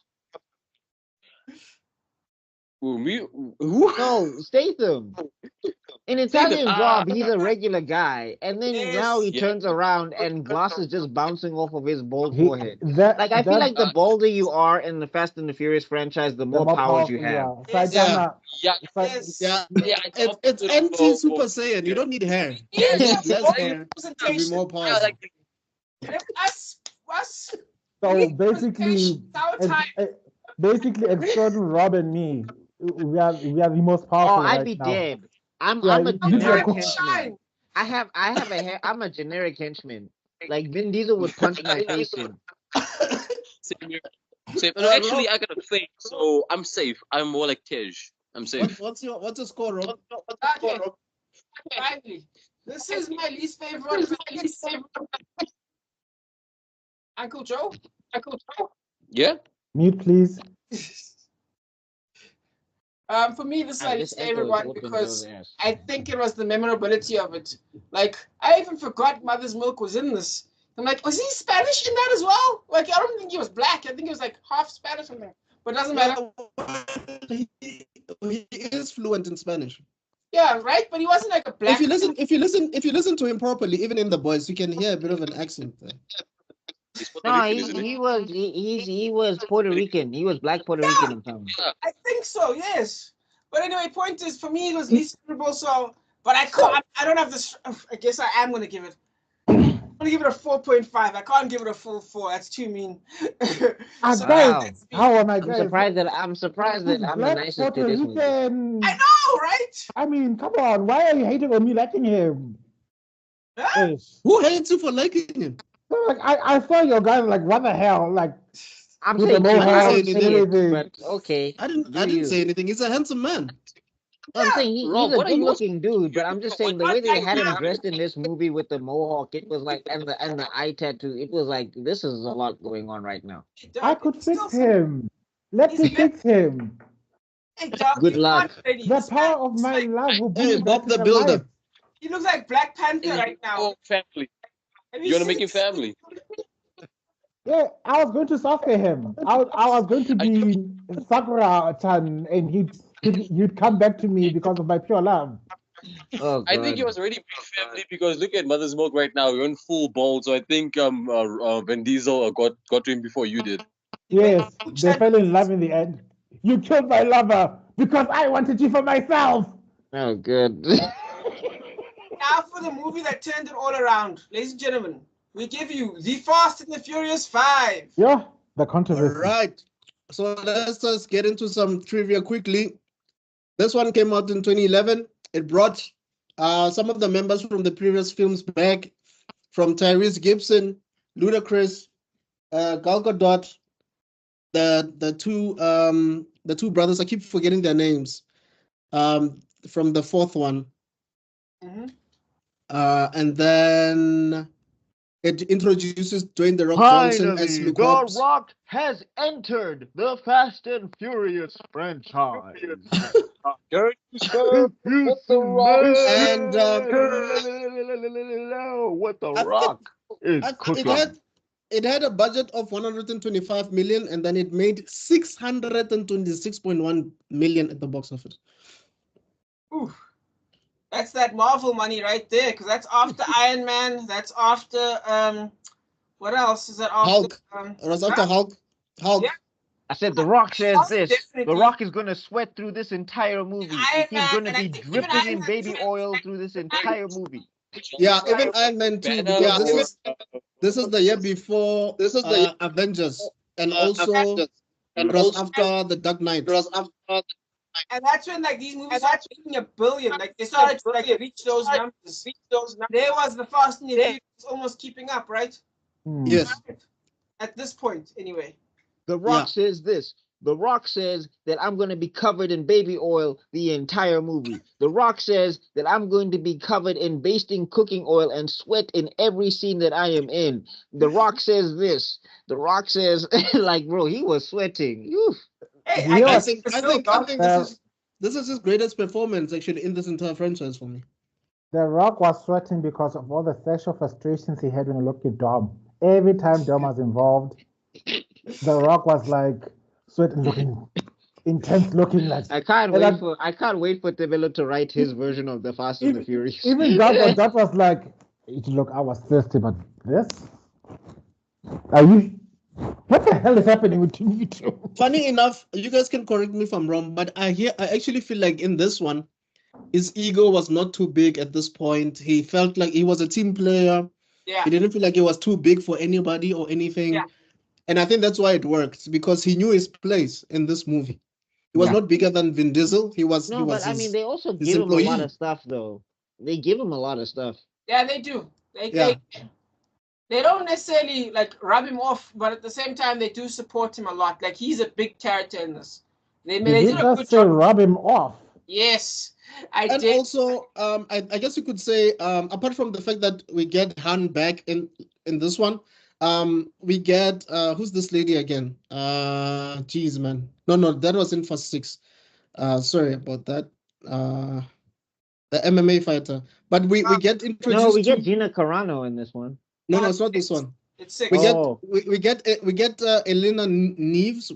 Who? No, Statham. In Italian Job, he's a regular guy, and then now he turns around and glasses just bouncing off of his bald forehead. I feel like the bolder you are in the Fast and the Furious franchise, the more powers you have. It's anti-Super Saiyan. You don't need hair. Less hair, be more powerful. So basically, excluding Rob and me, we are the most powerful. I'd be dead. I'm a generic henchman. I'm a generic henchman. Like Vin Diesel would punch my face in. Safe. No, actually, I got a thing, so I'm safe. I'm more like Tej. I'm safe. What's your score, Rob? Finally, this is my least favorite. Uncle Joe. Yeah. Mute, please. For me, this is my least favorite one because I think it was the memorability of it. Like, I even forgot Mother's Milk was in this. I'm like, was he Spanish in that as well? Like, I don't think he was black. I think he was like half Spanish or something. But it doesn't matter. He is fluent in Spanish. Yeah, right. But he wasn't like a black. If you listen to him properly, even in The Boys, you can hear a bit of an accent there. No, he was Puerto Rican. He was black Puerto Rican in time. I think so, yes. But anyway, point is, for me, it was least favorable. So, but I don't have this. I guess I am going to give it. I'm going to give it a 4.5. I can't give it a full 4. That's too mean. How am I? I'm surprised that I'm the nicest to this movie. I know, right? I mean, come on. Why are you hating on me liking him? Huh? Who hates you for liking him? Like I saw your guy like, what the hell? Like, I'm saying but okay. I didn't say anything. He's a handsome man. I'm saying he's a good-looking dude, but I'm just saying the way they had him dressed in this movie with the mohawk, it was like, and the eye tattoo, it was like, this is a lot going on right now. I could fix him. Let me fix him. Good luck. The power of my love will be Bob the Builder. He looks like Black Panther right now. Oh, family. You want to make him family? Yeah, I was going to soften him. I was going to be Sakura-chan, and he'd come back to me because of my pure love. Oh, I think he was already big family because look at Mother's Milk right now. You're in full bald, so I think Vin Diesel got to him before you did. Yes, they fell in love in the end. You killed my lover because I wanted you for myself. Oh, good. Now for the movie that turned it all around, ladies and gentlemen, we give you The Fast and the Furious 5. Yeah, the controversy. All right. So let's just get into some trivia quickly. This one came out in 2011. It brought some of the members from the previous films back, from Tyrese Gibson, Ludacris, Gal Gadot, the two brothers. I keep forgetting their names. From the fourth one. Mm-hmm. And then it introduces Dwayne The Rock Johnson as Finally, Luke The Hobbs. Rock has entered the Fast and Furious franchise. Don't you start with the rock. And what The I think Rock is it cooking. had a budget of 125 million, and then it made 626.1 million at the box office. Ooh, that's that Marvel money right there, because that's after Iron Man. That's after what else is that after? Hulk. It was after Hulk. Yeah. I said The Rock says Hulk this. The definitely. Rock is gonna sweat through this entire movie. Iron He's Man, gonna and I be think even dripping Iron in Man baby 2 oil through this entire movie. Yeah, even Iron Man 2, because this is the year before Avengers, and also it was after the Dark Knight. And that's when like these movies started making $1 billion. Like they started to like reach those numbers. There was the Fast and the Furious almost keeping up, right? Yes. At this point, anyway. The Rock says this. The Rock says that I'm going to be covered in baby oil the entire movie. The Rock says that I'm going to be covered in basting cooking oil and sweat in every scene that I am in. The Rock says this. The Rock says, like, bro, he was sweating. Hey, I think this is his greatest performance actually in this entire franchise for me. The Rock was sweating because of all the sexual frustrations he had when he looked at Dom. Every time Dom was involved, The Rock was like sweating, looking intense, looking like. I can't wait for Tebelo to write his version of the Fast and the Furious. Even that was like, look, I was thirsty, but this. Are you? What the hell is happening with you two? Funny enough, you guys can correct me if I'm wrong, but I actually feel like in this one, his ego was not too big at this point. He felt like he was a team player. Yeah. He didn't feel like he was too big for anybody or anything. Yeah. And I think that's why it worked, because he knew his place in this movie. He was not bigger than Vin Diesel. He was. No, he was but I mean, they also his give employee. him a lot of stuff, though. They give him a lot of stuff. Yeah, they do. They don't necessarily like rub him off, but at the same time, they do support him a lot. Like he's a big character in this. They did a good job. Rub him off. Yes, and also, I guess you could say, apart from the fact that we get Han back in this one, we get who's this lady again? Geez, man. No, that was in Fast 6. Sorry about that. The MMA fighter. But we get introduced. No, we get Gina Carano in this one. No, it's not this one. It's 6. We get Elena Neves,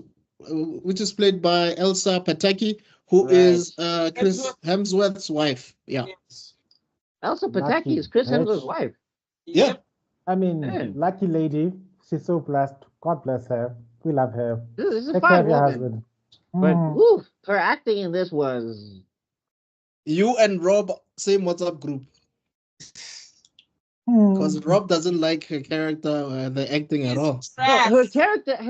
which is played by Elsa Pataki, who is Chris Hemsworth's wife. Yeah. Yes. Elsa Pataki is Chris Hemsworth's wife. Yeah. I mean, lucky lady. She's so blessed. God bless her. We love her. This is a fine woman. But her acting in this was. You and Rob, same WhatsApp group. Because Rob doesn't like her character, the acting at all. No, her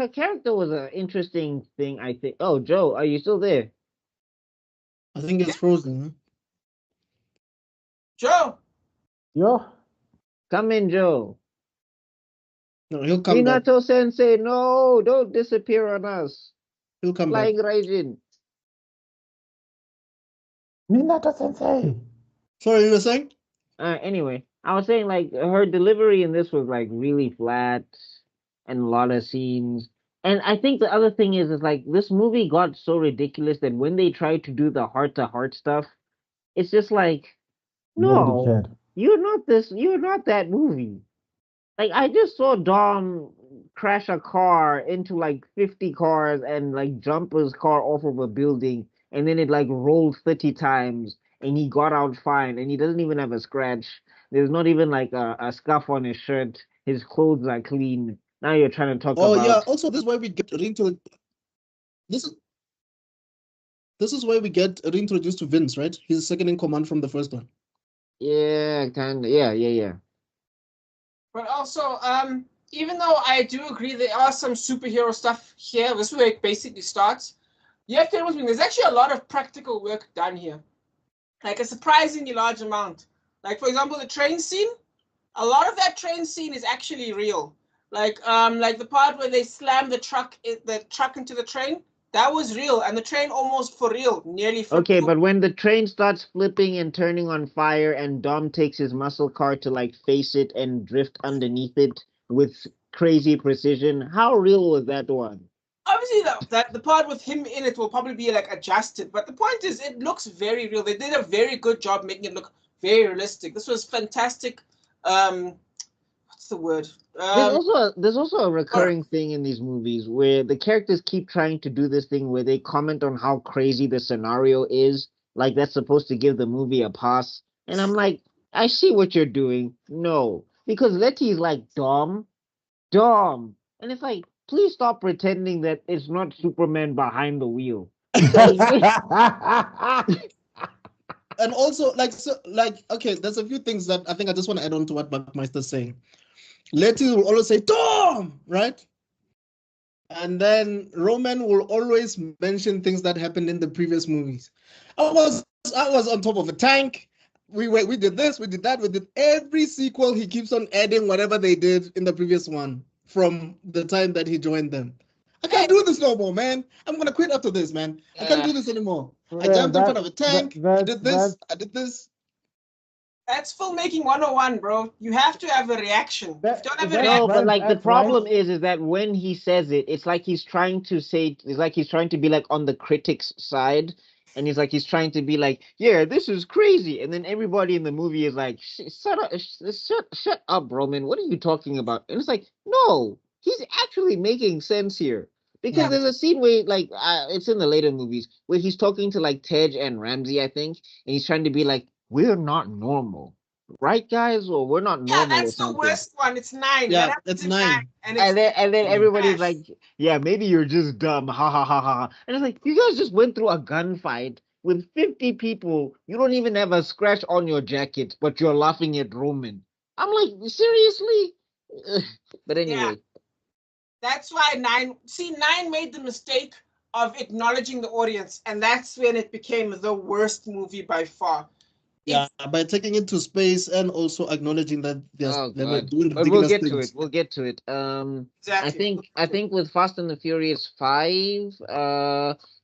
character was an interesting thing, I think. Oh, Joe, are you still there? I think it's frozen. Huh? Joe. Yo. Come in, Joe. No, he'll come Minato back. Sensei, no, don't disappear on us. He'll come Flying back. Raijin. Minato Sensei. Sorry, you were saying? Anyway, I was saying like her delivery in this was like really flat and a lot of scenes. And I think the other thing is like this movie got so ridiculous that when they tried to do the heart-to-heart stuff, it's just like, no, you're not that movie. Like I just saw Dom crash a car into like 50 cars and like jump his car off of a building, and then it like rolled 30 times and he got out fine and he doesn't even have a scratch. There's not even like a scuff on his shirt. His clothes are clean. Now you're trying to talk about. Oh yeah. Also, this is why we get This is why we get reintroduced to Vince, right? He's second in command from the first one. Yeah, kind of. Yeah. But also, even though I do agree there are some superhero stuff here, this is where it basically starts. You have to remember, there's actually a lot of practical work done here. Like a surprisingly large amount. Like, for example, the train scene, a lot of that train scene is actually real. Like the part where they slam the truck into the train, That was real, and the train almost for real nearly flipped Okay, over. but when the train starts flipping and turning on fire, and Dom takes his muscle car to like face it and drift underneath it with crazy precision, how real was that one? Obviously, that the part with him in it will probably be like adjusted, but the point is, it looks very real. They did a very good job making it look very realistic. This was fantastic. What's the word? There's also a recurring thing in these movies where the characters keep trying to do this thing where they comment on how crazy the scenario is, like that's supposed to give the movie a pass. And I'm like, I see what you're doing. No, because Letty's like Dom, and it's like, please stop pretending that it's not Superman behind the wheel. And also, okay, there's a few things that I think I just want to add on to what Buckmeister's saying. Letty will always say, Tom, right? And then Roman will always mention things that happened in the previous movies. I was on top of a tank. We did this, we did that, we did every sequel. He keeps on adding whatever they did in the previous one from the time that he joined them. I can't do this no more, man. I'm gonna quit after this, man. I can't do this anymore. I jumped in front of a tank. I did this. That's filmmaking 101, bro. You have to have a reaction. If you don't have a reaction. No, but like the problem is that when he says it, it's like he's trying to be like on the critics' side, and he's trying to be like, yeah, this is crazy, and then everybody in the movie is like, shut up, Roman. What are you talking about? And it's like, no, he's actually making sense here. Because there's a scene where, like, it's in the later movies, where he's talking to, like, Tej and Ramsey, I think, and he's trying to be like, we're not normal. Right, guys? Or we're not normal. Yeah, that's the worst one. It's 9. Yeah, it's 9. And then everybody's like, yeah, maybe you're just dumb. Ha, ha, ha, ha. And it's like, you guys just went through a gunfight with 50 people. You don't even have a scratch on your jacket, but you're laughing at Roman. I'm like, seriously? But anyway. Yeah. That's why 9 made the mistake of acknowledging the audience, and that's when it became the worst movie by far. Yeah, by taking it to space and also acknowledging that they were doing ridiculous but we'll get things. to it. We'll get to it. Exactly. I think with Fast and the Furious 5,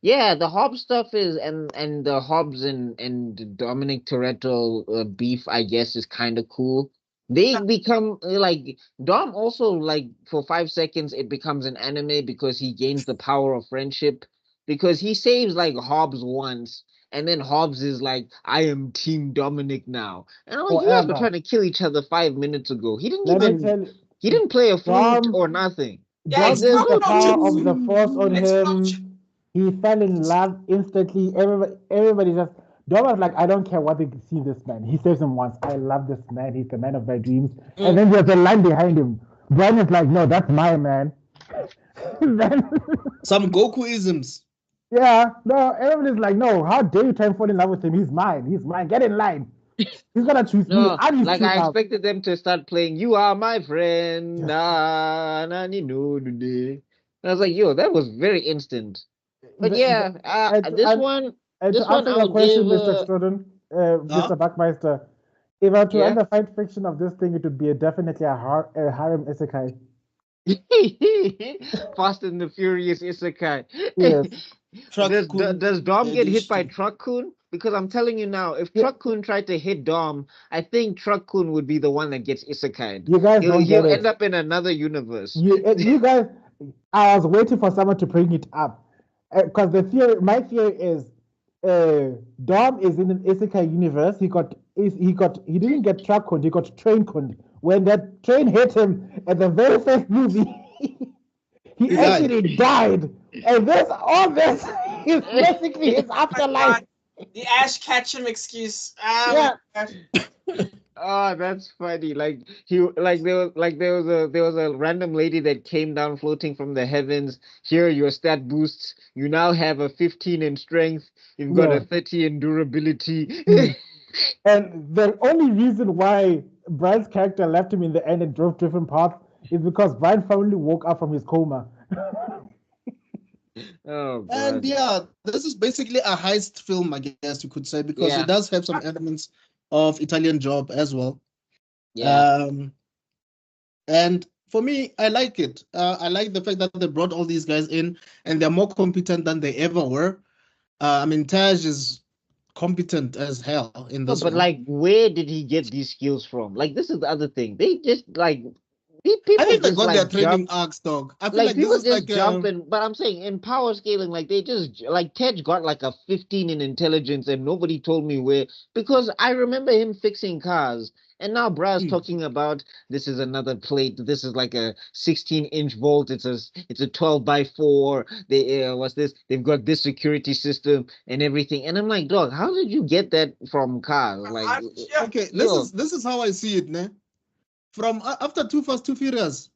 yeah, the Hobbs stuff is and the Hobbs and Dominic Toretto beef, I guess, is kind of cool. They become like Dom also, like, for 5 seconds it becomes an anime because he gains the power of friendship, because he saves like Hobbs once, and then Hobbs is like, I am Team Dominic now. And I'm like, you guys were trying to kill each other 5 minutes ago. He didn't play a flute or nothing. Dom used the power of the force on him. He fell in love instantly. Everybody just, Dom was like, I don't care what they see this man. He saves him once. I love this man. He's the man of my dreams. And then there's a line behind him. Brian is like, no, that's my man. Some Goku-isms. Yeah, no, everybody's like, no, how dare you try and fall in love with him? He's mine. Get in line. He's gonna choose me. Like, I expected them to start playing "You Are My Friend." Nah, I was like, yo, that was very instant. But this one, to answer your question, Mr. Stroden, Mr. Buckmeister, if I were to end the fight fiction of this thing, it would be definitely a harem isekai. Fast and the Furious isekai. Yes. Does Dom get hit by Truck-kun? Because I'm telling you now, if Truck-kun tried to hit Dom, I think Truck-kun would be the one that gets isekai'd. You guys He'll end up in another universe. You guys, I was waiting for someone to bring it up. Because my theory is, Dom is in an isekai universe. He didn't get Truck-kun, he got train-kun. When that train hit him at the very first movie, he actually died. And all this is basically his afterlife. The Ash Ketchum excuse. Yeah. Oh, that's funny. Like there was a random lady that came down floating from the heavens. Here are your stat boosts. You now have a 15 in strength. You've got a 30 in durability. And the only reason why Brian's character left him in the end and drove different paths is because Brian finally woke up from his coma. Oh, God. And yeah, this is basically a heist film, I guess you could say, because it does have some elements of Italian Job as well. Yeah. And for me, I like it. I like the fact that they brought all these guys in and they're more competent than they ever were. I mean, Taj is competent as hell in No, this but one. like, where did he get these skills from? Like, this is the other thing. They just like I people think they just got their like training jump. arcs, dog. I feel Like like this people is just like jump and, but I'm saying in power scaling, like they just like Tej got like a 15 in intelligence, and nobody told me where, because I remember him fixing cars, and now Bra's talking about this is another plate. This is like a 16-inch volt. It's a 12x4. They what's this? They've got this security system and everything, and I'm like, dog, how did you get that from cars? Like, okay, yo, this is how I see it, ne? From after Too Fast, Too Furious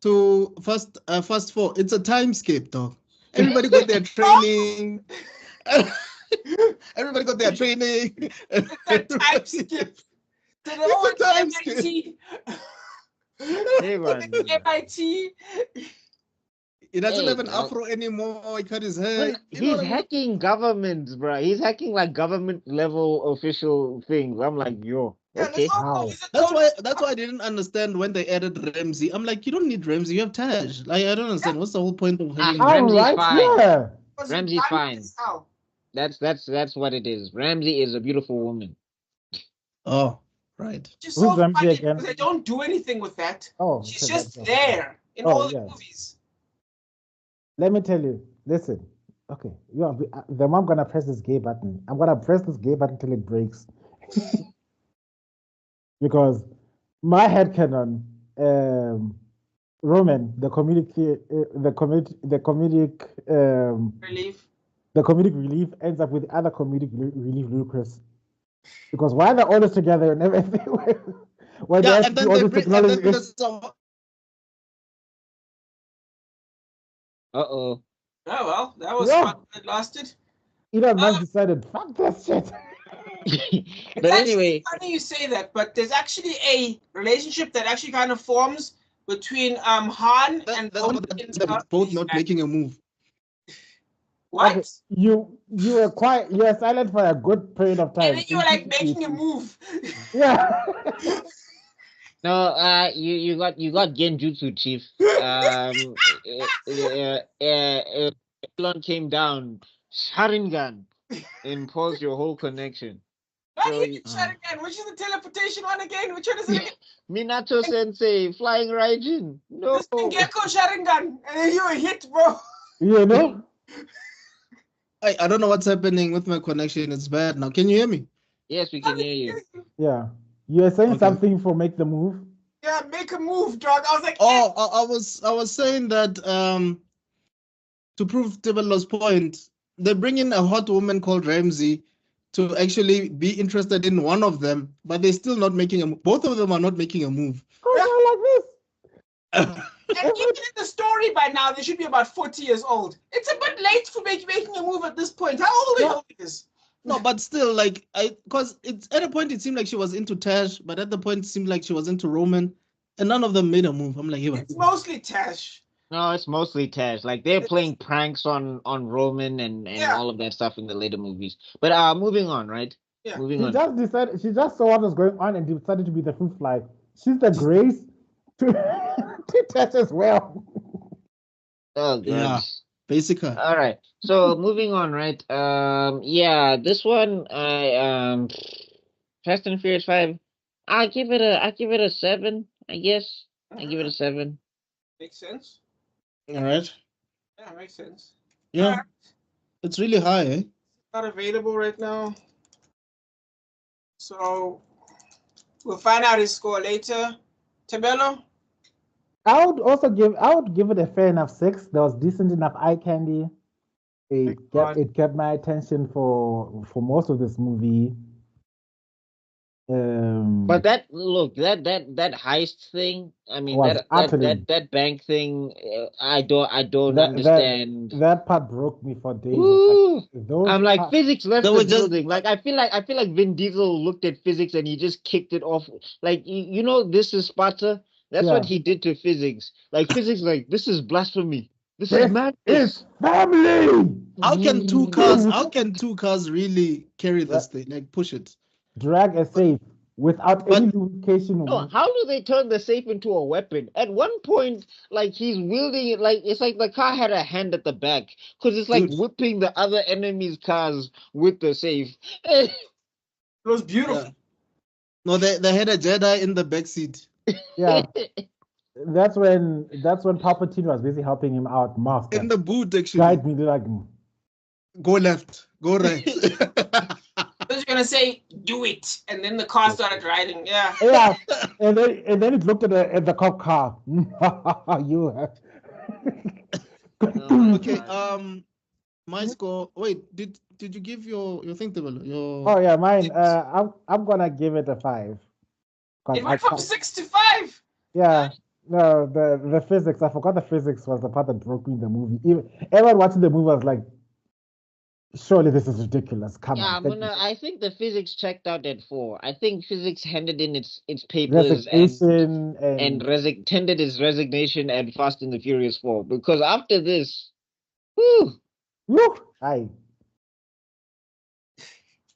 to Fast 4, it's a timescape, dog. Everybody got their training. Everybody got their training. It's a time skip. To the old time MIT. hey, man. MIT. He doesn't Hey, have an man. afro anymore. He cut his hair. But You know he's what I mean? hacking governments, bro. He's hacking like government level official things. I'm like, yo, Yeah, okay. How? That's why I didn't understand when they added Ramsey. I'm like, you don't need Ramsey. You have Taj. Like, I don't understand. What's the whole point of having? Ah, All Ramsey's right, fine. yeah. Ramsey's fine. That's what it is. Ramsey is a beautiful woman. Oh, right. Just Who's so Ramsey funny again? because they don't do anything with that. Oh, She's okay, just that's- there in Oh, all the yeah. movies. Let me tell you. Listen. Okay, then I'm gonna press this gay button. I'm gonna press this gay button till it breaks. Because my headcanon, Roman, the comedic Relief. the comedic relief ends up with other comedic relief ludicrous. Because why they're always together and everything? Why Yeah, they and then all they this bring, and technology? then there's a, Uh-oh. Oh well, that was Yeah. fun. It lasted. Elon Musk decided, fuck this shit. But anyway, It's funny you say that, but there's actually a relationship that actually kind of forms between Han and that's both not making a move. What? Okay, you were quiet. You were silent for a good period of time. And then you were like making a move. Yeah. no, you got genjutsu, chief. Elon came down, Sharingan, and paused your whole connection. Not So even Sharingan. Which is the teleportation one again? Which one is it again? Minato Sensei, flying Raijin. No. This thing Gecko Sharingan. And then you were hit, bro. You know? I don't know what's happening with my connection. It's bad now. Can you hear me? Yes, we can hear you. Yeah. You were saying Okay. something for make the move. Yeah, make a move, dog. I was like, Oh, I was saying that to prove Tibelo's point, they bring in a hot woman called Ramsey to actually be interested in one of them, but they're still not making a move. Both of them are not making a move. Oh, like this. and even in the story by now, they should be about 40 years old. It's a bit late for making a move at this point. How old are you? No, but still, like, because it's at a point it seemed like she was into Tash, but at the point it seemed like she was into Roman, and none of them made a move. I'm like, hey, It's mostly Tash. No, it's mostly Tash. Like they're playing pranks on Roman and Yeah. all of that stuff in the later movies. But moving on, right? Yeah. Moving She on. just decided, she just saw what was going on and decided to be the fifth flag. She's the grace to, to touch as well. Oh god. Yeah. Basically. All right. So moving on, right? Yeah, this one I Fast and Furious 5. I give it a 7, I guess. I give it a 7. Makes sense. All right. Yeah, makes sense. Yeah. Alright. It's really high, eh? Not available right now. So we'll find out his score later. Tabello? I would give it a fair enough 6. There was decent enough eye candy. It kept my attention for most of this movie. But that heist thing, I mean Was that bank thing, I don't understand. That part broke me for days. Ooh, Those I'm like parts- physics left They the were just- building. Like I feel like Vin Diesel looked at physics and he just kicked it off. Like you know, this is Sparta. That's what Yeah. he did to physics. Like physics, like this is blasphemy. This This is madness. It's family. How can two cars really carry this thing? Like push it? Drag a safe. without any lubrication. No, how do they turn the safe into a weapon? At one point, like he's wielding it like it's like the car had a hand at the back because it's like Dude. whipping the other enemy's cars with the safe. It was beautiful. Yeah. No, they had a Jedi in the back seat. Yeah, that's when Palpatine was busy helping him out. Master, In the boot, actually. guide me. They're like, Go left, go right. I was gonna say, do it, and then the car started riding. Yeah. yeah, and then it looked at the cop car. You have. Okay. My score. Wait, did you give your thing, Tebelo? Oh yeah, mine. I'm gonna give it a 5. It went from 6 to 5. Yeah. No, the physics. I forgot the physics was the part that broke me in the movie. Everyone watching the movie was like, surely this is ridiculous. Come on. I think the physics checked out at 4. I think physics handed in its papers and tendered its resignation at Fast and the Furious 4 because after this, whew.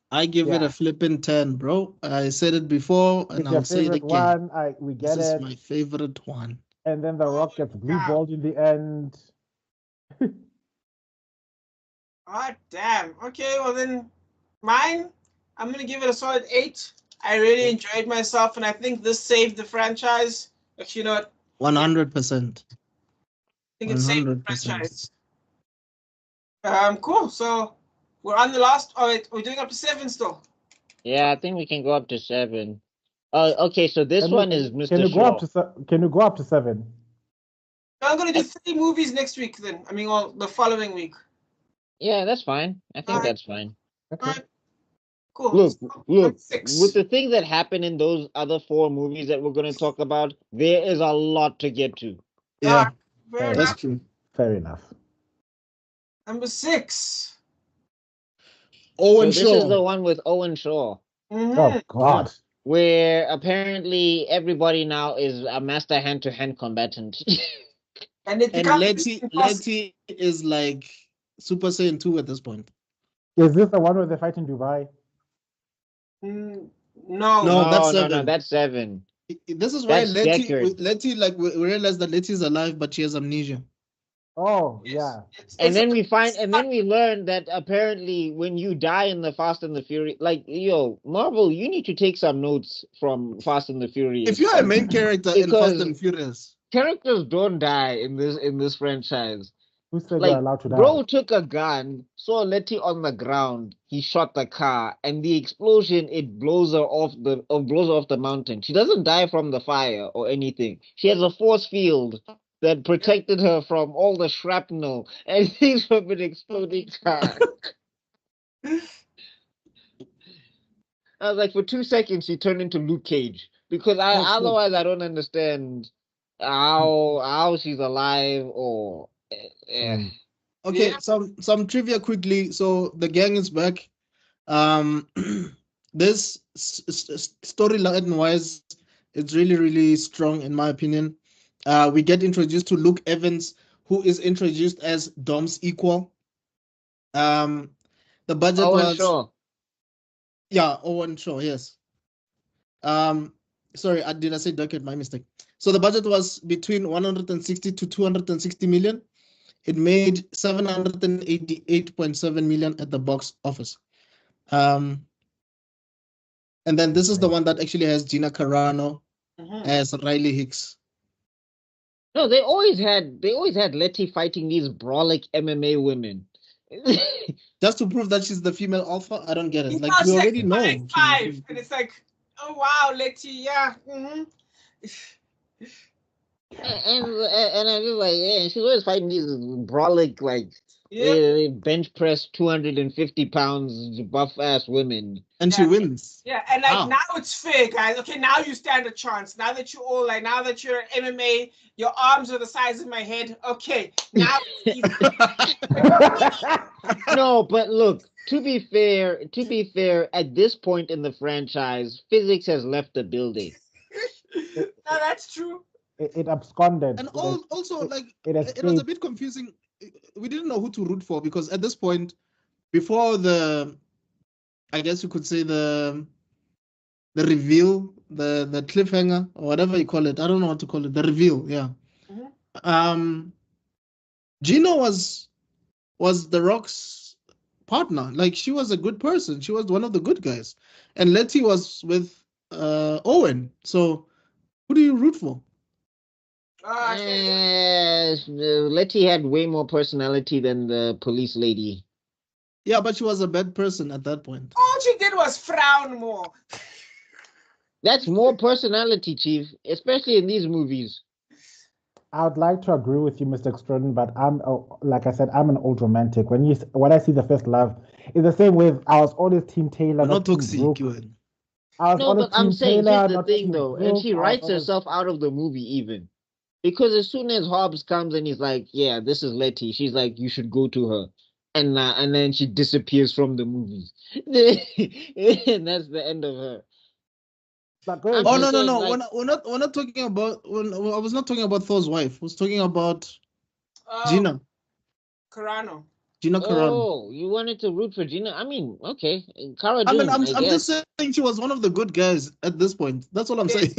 I give it a flipping 10, bro. I said it before, and I'll say it again. We get this it. This is my favorite one. And then the Rock gets blue-balled in the end. Oh, damn. Okay, well then, mine, I'm going to give it a solid 8. I really enjoyed myself, and I think this saved the franchise. Actually, you know what? 100%. I think it saved the franchise. Cool. So, we're on the last. Oh, wait, we're doing up to 7 still. Yeah, I think we can go up to 7. Okay, so this one is Mr. Can you go up to 7? I'm going to do 3 movies next week then. I mean, well, the following week. Yeah, that's fine. I think that's fine. Okay. Right. Cool. Look. 6. With the things that happen in those other 4 movies that we're going to talk about, there is a lot to get to. Yeah, that's true. Fair enough. Number 6. Owen Shaw. This is the one with Owen Shaw. Mm-hmm. Oh, God. Where apparently everybody now is a master hand-to-hand combatant. and Letty is like Super Saiyan 2 at this point. Is this the one where they fight in Dubai? No, that's 7. No, that's 7. This is why Letty, like we realize that Letty is alive, but she has amnesia. Oh, yeah. And then we learn that apparently when you die in the Fast and the Furious, like, Marvel, you need to take some notes from Fast and the Furious. If you're a main character in Fast and Furious, characters don't die in this franchise. Who said they're allowed to die? Bro took a gun, saw Letty on the ground, he shot the car, and the explosion, it blows her off the mountain. She doesn't die from the fire or anything. She has a force field that protected her from all the shrapnel and things from an exploding car. I was like, for 2 seconds, she turned into Luke Cage. Because otherwise, I don't understand how she's alive or... Okay, some trivia quickly. So the gang is back. This storyline-wise, it's really, really strong in my opinion. We get introduced to Luke Evans, who is introduced as Dom's equal. The budget was Shaw. Yeah, Owen Shaw, yes. Sorry, did I say Duckett? My mistake. So the budget was between 160 to 260 million. It made 788.7 million at the box office. And then this is the one that actually has Gina Carano as Riley Hicks. No, they always had Letty fighting these brolic MMA women. Just to prove that she's the female alpha, I don't get it. Like we already know. 5, and it's like, oh wow, Letty, yeah. And I'm just like, she's always fighting these brolic, like, bench press 250 pounds buff ass women. And she wins. Yeah, and like now it's fair, guys. Okay, now you stand a chance. Now that you're all like, now that you're MMA, your arms are the size of my head. Okay, now. No, but look. To be fair, at this point in the franchise, physics has left the building. No, that's true. It absconded. And also, it was a bit confusing. We didn't know who to root for because at this point, before I guess you could say the reveal, the cliffhanger, or whatever you call it. I don't know what to call it. The reveal, yeah. Gina was The Rock's partner. Like, she was a good person. She was one of the good guys. And Letty was with Owen. So who do you root for? Letty had way more personality than the police lady. Yeah, but she was a bad person at that point. All she did was frown more. That's more personality, Chief, especially in these movies. I would like to agree with you, Mr. Extraordin, but like I said, I'm an old romantic. When I see The First Love, it's the same with I was always Team Taylor, not Team toxic. Brooke. I was No, always but I'm Team saying Taylor, here's the not thing Team though, and Brooke. she writes herself out of the movie even. Because as soon as Hobbs comes and he's like, yeah, this is Letty, she's like, you should go to her. And then she disappears from the movie. And that's the end of her. But Oh, go no, ahead. no. We're not talking about, I was not talking about Thor's wife. I was talking about Gina. Carano. Gina Carano. Oh, you wanted to root for Gina? I mean, okay. Cara I mean, Dune, I'm guess. just saying she was one of the good guys at this point. That's all I'm saying.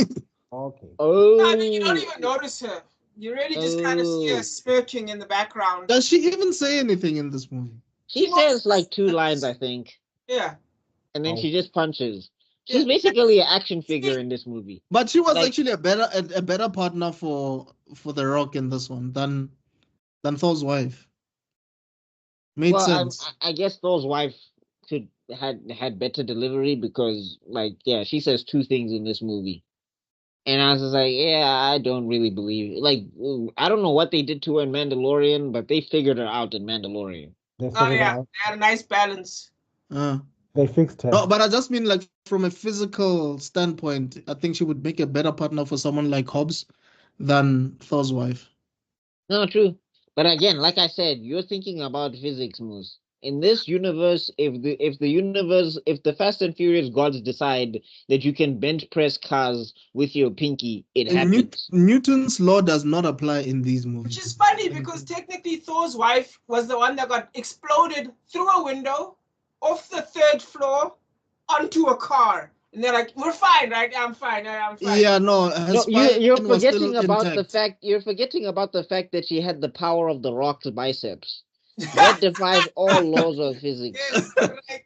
Okay. I mean, you don't even notice her. You really just kind of see her smirking in the background. Does she even say anything in this movie? She says like 2 lines, I think. Yeah. And then she just punches. She's basically an action figure in this movie. But she was actually a better partner for The Rock in this one than Thor's wife. Made sense. I guess Thor's wife had better delivery because, like, yeah, she says 2 things in this movie. And I was just like, yeah, I don't really believe it. Like, I don't know what they did to her in Mandalorian, but they figured her out in Mandalorian. They had a nice balance. They fixed her. No, but I just mean, like, from a physical standpoint, I think she would make a better partner for someone like Hobbs than Thor's wife. No, true. But again, like I said, you're thinking about physics, Moose. In this universe, if the Fast and Furious gods decide that you can bench press cars with your pinky, it happens. Newton's law does not apply in these movies. Which is funny because technically Thor's wife was the one that got exploded through a window off the 3rd floor onto a car. And they're like, we're fine, right? I'm fine. Yeah, no. You're forgetting about the fact. You're forgetting about the fact that she had the power of the Rock's biceps. That defies all laws of physics. Yes, right.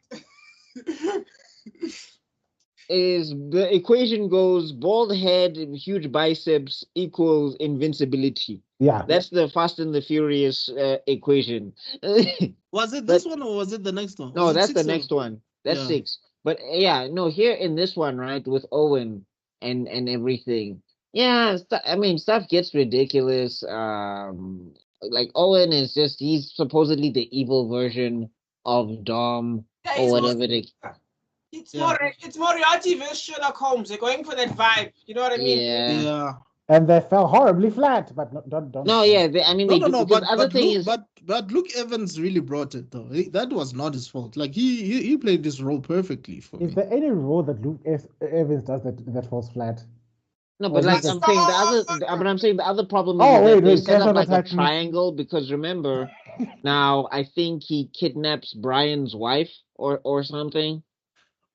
The equation goes bald head, huge biceps equals invincibility. Yeah. That's the Fast and the Furious equation. Was it this one or was it the next one? No, that's the next one. That's 6. But yeah, no, here in this one, right, with Owen and everything. Yeah, I mean, stuff gets ridiculous. Like Owen is just, he's supposedly the evil version of Dom or whatever It's Moriarty versus Sherlock Holmes. They're going for that vibe. You know what I mean? Yeah. And they fell horribly flat, but don't. No, yeah, but Luke Evans really brought it though. That was not his fault. Like he played this role perfectly for me. Is there any role that Luke Evans does that falls flat? No, but like I'm saying the other problem is that they set up like a triangle because remember, now I think he kidnaps Brian's wife or something.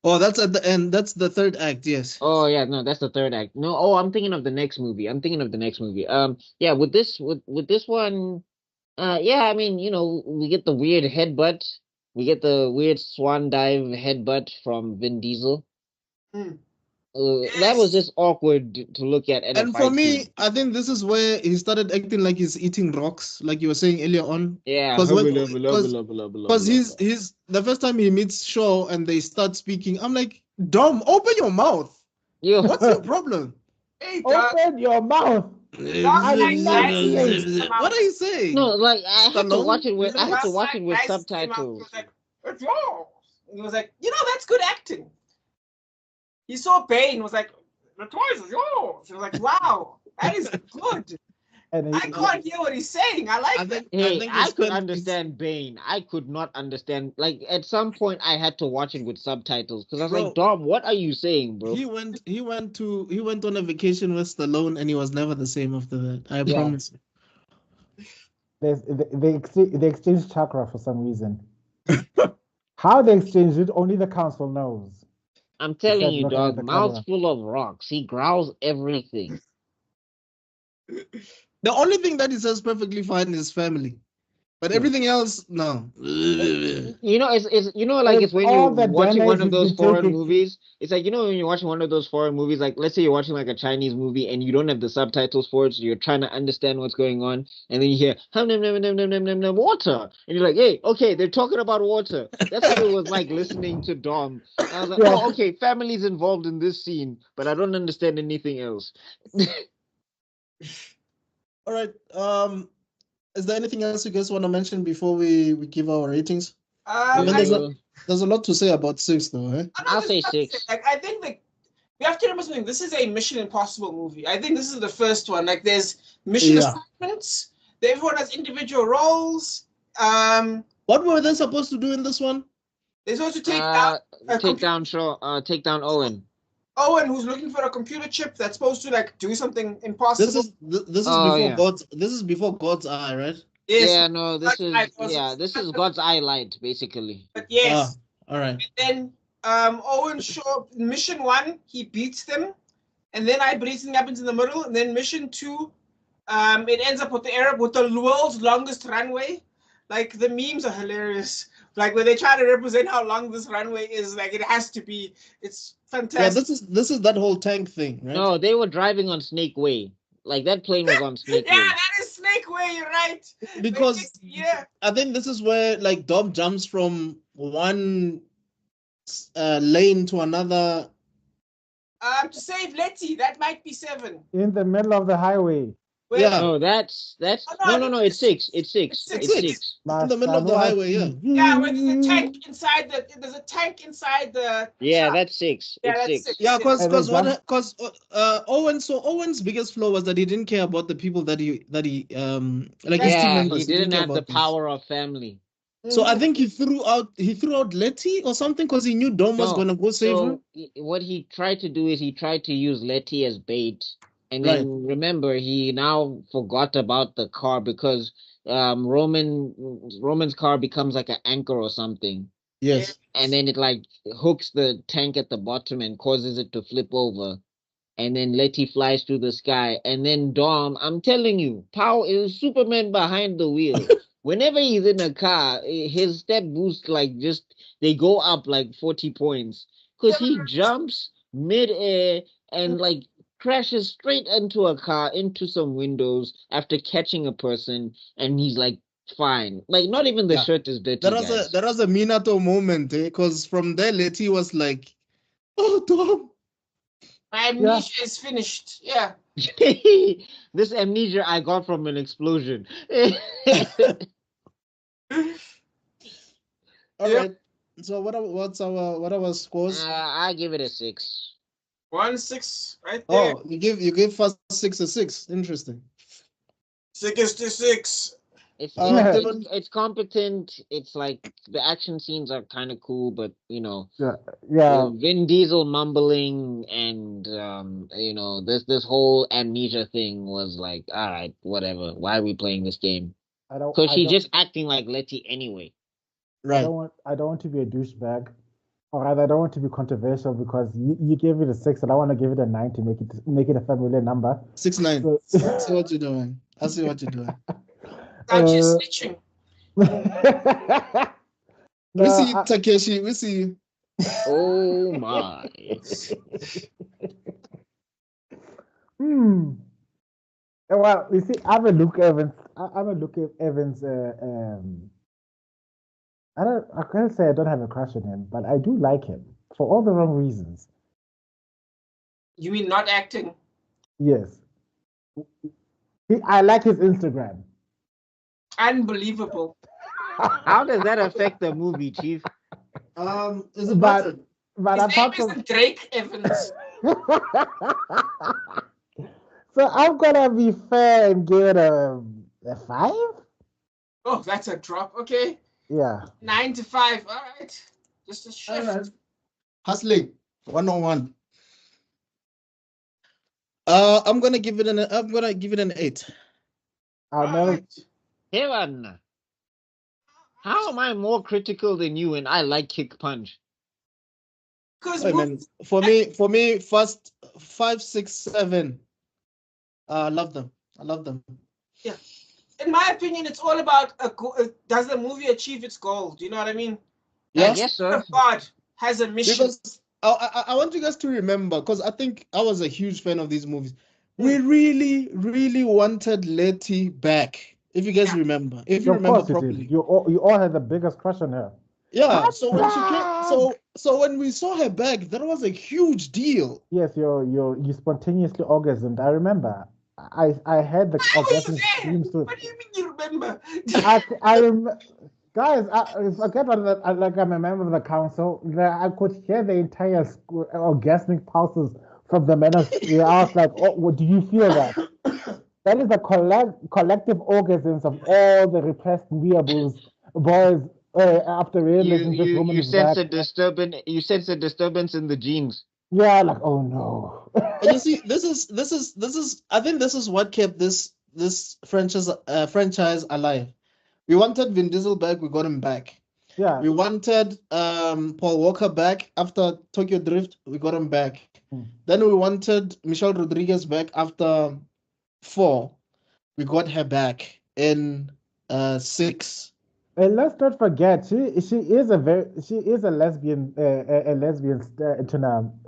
Oh, that's at the end. That's the 3rd act. Yes. Oh yeah, no, that's the 3rd act. No, I'm thinking of the next movie. Yeah, with this one, yeah, I mean, you know, we get the weird headbutt. We get the weird swan dive headbutt from Vin Diesel. That was just awkward to look at. And for me, I think this is where he started acting like he's eating rocks, like you were saying earlier on. Yeah, because he's the first time he meets Shaw and they start speaking, I'm like, Dom, open your mouth. Yeah. What's your problem? Hey, open your mouth. What are you saying? No, like I had to watch it with subtitles. He was like, you know, that's good acting. He saw Bane, was like, the toys is yours. He was like, wow, that is good. I can't hear what he's saying. I like that. I could understand Bane. I could not understand. Like at some point, I had to watch it with subtitles because I was like, Dom, what are you saying, bro? He went on a vacation with Stallone, and he was never the same after that. I promise. They exchanged chakra for some reason. How they exchanged it, only the council knows. I'm telling Besides you, looking at dog, the mouth camera. full of rocks. He growls everything. The only thing that he says perfectly fine is family, but everything else, no. You know, it's you know, like It's it's when all you're the watching damage one of he's those been foreign taking. movies. It's like, you know, when you're watching one of those foreign movies, like let's say you're watching like a Chinese movie and you don't have the subtitles for it, so you're trying to understand what's going on, and then you hear hum nom nom nom nom nom nom nom water, and you're like, hey, okay, they're talking about water. That's what it was like listening to Dom. I was like, Yeah. oh, okay, family's involved in this scene, but I don't understand anything else. All right. Is there anything else you guys want to mention before we give our ratings? I mean, there's a lot to say about 6, though. Eh? I'll say 6. Like, I think that we have to remember something. This is a Mission Impossible movie. I think this is the first one. Like, there's mission assignments. Everyone has individual roles. What were they supposed to do in this one? They're supposed to take down Owen. Owen, who's looking for a computer chip that's supposed to like do something impossible. This is before God's eye, right? Yes. Yeah, no, this is God's eye light, basically. But yes. All right. And then Owen show up in mission 1, he beats them, and then I believe something happens in the middle, and then mission 2, it ends up with the world's longest runway. Like, the memes are hilarious. Like, when they try to represent how long this runway is, like, it has to be. It's fantastic. Yeah, this is that whole tank thing, right? No, they were driving on Snake Way. Like, that plane was on Snake Way. Yeah, that is Snake Way, you're right. Because I think this is where, like, Dom jumps from one lane to another. To save Letty, that might be 7. In the middle of the highway. Yeah. No, that's no, it's 6. It's 6. It's 6. In the middle of the highway, yeah. Yeah, where there's a tank inside the Yeah, that's 6. Yeah, it's that's 6. Yeah, because Owen's biggest flaw was that he didn't care about the people that he like his team members. He didn't have the power of family. So I think he threw out Letty or something because he knew Dom was gonna go save him. What he tried to do is he tried to use Letty as bait. And then remember, he now forgot about the car because Roman's car becomes like an anchor or something. Yes. And then it like hooks the tank at the bottom and causes it to flip over. And then Letty flies through the sky. And then Dom, I'm telling you, Pow is Superman behind the wheel. Whenever he's in a car, his step boost they go up like 40 points. Because he jumps mid-air and like crashes straight into a car, into some windows after catching a person, and he's like fine. Like, not even the shirt is dirty. There was a Minato moment, because from there Letty was like, "Oh, Dom, my amnesia is finished." Yeah. This amnesia I got from an explosion. All right. So what are our scores? I give it a 6. 1-6 right there. Oh, you give first 6 a 6. Interesting. 6. It's competent. It's like the action scenes are kind of cool, but you know, Vin Diesel mumbling and this whole amnesia thing was like, all right, whatever. Why are we playing this game? Because she's just acting like Letty anyway. Right. I don't want to be a douchebag. Or rather, I don't want to be controversial because you gave it a 6 and I want to give it a 9 to make it a familiar number. 6-9. So, see what you're doing. I see what you're doing. I'm just snitching. We see you, Takeshi. We see you. Oh my. Well, you see, I'm a Luke Evans. I can't say I don't have a crush on him, but I do like him for all the wrong reasons. You mean not acting? Yes. I like his Instagram. Unbelievable. How does that affect the movie, Chief? Is it better? But his name isn't Drake Evans. So I'm gonna be fair and give it a 5. Oh, that's a drop. Okay. Yeah. 9 to 5. All right. Just a shift. Right. Hustling 101. I'm gonna give it an 8. Kevin, how am I more critical than you and I like Kick Punch? Because Hey, man, for me, first 5, 6, 7. I love them. I love them. Yeah. In my opinion, it's all about does the movie achieve its goal? Do you know what I mean? Yeah. I guess so. God has a mission. Because I want you guys to remember, because I think I was a huge fan of these movies. We really, really wanted Letty back. If you guys remember, if you Of remember course you properly. did. You all had the biggest crush on her. Yeah. So when she came, so when we saw her back, that was a huge deal. Yes, you spontaneously orgasmed. I remember. I had the orgasmic dreams too. What do you mean you remember? Guys, I forget that I'm a member of the council. I could hear the entire orgasmic pulses from the manosphere. I was like, oh, what, do you feel that? That is the collective orgasms of all the repressed weeaboos, boys, after realizing this woman You is sense back. a disturbance. You sense a disturbance in the genes. Yeah, like, oh no. And you see, this is. I think this is what kept this franchise alive. We wanted Vin Diesel back. We got him back. Yeah. We wanted Paul Walker back after Tokyo Drift. We got him back. Then we wanted Michelle Rodriguez back after 4. We got her back in 6. And let's not forget, she is a lesbian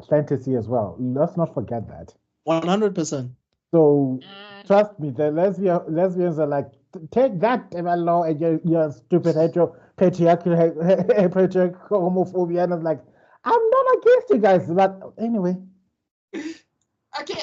fantasy as well. Let's not forget that. 100%. So trust me, the lesbians are like, take that, law, and your stupid patriarchal homophobia. And I'm like, I'm not against you guys, but anyway. Okay.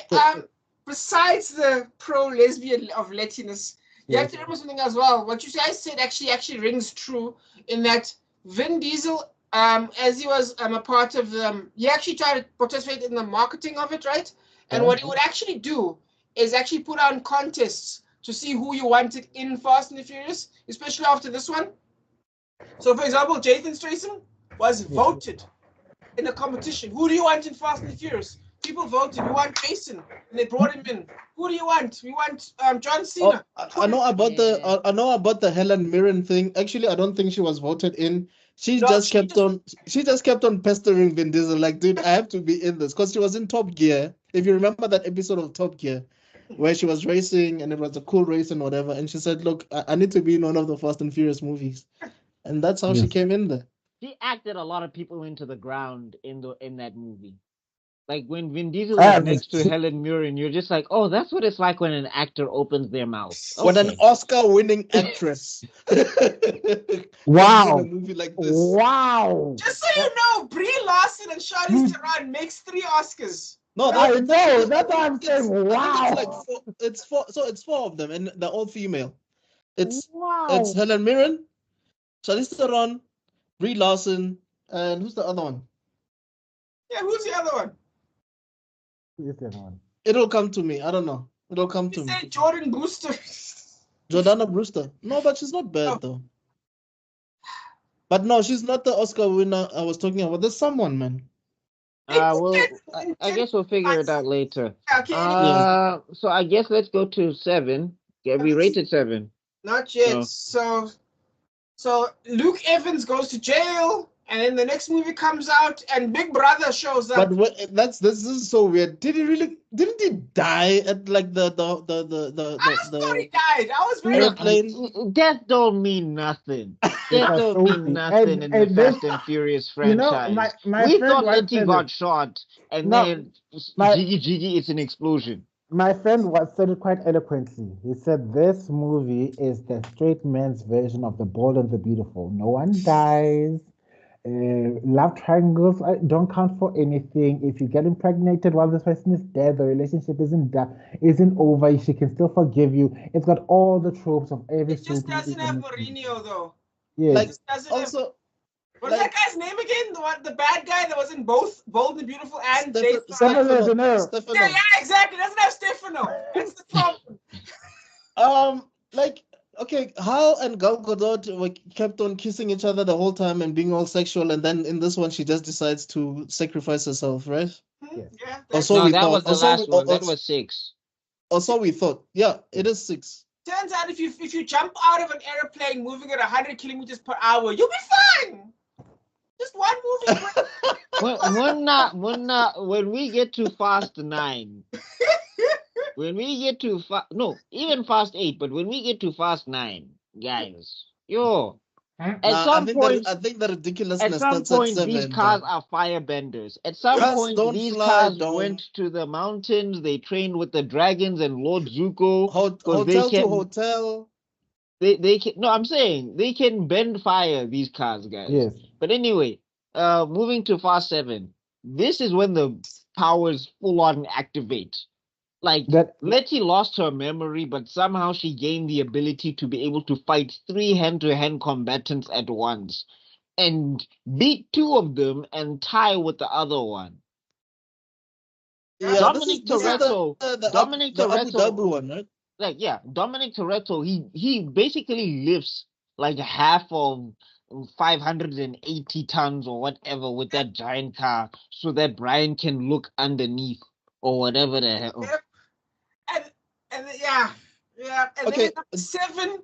Besides the pro-lesbian of Latinus, you have to remember something as well. What you guys said actually rings true in that Vin Diesel, as he was a part of he actually tried to participate in the marketing of it, right? And what he would actually do is actually put on contests to see who you wanted in Fast and the Furious, especially after this one. So, for example, Jason Statham was voted in a competition. Who do you want in Fast and the Furious? People voted. We want Jason, and they brought him in. Who do you want? We want John Cena. I know about the Helen Mirren thing. Actually, I don't think she was voted in. She just kept on pestering Vin Diesel, like, dude, I have to be in this, because she was in Top Gear. If you remember that episode of Top Gear, where she was racing and it was a cool race and whatever, and she said, look, I need to be in one of the Fast and Furious movies, and that's how she came in there. She acted a lot of people into the ground in that movie. Like when Vin Diesel was next to Helen Mirren, you're just like, oh, that's what it's like when an actor opens their mouth. Okay. When an Oscar-winning actress wow, in a movie like this. Wow. Just so you know, Brie Larson and Charlize Theron makes 3 Oscars. No, I know. That's what I'm saying. Wow. It's 4. So it's 4 of them, and they're all female. It's wow. It's Helen Mirren, Charlize Theron, Brie Larson, and who's the other one? Yeah, who's the other one? It'll come to me. I don't know. It'll come to me. Jordan Brewster. Jordana Brewster. No, but she's not bad though. But no, she's not the Oscar winner I was talking about. There's someone, man. I guess we'll figure it out later. Okay. So I guess let's go to 7. Yeah, we rated 7. Not yet. So Luke Evans goes to jail. And then the next movie comes out, and Big Brother shows up. But this is so weird. Didn't he die at like the I thought he died. I was very airplane? Death don't mean nothing. Death don't mean nothing in the Fast and Furious franchise. You know, my we friend thought Letty got shot, and then Gigi, it's an explosion. My friend said it quite eloquently. He said, this movie is the straight man's version of The Bold and the Beautiful. No one dies. Love triangles don't count for anything. If you get impregnated while this person is dead, the relationship isn't over. She can still forgive you. It's got all the tropes of every. It just doesn't have Mourinho though. Yeah. Like also. What's that guy's name again? The bad guy that was in both Bold and Beautiful and Stefano. Yeah, exactly. It doesn't have Stefano. That's the problem. Okay, Hal and Gal Gadot kept on kissing each other the whole time and being all sexual, and then in this one she just decides to sacrifice herself, right? Yeah. That was the last one. That was 6. Or so we thought. Yeah, it is 6. Turns out if you jump out of an airplane moving at 100 kilometers per hour, you'll be fine. Just one movie. When we get to Fast 9, when we get to even Fast 8, but when we get to Fast 9, guys, yo, at some point, I think the at ridiculousness some starts at point, these 7. cars are firebenders. At some Cars point, don't these fly, cars dome. went to the mountains. They trained with the dragons and Lord Zuko. Hotel to hotel. They can. No, I'm saying they can bend fire. These cars, guys. Yes. But anyway, moving to Fast 7. This is when the powers full on activate. Like Letty lost her memory, but somehow she gained the ability to be able to fight 3 hand-to-hand combatants at once, and beat 2 of them and tie with the other one. Yeah, Dominic Toretto. the Abu Dhabi one, right? Like, yeah, Dominic Toretto, he basically lifts like half of 580 tons or whatever with that giant car so that Brian can look underneath or whatever the hell. Yep. And yeah. And Okay. then 7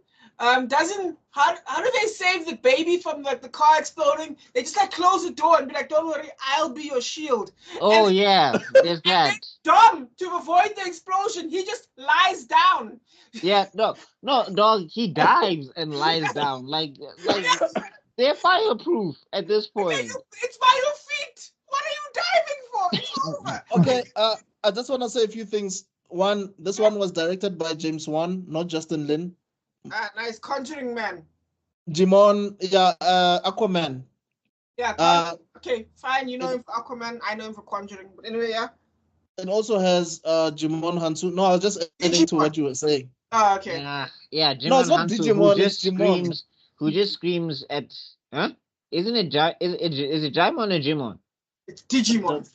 doesn't how do they save the baby from like the car exploding? They just like close the door and be like, don't worry, I'll be your shield. Oh and, yeah, there's that. Dom, to avoid the explosion, he just lies down. Yeah, no, dog, he dives and lies down. Like they're fireproof at this point. It's by your feet. What are you diving for? It's over. Okay, I just want to say a few things. One, this one was directed by James Wan, not Justin Lin. Nice, Conjuring Man. Jimon, Aquaman. Yeah, okay, fine. You know him for Aquaman. I know him for Conjuring. But anyway, yeah. It also has Jimon Hansu. No, I was just adding to what you were saying. Oh, okay. Yeah, Jimon No, it's not Hansu, Digimon, it's Jimon. Who just screams at Isn't it is it Jimon or Jimon? It's Digimon.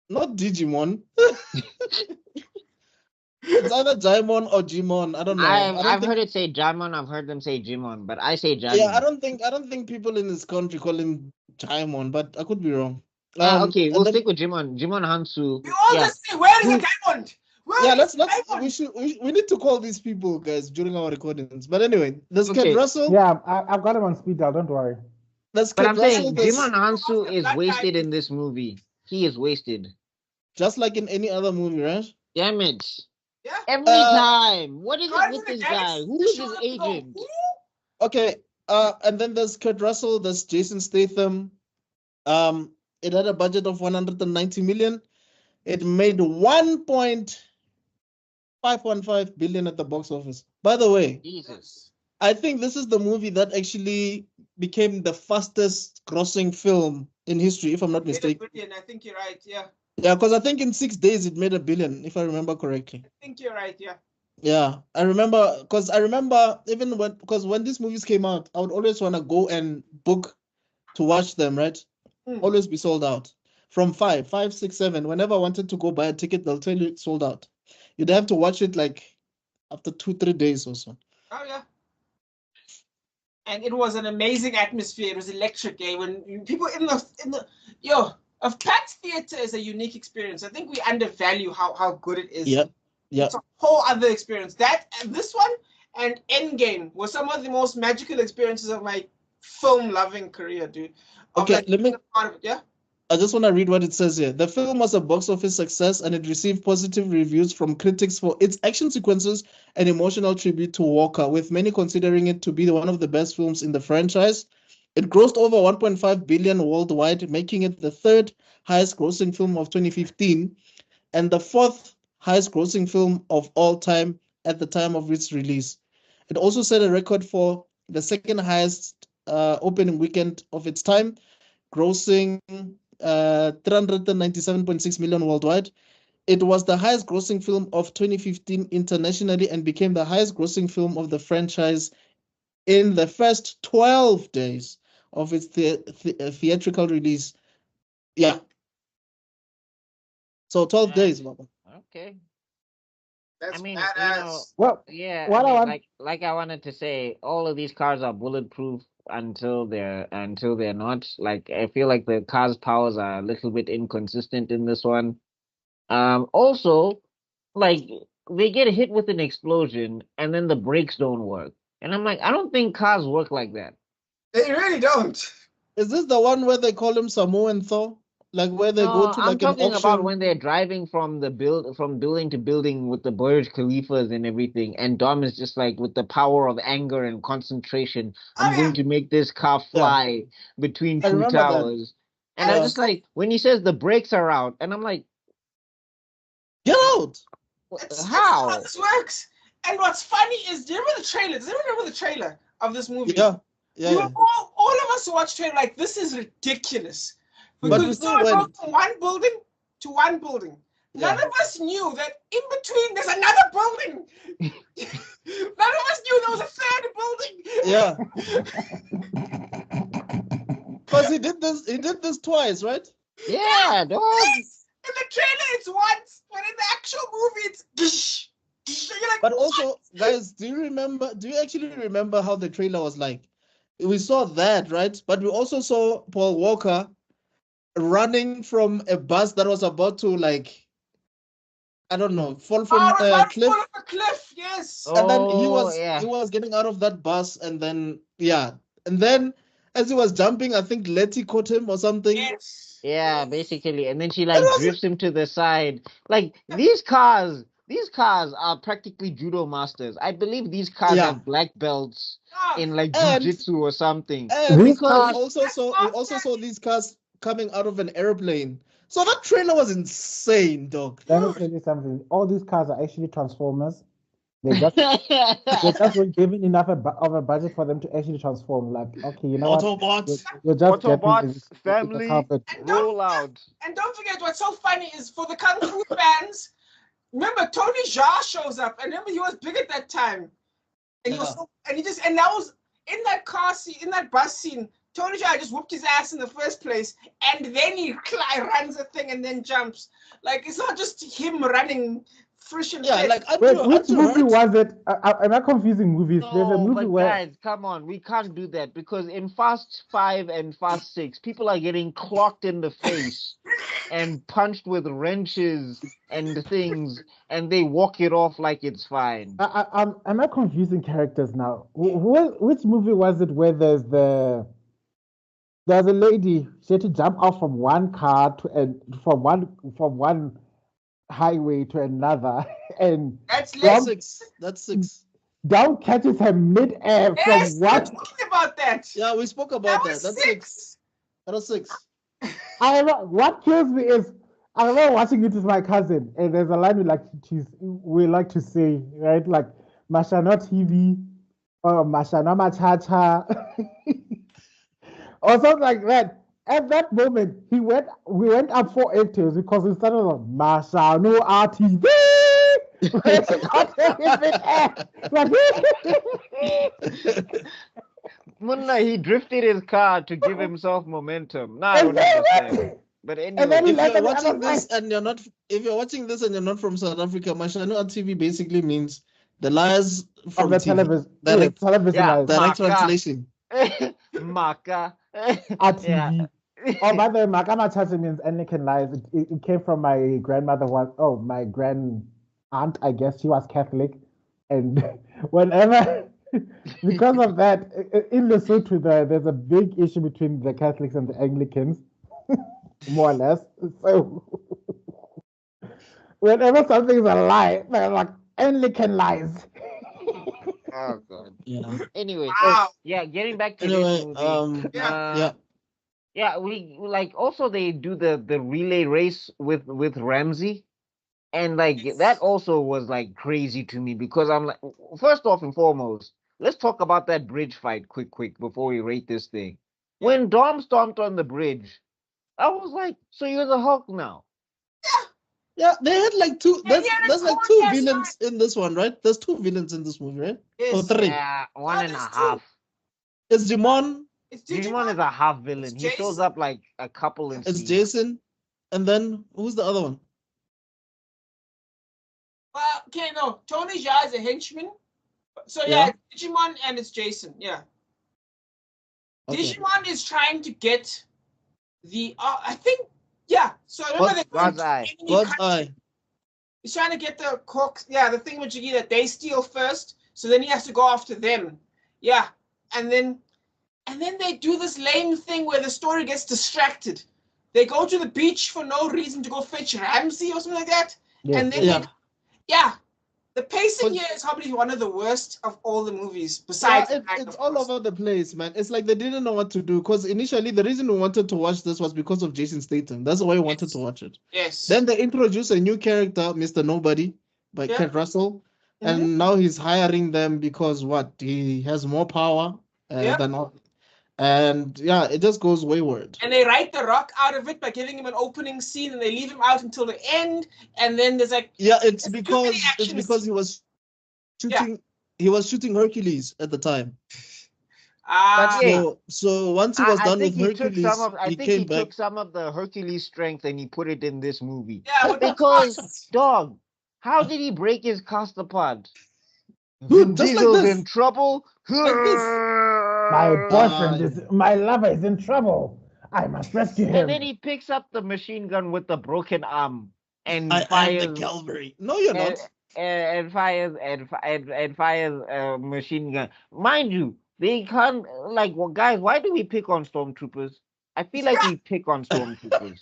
Not Digimon. It's either Jimon or Jimon. I don't know. I've heard it say Jimon. I've heard them say Jimon, but I say Jimon. Yeah, I don't think people in this country call him Jimon, but I could be wrong. Okay, we'll stick with Jimon. Jimon Hansu. You all just say, where is the diamond? We need to call these people, guys, during our recordings. But anyway, there's Kurt Russell. Yeah, I've got him on speed dial. Don't worry. But I'm saying Jimon Hansu is wasted in this movie. He is wasted. Just like in any other movie, right? Damn it. Yeah. Every time. What is it with this guy? Who is his agent? Okay. And then there's Kurt Russell. There's Jason Statham. It had a budget of 190 million. It made 1.515 billion at the box office. By the way, Jesus. I think this is the movie that actually became the fastest grossing film in history, if I'm not mistaken. I think you're right, yeah. Yeah, because I think in 6 days it made 1 billion, if I remember correctly. I think you're right, yeah. Yeah, I remember even when these movies came out, I would always want to go and book to watch them, right? Always be sold out. From 5, 6, 7, whenever I wanted to go buy a ticket, they'll tell you it's sold out. You'd have to watch it like after 2-3 days or so. Oh yeah. And it was an amazing atmosphere. It was electric. When people in the a packed theater is a unique experience. I think we undervalue how good it is. Yeah. It's a whole other experience. This one and Endgame were some of the most magical experiences of my film-loving career, dude. Okay, yeah. I just want to read what it says here. The film was a box office success and it received positive reviews from critics for its action sequences and emotional tribute to Walker, with many considering it to be one of the best films in the franchise. It grossed over 1.5 billion worldwide, making it the 3rd highest grossing film of 2015 and the 4th highest grossing film of all time at the time of its release. It also set a record for the 2nd highest opening weekend of its time, grossing 397.6 million worldwide. It was the highest grossing film of 2015 internationally and became the highest grossing film of the franchise in the first 12 days of its theatrical release. Yeah. So 12 days, Baba. Okay. That's I mean, badass. like I wanted to say, all of these cars are bulletproof until they're not. Like, I feel like the car's powers are a little bit inconsistent in this one. Also, like, they get hit with an explosion and then the brakes don't work. And I'm like, I don't think cars work like that. They really don't. Is this the one where they call him Samoan Thor? Like where they go No, to I'm like an talking about auction? when they're driving from building to building with the Burj Khalifas and everything, and Dom is just like with the power of anger and concentration, I'm Oh, going yeah. to make this car fly between I two remember that. towers. And I'm Yeah. just like, when he says the brakes are out, and I'm like, Get out! It's how? how this works. And what's funny is, do you remember the trailer? Does anyone remember the trailer of this movie? Yeah. Yeah. We yeah. were all of us who watched trailer like, this is ridiculous. But Because we we still saw it go went. from one building to one building. None Yeah. of us knew that in between there's another building. None of us knew there was a third building. Yeah. Because he did this twice, right? Yeah, dog. Yes. In the trailer it's once, but in the actual movie it's gish. So you're like, But also, guys, do you actually remember how the trailer was like? We saw that, right? But we also saw Paul Walker running from a bus that was about to, like, I don't know, fall from oh, a cliff. fall off a cliff, yes. And then he Oh, was yeah. getting out of that bus, and then and then as he was jumping, I think Letty caught him or something. Yes. Yeah, Yes. basically, and then she That like was- drifts him to the side. Like these cars are practically judo masters. I believe these cars Yeah. have black belts Oh, in like And- jujitsu or something. And These we cars- also saw these cars coming out of an airplane. So that trailer was insane, dog. Let me tell you something. All these cars are actually Transformers. They just weren't given enough of a budget for them to actually transform. Like, okay, you know Autobots. You're just getting Autobots, the family, carpet. roll out. And don't forget, what's so funny is for the Kung Fu fans, remember Tony Jaa shows up, and remember he was big at that time. And he was and that was in that car scene, in that bus scene, Tony Jaa just whooped his ass in the first place, and then he runs a thing and then jumps. Like, it's not just him running fresh and Yeah, fit. like Wait, which Andrew movie Hurt. was it? Am I confusing movies? There's a No, movie but where guys, come on, we can't do that because in Fast 5 and Fast 6, people are getting clocked in the face and punched with wrenches and things, and they walk it off like it's fine. am I confusing characters now? Which movie was it where there's a lady, she had to jump out from one car from one highway to another, and That's Dom, less. That's 6. Dom catches her mid-air Yes, from we're one. talking about that. Yeah, we spoke about that. was That's 6. That was 6. What kills me is I remember watching it with my cousin, and there's a line we like to say, right? Like Mashana TV or Mashana Machacha or something like that. At that moment, we went up 4 octaves because we started on Mashano RTV. Munna, he drifted his car to give himself momentum. Nah, I don't understand. But anyway, If you're watching this and you're not from South Africa, Mashano TV basically means the liars from the TV. television. Direct Yeah. direct translation. Maka. RTV. Yeah. Oh, by the way, Makama Chacha means Anglican lies. It came from my grandmother my grand aunt, I guess she was Catholic. And whenever, because of that, in Lesotho, there's a big issue between the Catholics and the Anglicans, more or less. So whenever something's a lie, they're like Anglican lies. Oh god. Yeah. Anyway, Wow. yeah, getting back to Anyway, this movie. yeah. We like also they do the relay race with Ramsey, and like that also was like crazy to me because I'm like, first off and foremost, let's talk about that bridge fight quick before we rate this thing. When Dom stomped on the bridge, I was like, so you're the Hulk now? Yeah, they had like two. Yeah, There's like that's 2 right. villains in this one, right? There's 2 villains in this movie, right? Yes. Or 3. Yeah, one and a there's half. two. It's Jimon. It's Digimon is a half villain. It's He shows Jason. up like a couple in It's scenes. Jason. And then who's the other one? Okay, no. Tony Jaa is a henchman. So Yeah. Digimon and it's Jason. Yeah. Okay. Digimon is trying to get the I think so remember God's Eye. God's Eye. He's trying to get the corks, the thingamajiggy that they steal first, so then he has to go after them. Yeah. And then and then they do this lame thing where the story gets distracted. They go to the beach for no reason to go fetch Ramsey or something like that. Yes. And then the pacing here is probably one of the worst of all the movies. Besides, it's all over the place, man. It's like they didn't know what to do because initially the reason we wanted to watch this was because of Jason Statham. That's why we wanted to watch it. Yes. Then they introduce a new character, Mr. Nobody, by Kurt Russell, and now he's hiring them because he has more power than all. And it just goes wayward. And they write The Rock out of it by giving him an opening scene, and they leave him out until the end. And then there's like it's because he was shooting. He was shooting Hercules at the time. So once he was done with Hercules, I think he took some of the Hercules strength and he put it in this movie. Yeah, because dog, how did he break his cast apart? Dude, just like this. In trouble. My boyfriend my lover is in trouble. I must rescue him. And then he picks up the machine gun with the broken arm and fires the Calvary. No, you're not. And fires a machine gun. Mind you, they can't guys. Why do we pick on stormtroopers? I feel like we pick on stormtroopers.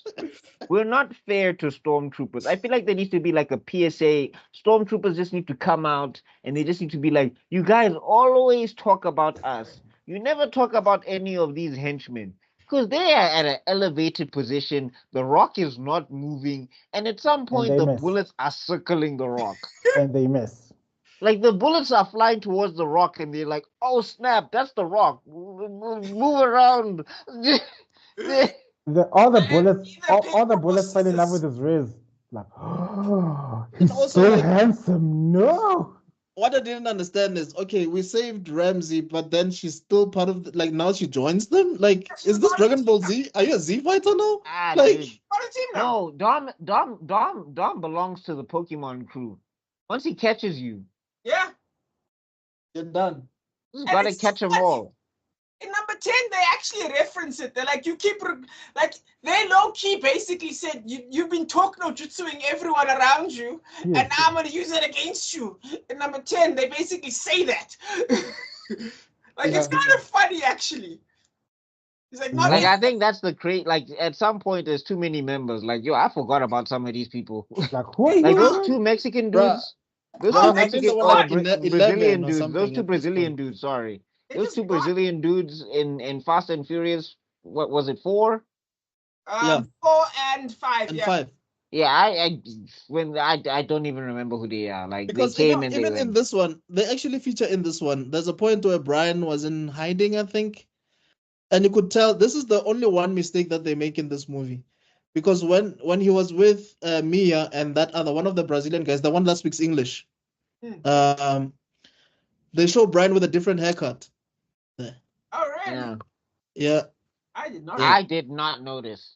We're not fair to stormtroopers. I feel like there needs to be like a PSA. Stormtroopers just need to come out and they just need to be like, you guys always talk about us. You never talk about any of these henchmen. Because they are at an elevated position. The Rock is not moving. And at some point, the bullets are circling the Rock. And they miss. Like, the bullets are flying towards the Rock. And they're like, oh, snap, that's the Rock. Move around. All the bullets fell in love with his Riz. Like, oh, he's so handsome. No. What I didn't understand is, okay, we saved Ramsey, but then she's still part of now she joins them? Like, is this Dragon Ball Z? Are you a Z fighter now? No, Dom belongs to the Pokemon crew. Once he catches you, you're done. You gotta catch them all. In number 10, they actually reference it. They're like, they low-key basically said, you've been talk no jutsuing everyone around you, and now I'm going to use it against you. In number 10, they basically say that. It's kind of funny, actually. It's I think that's the at some point, there's too many members. I forgot about some of these people. Those two Mexican dudes. Those two Mexican Brazilian dudes. Those two Brazilian dudes, sorry. Those two Brazilian dudes in Fast and Furious, what was it, 4? 4 and 5. And 5. Yeah, I don't even remember who they are. Because they came even in this one, they actually feature in this one. There's a point where Brian was in hiding, I think, and you could tell this is the only one mistake that they make in this movie, because when he was with Mia and that other one of the Brazilian guys, the one that speaks English, they show Brian with a different haircut. Oh, really? Yeah. I did not notice.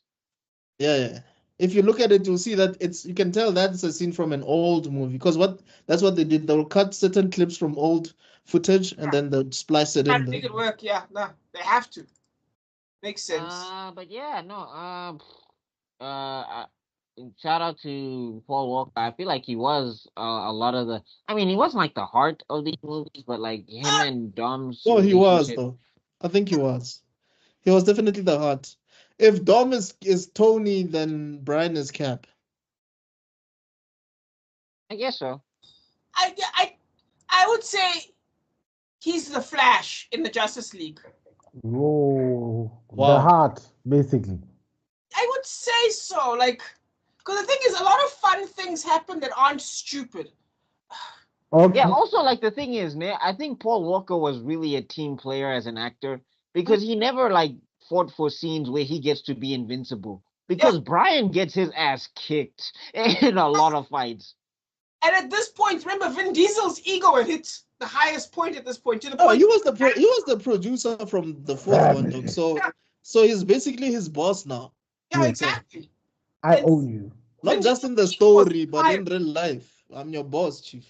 Yeah. If you look at it, you'll see that you can tell that's a scene from an old movie, because that's what they did. They'll cut certain clips from old footage and then they'll splice it in. Make it work, no, they have to. Makes sense. But yeah, no. Shout out to Paul Walker. I feel like he was a lot of the. I mean, he wasn't like the heart of these movies, but him and Dom's. Oh, he was though. I think he was. He was definitely the heart. If Dom is Tony, then Brian is Cap. I guess so. I would say he's the Flash in the Justice League. Oh, wow. The heart, basically. I would say so. Because the thing is, a lot of fun things happen that aren't stupid. Okay. Yeah, also, the thing is, I think Paul Walker was really a team player as an actor, because he never, fought for scenes where he gets to be invincible. Because Brian gets his ass kicked in a lot of fights. And at this point, remember, Vin Diesel's ego had hit the highest point at this point. To the point he was the producer from the fourth one, dog. So he's basically his boss now. Yeah, exactly. I own you. Not just in the story, but in real life. I'm your boss, chief.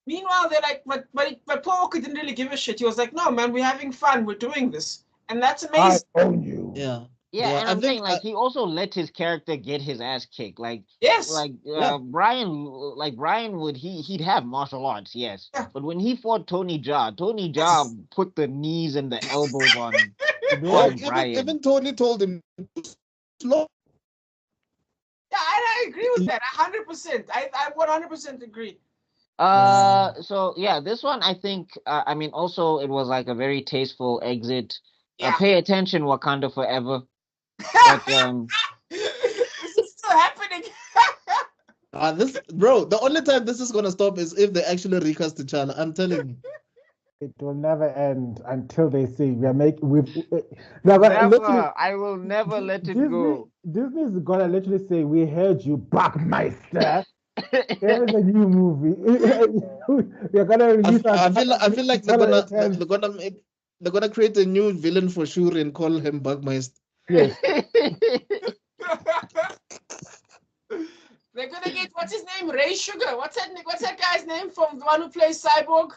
Meanwhile, they're like, but Paul Walker didn't really give a shit. He was like, no, man, we're having fun. We're doing this. And that's amazing. I own you. Yeah. Yeah, and I'm saying, he also let his character get his ass kicked. Yes. Brian he'd have martial arts, yes. Yeah. But when he fought Tony Jaa put the knees and the elbows on him. No, Brian. Even Tony told him slow. Yeah, I agree with that. 100%. I 100% agree. So yeah, this one I think. I mean, also it was like a very tasteful exit. Yeah. Pay attention, Wakanda forever. But This is still happening. This bro, the only time this is gonna stop is if they actually recast T'Challa. I'm telling you. it will never end until they say we are making. They're gonna literally. never. I will never let it go. Disney is gonna literally say, "We heard you, Buckmeister." Here's a new movie. We're gonna release. I feel like they're gonna create a new villain for sure and call him Bugmeister. Yes. They're gonna get what's his name? Ray Sugar. What's that guy's name from the one who plays Cyborg?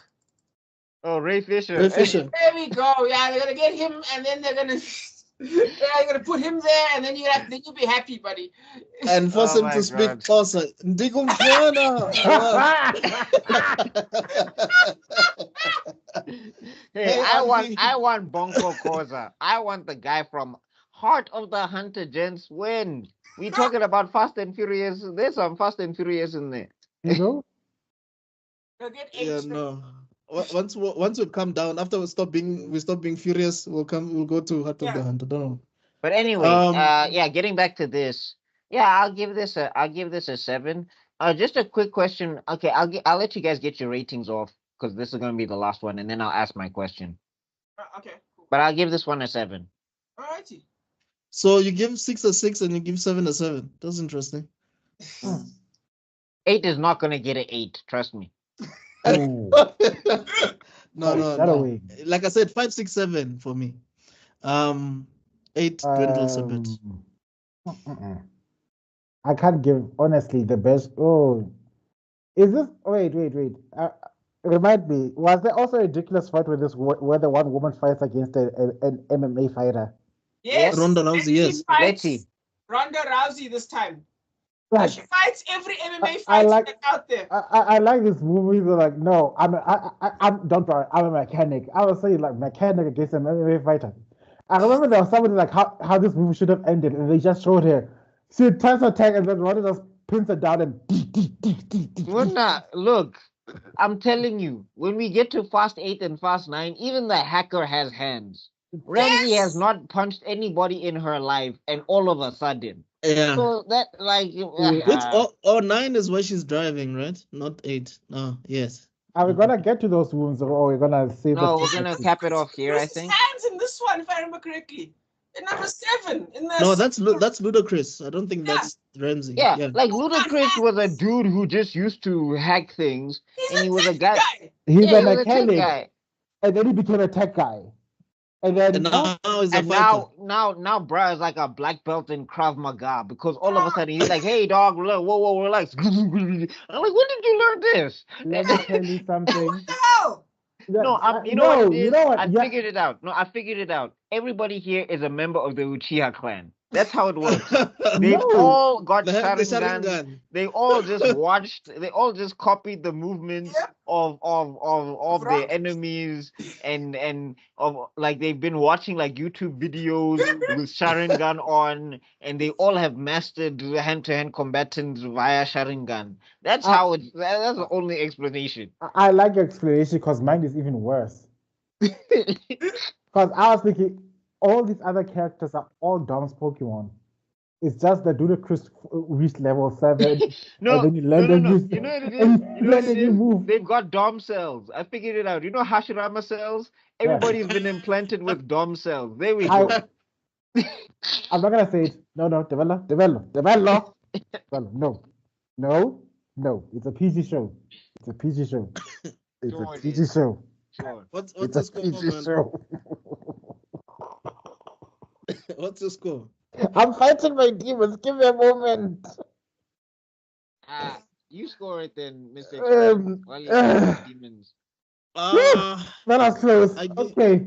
Oh, Ray Fisher. Ray Fisher. There we go. Yeah, they're gonna get him, and then they're gonna put him there, and then you'll be happy, buddy. And force him my to speak God. Xhosa. Ndikumfuna. Hey, I want Bonko Koza. I want the guy from Heart of the Hunter, gents. When we talking about Fast and Furious, there's some Fast and Furious in there. You know? They'll get Yeah, H. no. Once we come down, after we stop being furious, we'll go to Heart of the Hunter. Don't know. But anyway, yeah, getting back to this, yeah, I'll give this a 7. Just a quick question. Okay, I'll let you guys get your ratings off because this is gonna be the last one, and then I'll ask my question. Okay. Cool. But I'll give this one a 7. Alrighty. So you give 6 a 6 and you give 7 a 7. That's interesting. 8 is not gonna get an 8. Trust me. Ooh. No. Like I said, 5, 6, 7 for me. 8 dwindles a bit. I can't give honestly the best. Oh, is this? Wait. Remind me. Was there also a ridiculous fight with this where the one woman fights against an MMA fighter? Yes. Ronda Rousey, yes. Fights Ronda Rousey this time. Like, She fights every MMA I fight like- out there. I like this movie. They're like, no, I'm don't worry, I'm a mechanic. I was saying like mechanic against an MMA fighter. I remember there was somebody like how this movie should have ended, and they just showed her. She turns her attack, and then Ronda just pins her down and. Muna, look, I'm telling you, when we get to Fast 8 and Fast 9, even the hacker has hands. Ramsey has not punched anybody in her life, and all of a sudden. Yeah. So that like Which 9 is where she's driving, right? Not 8. No, yes. Are we gonna get to those wounds, or we're gonna save? No, we're gonna cap it off here. I There's think. hands in this one, if I remember correctly. In number 7. No, that's Ludacris. I don't think that's Ramsey. Yeah, like Ludacris was a dude who just used to hack things, and he was a guy. He's Yeah, a he was a tech mechanic, guy. and then he became a tech guy, and then And now he's a And fighter. now, bruh is like a black belt in Krav Maga because all of a sudden he's like, "Hey, dog, whoa, relax." I'm like, "When did you learn this?" let me tell you something. What the hell? No, you know what it is? I figured it out. No, I figured it out. Everybody here is a member of the Uchiha clan. That's how it works. They've No. all got They have the Sharingan. Sharingan. They all just watched. They all just copied the movements Yep. of their Right. enemies, and of like they've been watching like YouTube videos with Sharingan on, and they all have mastered hand-to-hand combatants via Sharingan. That's how it. That's the only explanation. I like your explanation because mine is even worse. Because I was thinking all these other characters are all Dom's Pokemon. It's just the Ludacris reached level 7. No, and then you no, learn no, the no. use- You know what it is? and You know what then it you is? move. They've got Dom cells. I figured it out. You know Hashirama cells? Everybody's been implanted with Dom cells. There we go. I'm not gonna say it. No, develop. No. It's a PG show. It's a PG show. It's Sure a it PG is. show. Sure. What's It's the a score, PG man? show. What's the score? I'm fighting my demons. Give me a moment. You score it then, Mr. Um, Explain, while you fight demons. That was close. I give- Okay.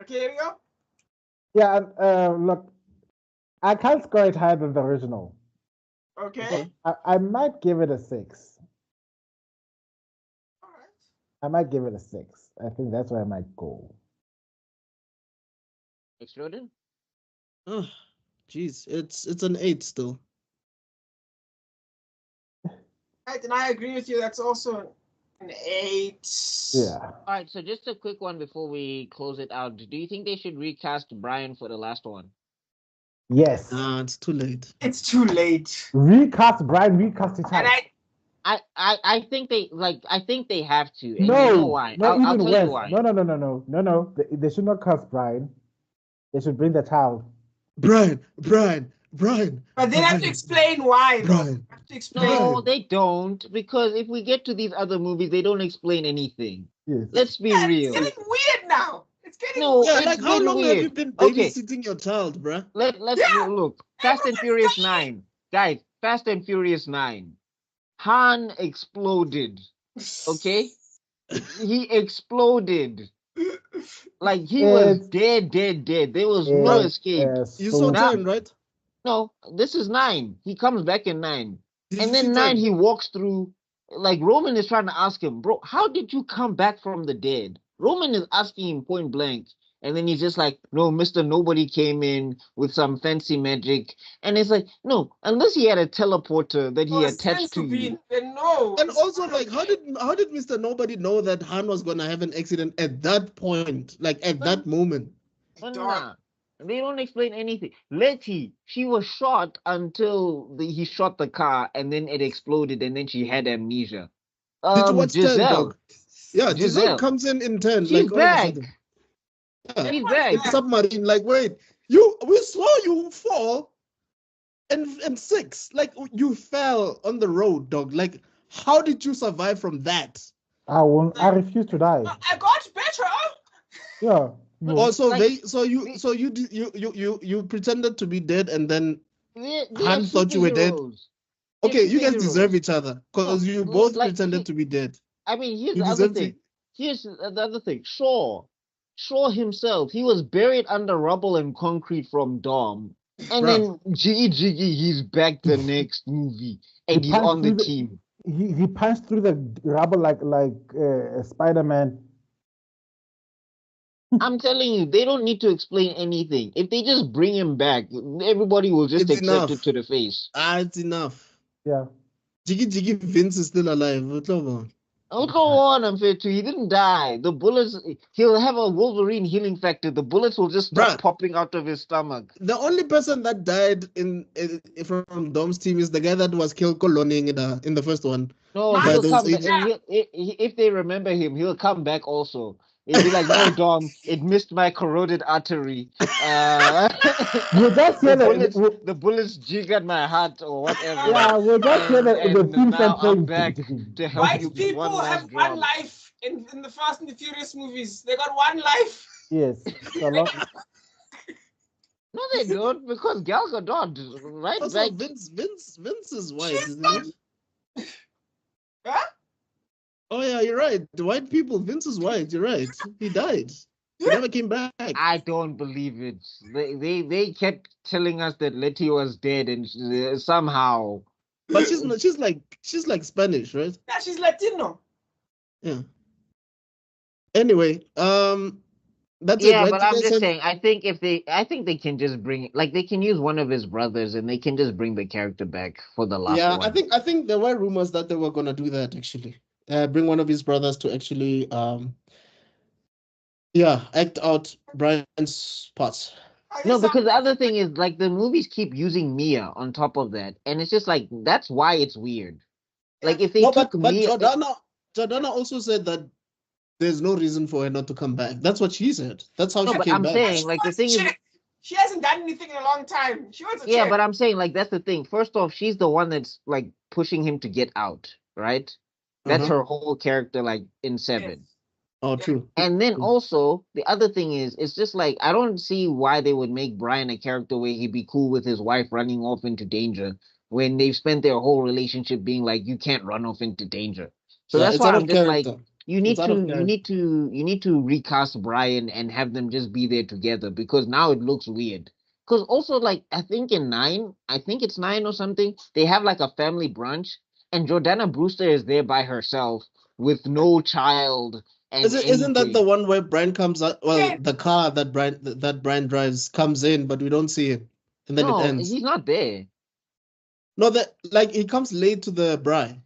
Okay, here we go. Yeah. Look, I can't score it higher than the original. Okay. I might give it a 6. All right. I might give it a 6. I think that's where I might go. Exploded? Oh, jeez, it's an 8 still. Right, and I agree with you. That's also an 8. Yeah. All right, so just a quick one before we close it out. Do you think they should recast Brian for the last one? Yes. Nah, it's too late. It's too late. Recast Brian, recast it And out. I think they have to. And No, you know why? no, I'll even tell worse. you why. No. They should not cast Brian. They should bring the child. Brian. But they have to explain why. Though. Brian. Have to explain. No, they don't. Because if we get to these other movies, they don't explain anything. Yes. Let's be Yeah, real. It's getting weird now. It's getting No, Yeah, it's like how been long have you weird. been Okay. babysitting your child, bruh? Let's Yeah. look. Fast and Furious 9. Guys, Fast and Furious 9. Han exploded. Okay? He exploded. Like he was dead. There was no escape. You saw Now- 10, right? No, this is 9. He comes back in 9. Did And you see then 9 10? he walks through. Like Roman is trying to ask him, bro, how did you come back from the dead? Roman is asking him point blank. And then he's just like, no, Mr. Nobody came in with some fancy magic. And it's like, no, unless he had a teleporter that he attached to you. Then no. And also, like, how did Mr. Nobody know that Han was gonna have an accident at that point, like at that moment? Nah, they don't explain anything. Letty, she was shot until he shot the car and then it exploded and then she had amnesia. Did you watch 10, Giselle. dog? Yeah, Giselle Giselle. comes in 10. She's like all of a back. sudden. Yeah. She's back. It's submarine. Like, wait, we saw you fall and 6. Like you fell on the road, dog. Like, how did you survive from that? I refuse to die. I got better. Yeah. No. Also, Like, you pretended to be dead and then They Han are thought you were dead. superheroes. They're okay, you guys superheroes. deserve each other because No, you both like, pretended to be dead. I mean, here's You the other deserve to- thing. Here's the other thing. Shaw himself, he was buried under rubble and concrete from Dom. And Bruh. then Jiggy, he's back the next movie. And He he's on the punched through team. He punched through the rubble like Spider-Man. I'm telling you, they don't need to explain anything. If they just bring him back, everybody will just It's accept enough. it to the face. It's enough. Yeah. Jiggy Vince is still alive. What about? Oh, go on, I'm fair too. He didn't die. The bullets, he'll have a Wolverine healing factor. The bullets will just stop Bruh. popping out of his stomach. The only person that died from Dom's team is the guy that was killed coloning in the first one. No, By he'll those come back. agents. If they remember him, he'll come back also. He'll be like, no, Dom, it missed my carotid artery. You just hear the bullets jiggered my heart or whatever. Yeah, we just hear the And theme now I'm playing. back to help White you with people one have last one drop. life in the Fast and the Furious movies. They got one life. Yes. So No, they don't, because Gal Gadot, right? Also, Like, Vince is white, She's isn't not- he? Huh? Oh yeah, you're right. The white people, Vince is white. You're right. He died. He never came back. I don't believe it. They kept telling us that Letty was dead, and somehow. But she's not. She's like Spanish, right? Yeah, she's Latino. Yeah. Anyway, that's it. Yeah, Right? but You I'm guys just have- saying. I think they can just bring, like, they can use one of his brothers, and they can just bring the character back for the last Yeah, one. I think there were rumors that they were gonna do that actually. Bring one of his brothers to actually act out Brian's parts. No, because the other thing is, like, the movies keep using Mia on top of that, and it's just like that's why it's weird. Like, if they No, took but Mia, Jordana also said that there's no reason for her not to come back. That's what she said. That's how no, she but came I'm back. saying, like, the thing is, she hasn't done anything in a long time. She was a yeah, chick. but I'm saying, like, that's the thing. First off, she's the one that's like pushing him to get out, right? That's Uh-huh. her whole character, like in Seven. Oh, true. And then also the other thing is, it's just like I don't see why they would make Brian a character where he'd be cool with his wife running off into danger when they've spent their whole relationship being like, you can't run off into danger. So Yeah, that's it's why out I'm of just like, character. you need It's out of you need to recast Brian and have them just be there together, because now it looks weird. Because also, like, I think it's 9 or something, they have like a family brunch, and Jordana Brewster is there by herself with no child, And Isn't that the anything. one where Brian comes out? Well, Yeah. the car that Brian drives comes in, but we don't see him, and then it No, ends. he's not there. No, that like he comes late to the Brian.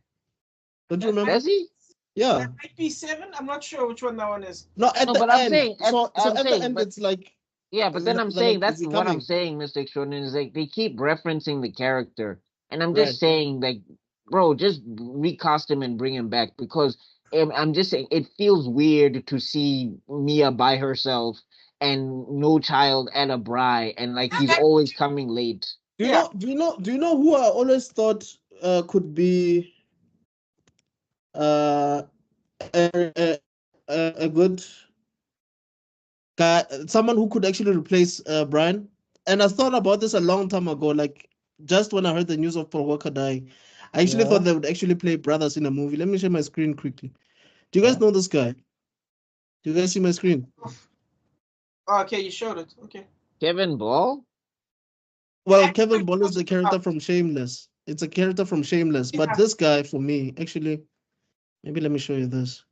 Don't you remember? Does he? Yeah. That might be 7. I'm not sure which one that one is. No, at No, the but I'm end. saying, So I'm at saying, the end, but it's like yeah, but then I'm they're like, saying that's is he what I'm coming? saying, Mr. Extraordinary, is like they keep referencing the character, and I'm Right. just saying, like, bro, just recast him and bring him back because I'm just saying it feels weird to see Mia by herself and no child and a bride, and like he's always coming late. Do you Yeah. know who I always thought could be a, a good guy, someone who could actually replace Brian? And I thought about this a long time ago, like just when I heard the news of Paul Walker dying. I actually thought they would actually play brothers in a movie. Let me share my screen quickly. Do you guys know this guy? Do you guys see my screen? Oh, okay, you showed it. Okay. Kevin Ball? Well, Kevin Ball is the character from Shameless. It's a character from Shameless. But Yeah. this guy, for me, actually, maybe let me show you this.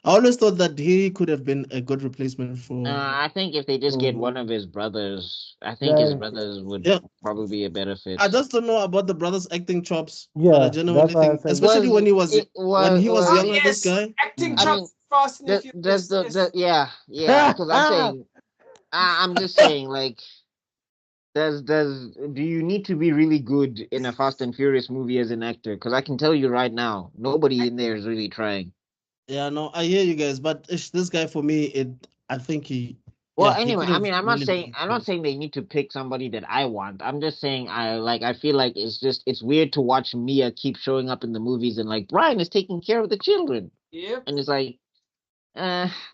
I always thought that he could have been a good replacement for. I think if they just get one of his brothers, I think his brothers would probably be a better fit. I just don't know about the brothers' acting chops. Yeah, but I genuinely that's why I think, said- especially when he was when he was Oh, younger. yes. This guy. Acting I chops mean, fast and furious. yeah, because I'm saying, I'm just saying, like, do you need to be really good in a Fast and Furious movie as an actor? Because I can tell you right now, nobody in there is really trying. Yeah, no, I hear you guys, but this guy for me, I think he. Well, he anyway, could I have mean, I'm not really saying they need to pick somebody that I want. I'm just saying I feel like it's weird to watch Mia keep showing up in the movies and like Brian is taking care of the children. Yep. And it's like,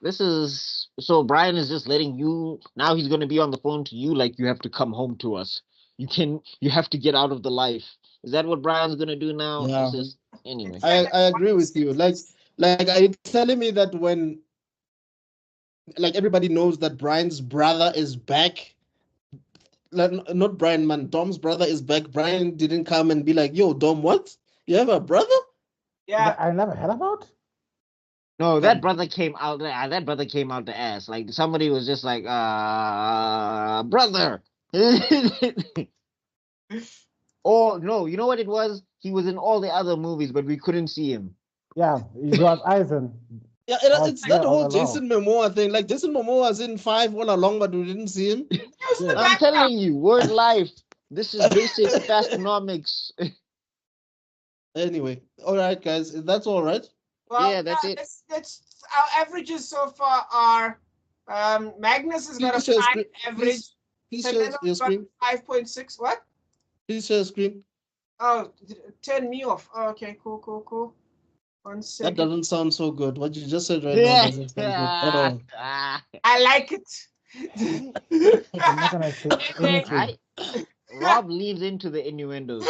this is so Brian is just letting you now he's gonna be on the phone to you like you have to come home to us. You have to get out of the life. Is that what Brian's gonna do now? Yeah. It's just anyway. I agree with you. Like are you telling me that when like everybody knows that Brian's brother is back? Like, not Brian, man. Dom's brother is back. Brian didn't come and be like, "Yo, Dom, what? You have a brother?" Yeah. I never heard about. No, that brother came out. That brother came out the ass. Like somebody was just like, brother. Oh no, you know what it was? He was in all the other movies, but we couldn't see him. Yeah, it was Eisen. Yeah, it's that whole Jason Momoa thing. Like Jason Momoa was in 5 all along, but we didn't see him. I'm telling you, word life. This is basic fastonomics. Anyway, all right, guys, that's all right. Well, yeah, that's it. That's our averages so far are Magnus has got a 5 average. Please share your screen. 5.6. What? Please share your screen. Oh, turn me off. Oh, okay, cool. 1 second. That doesn't sound so good. What you just said right now doesn't sound good at all. I like it. I'm not gonna say anything. Rob leads into the innuendos.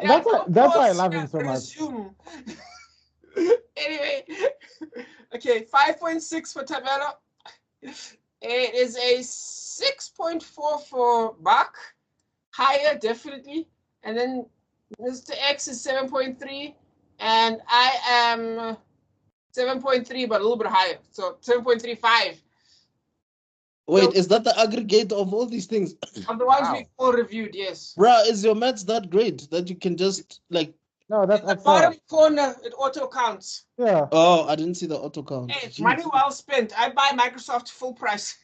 That's why I love him so much. Anyway, okay, 5.6 for Tabella. It is a 6.4 for Bach, higher definitely, and then Mr. X is 7.3, and I am 7.3, but a little bit higher, so 7.35. Wait, So, is that the aggregate of all these things? Of the ones we all reviewed, yes. Bruh, is your maths that great that you can just like? No, that's In the bottom corner, it auto counts. Yeah. Oh, I didn't see the auto count. Hey, money well spent. I buy Microsoft full price.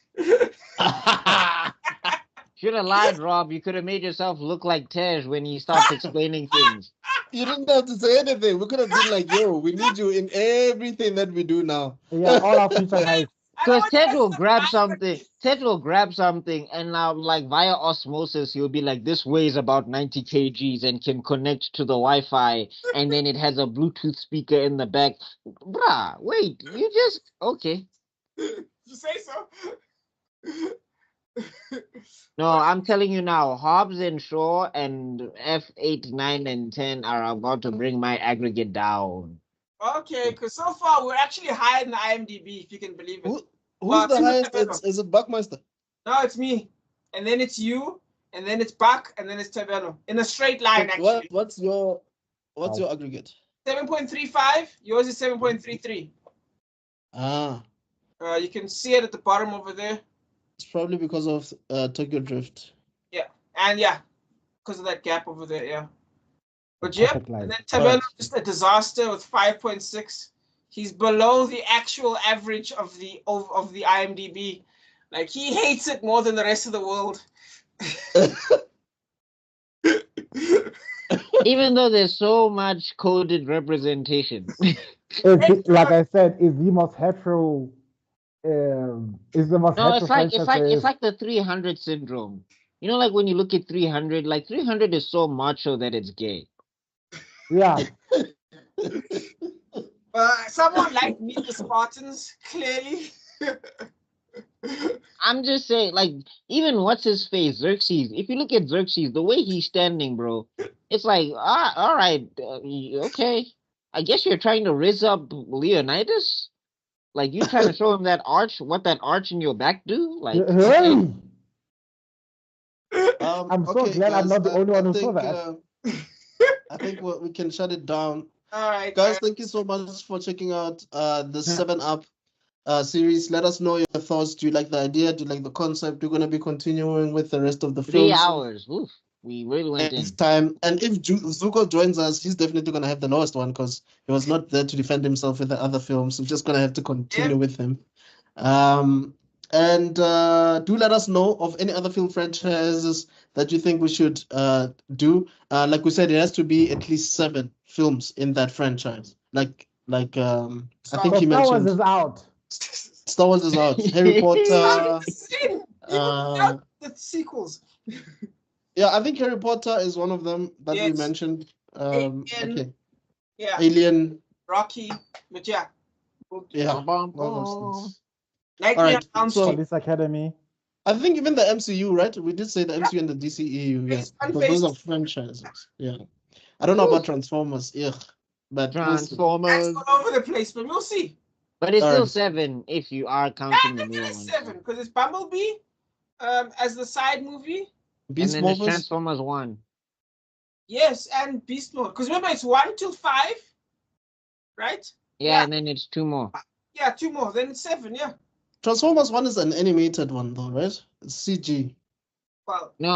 Should have lied, Rob. You could have made yourself look like Tej when he starts explaining things. You didn't have to say anything. We could have been like, yo, we need you in everything that we do now. Yeah, all our future hype. Because Ted will grab something. Ted will grab something, and now, like via osmosis, he'll be like, "This weighs about 90 kgs and can connect to the Wi-Fi, and then it has a Bluetooth speaker in the back." Bruh, wait, you just okay? You say so? No, I'm telling you now. Hobbs and Shaw and F8, 9, and 10 are about to bring my aggregate down. Okay, because so far we're actually higher than IMDb, if you can believe it. Who's the highest? Is it Buckmeister? No, it's me. And then it's you, and then it's Buck, and then it's Taverno. In a straight line, actually. What's your aggregate? 7.35. Yours is 7.33. Ah, You can see it at the bottom over there. it's probably because of Tokyo Drift. Yeah, and because of that gap over there. Yeah, but yeah, Perfect light. and then Tabello Right. just a disaster with 5.6. He's below the actual average of the IMDb. Like he hates it more than the rest of the world. Even though there's so much coded representation. Like I said, it's the most hetero. It's the most No, hetero franchise there it's is. like the 300 syndrome. You know, like when you look at 300, like 300 is so macho that it's gay. Yeah. Someone like Meet the Spartans, clearly. I'm just saying, like, even what's his face, Xerxes. If you look at Xerxes, the way he's standing, bro, it's like, all right, okay. I guess you're trying to rizz up Leonidas. Like, you trying to show him that arch, what that arch in your back do? Like, okay. I'm so glad I'm not the only one who saw that. I think we can shut it down. All right, Guys, thank you so much for checking out the 7-Up series. Let us know your thoughts. Do you like the idea? Do you like the concept? We're going to be continuing with the rest of the 3 films hours. Oof, we really went in. next time. And if Zuko joins us, he's definitely going to have the lowest one because he was not there to defend himself with the other films. We're just going to have to continue with him. And do let us know of any other film franchises that you think we should do. Like we said, it has to be at least 7 films in that franchise. Like I think he Star Wars mentioned is out. Star Wars is out. Harry Potter. The sequels. Yeah, I think Harry Potter is one of them that we Yes. mentioned. Alien. Okay. Yeah, Alien. Rocky, but yeah. Yeah. Bum, all those bum. things. Nightmare All right, on Elm so- Street. Police Academy. I think even the MCU, right? We did say the MCU and the DCEU, yeah. Phase Because one, those are phase franchises. Yeah. I don't know about Transformers, but we'll see. That's Transformers. all over the place, but we'll see. But it's All still right. 7 if you are counting the And new it is one. 7 because it's Bumblebee as the side movie. Beast And then it's Morphers. Transformers 1. Yes, and Beast Mode. Because remember, it's 1 till 5, right? Yeah, Yeah. and then it's 2 more. Yeah, 2 more. Then it's 7. Yeah. Transformers 1 is an animated one, though, right? It's CG. Well, No.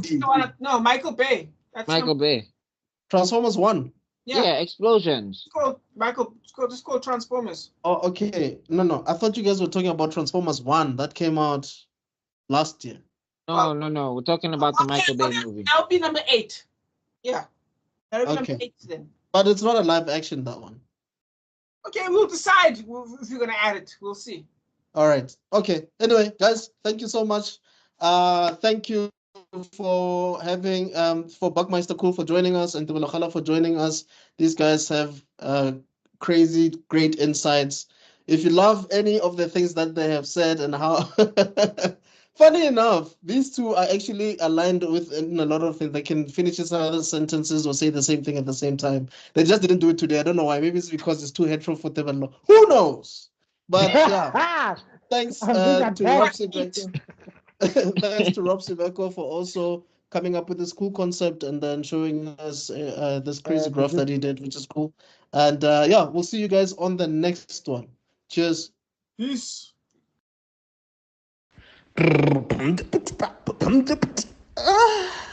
3D. no, Michael Bay. That's Michael Bay. Transformers 1. Yeah, explosions. It's called Michael. It's called Transformers. Oh, okay. No. I thought you guys were talking about Transformers 1 that came out last year. No. We're talking about the Michael Bay movie. That'll be number 8. Yeah. That'll be Okay. number 8 then. But it's not a live action, that one. Okay, we'll decide if you're gonna add it. We'll see. All right. Okay. Anyway, guys, thank you so much. Thank you for having for Buckmeister Cool for joining us and Tubulakhala for joining us. These guys have crazy great insights. If you love any of the things that they have said and how funny enough, these two are actually aligned with in a lot of things. They can finish each other's sentences or say the same thing at the same time. They just didn't do it today. I don't know why. Maybe it's because it's too hetero for them. Who knows? But yeah, thanks to Rob Siveko. Thanks to Rob Siveko for also coming up with this cool concept and then showing us this crazy graph that he did, which is cool. And yeah, we'll see you guys on the next one. Cheers. Peace. Ah.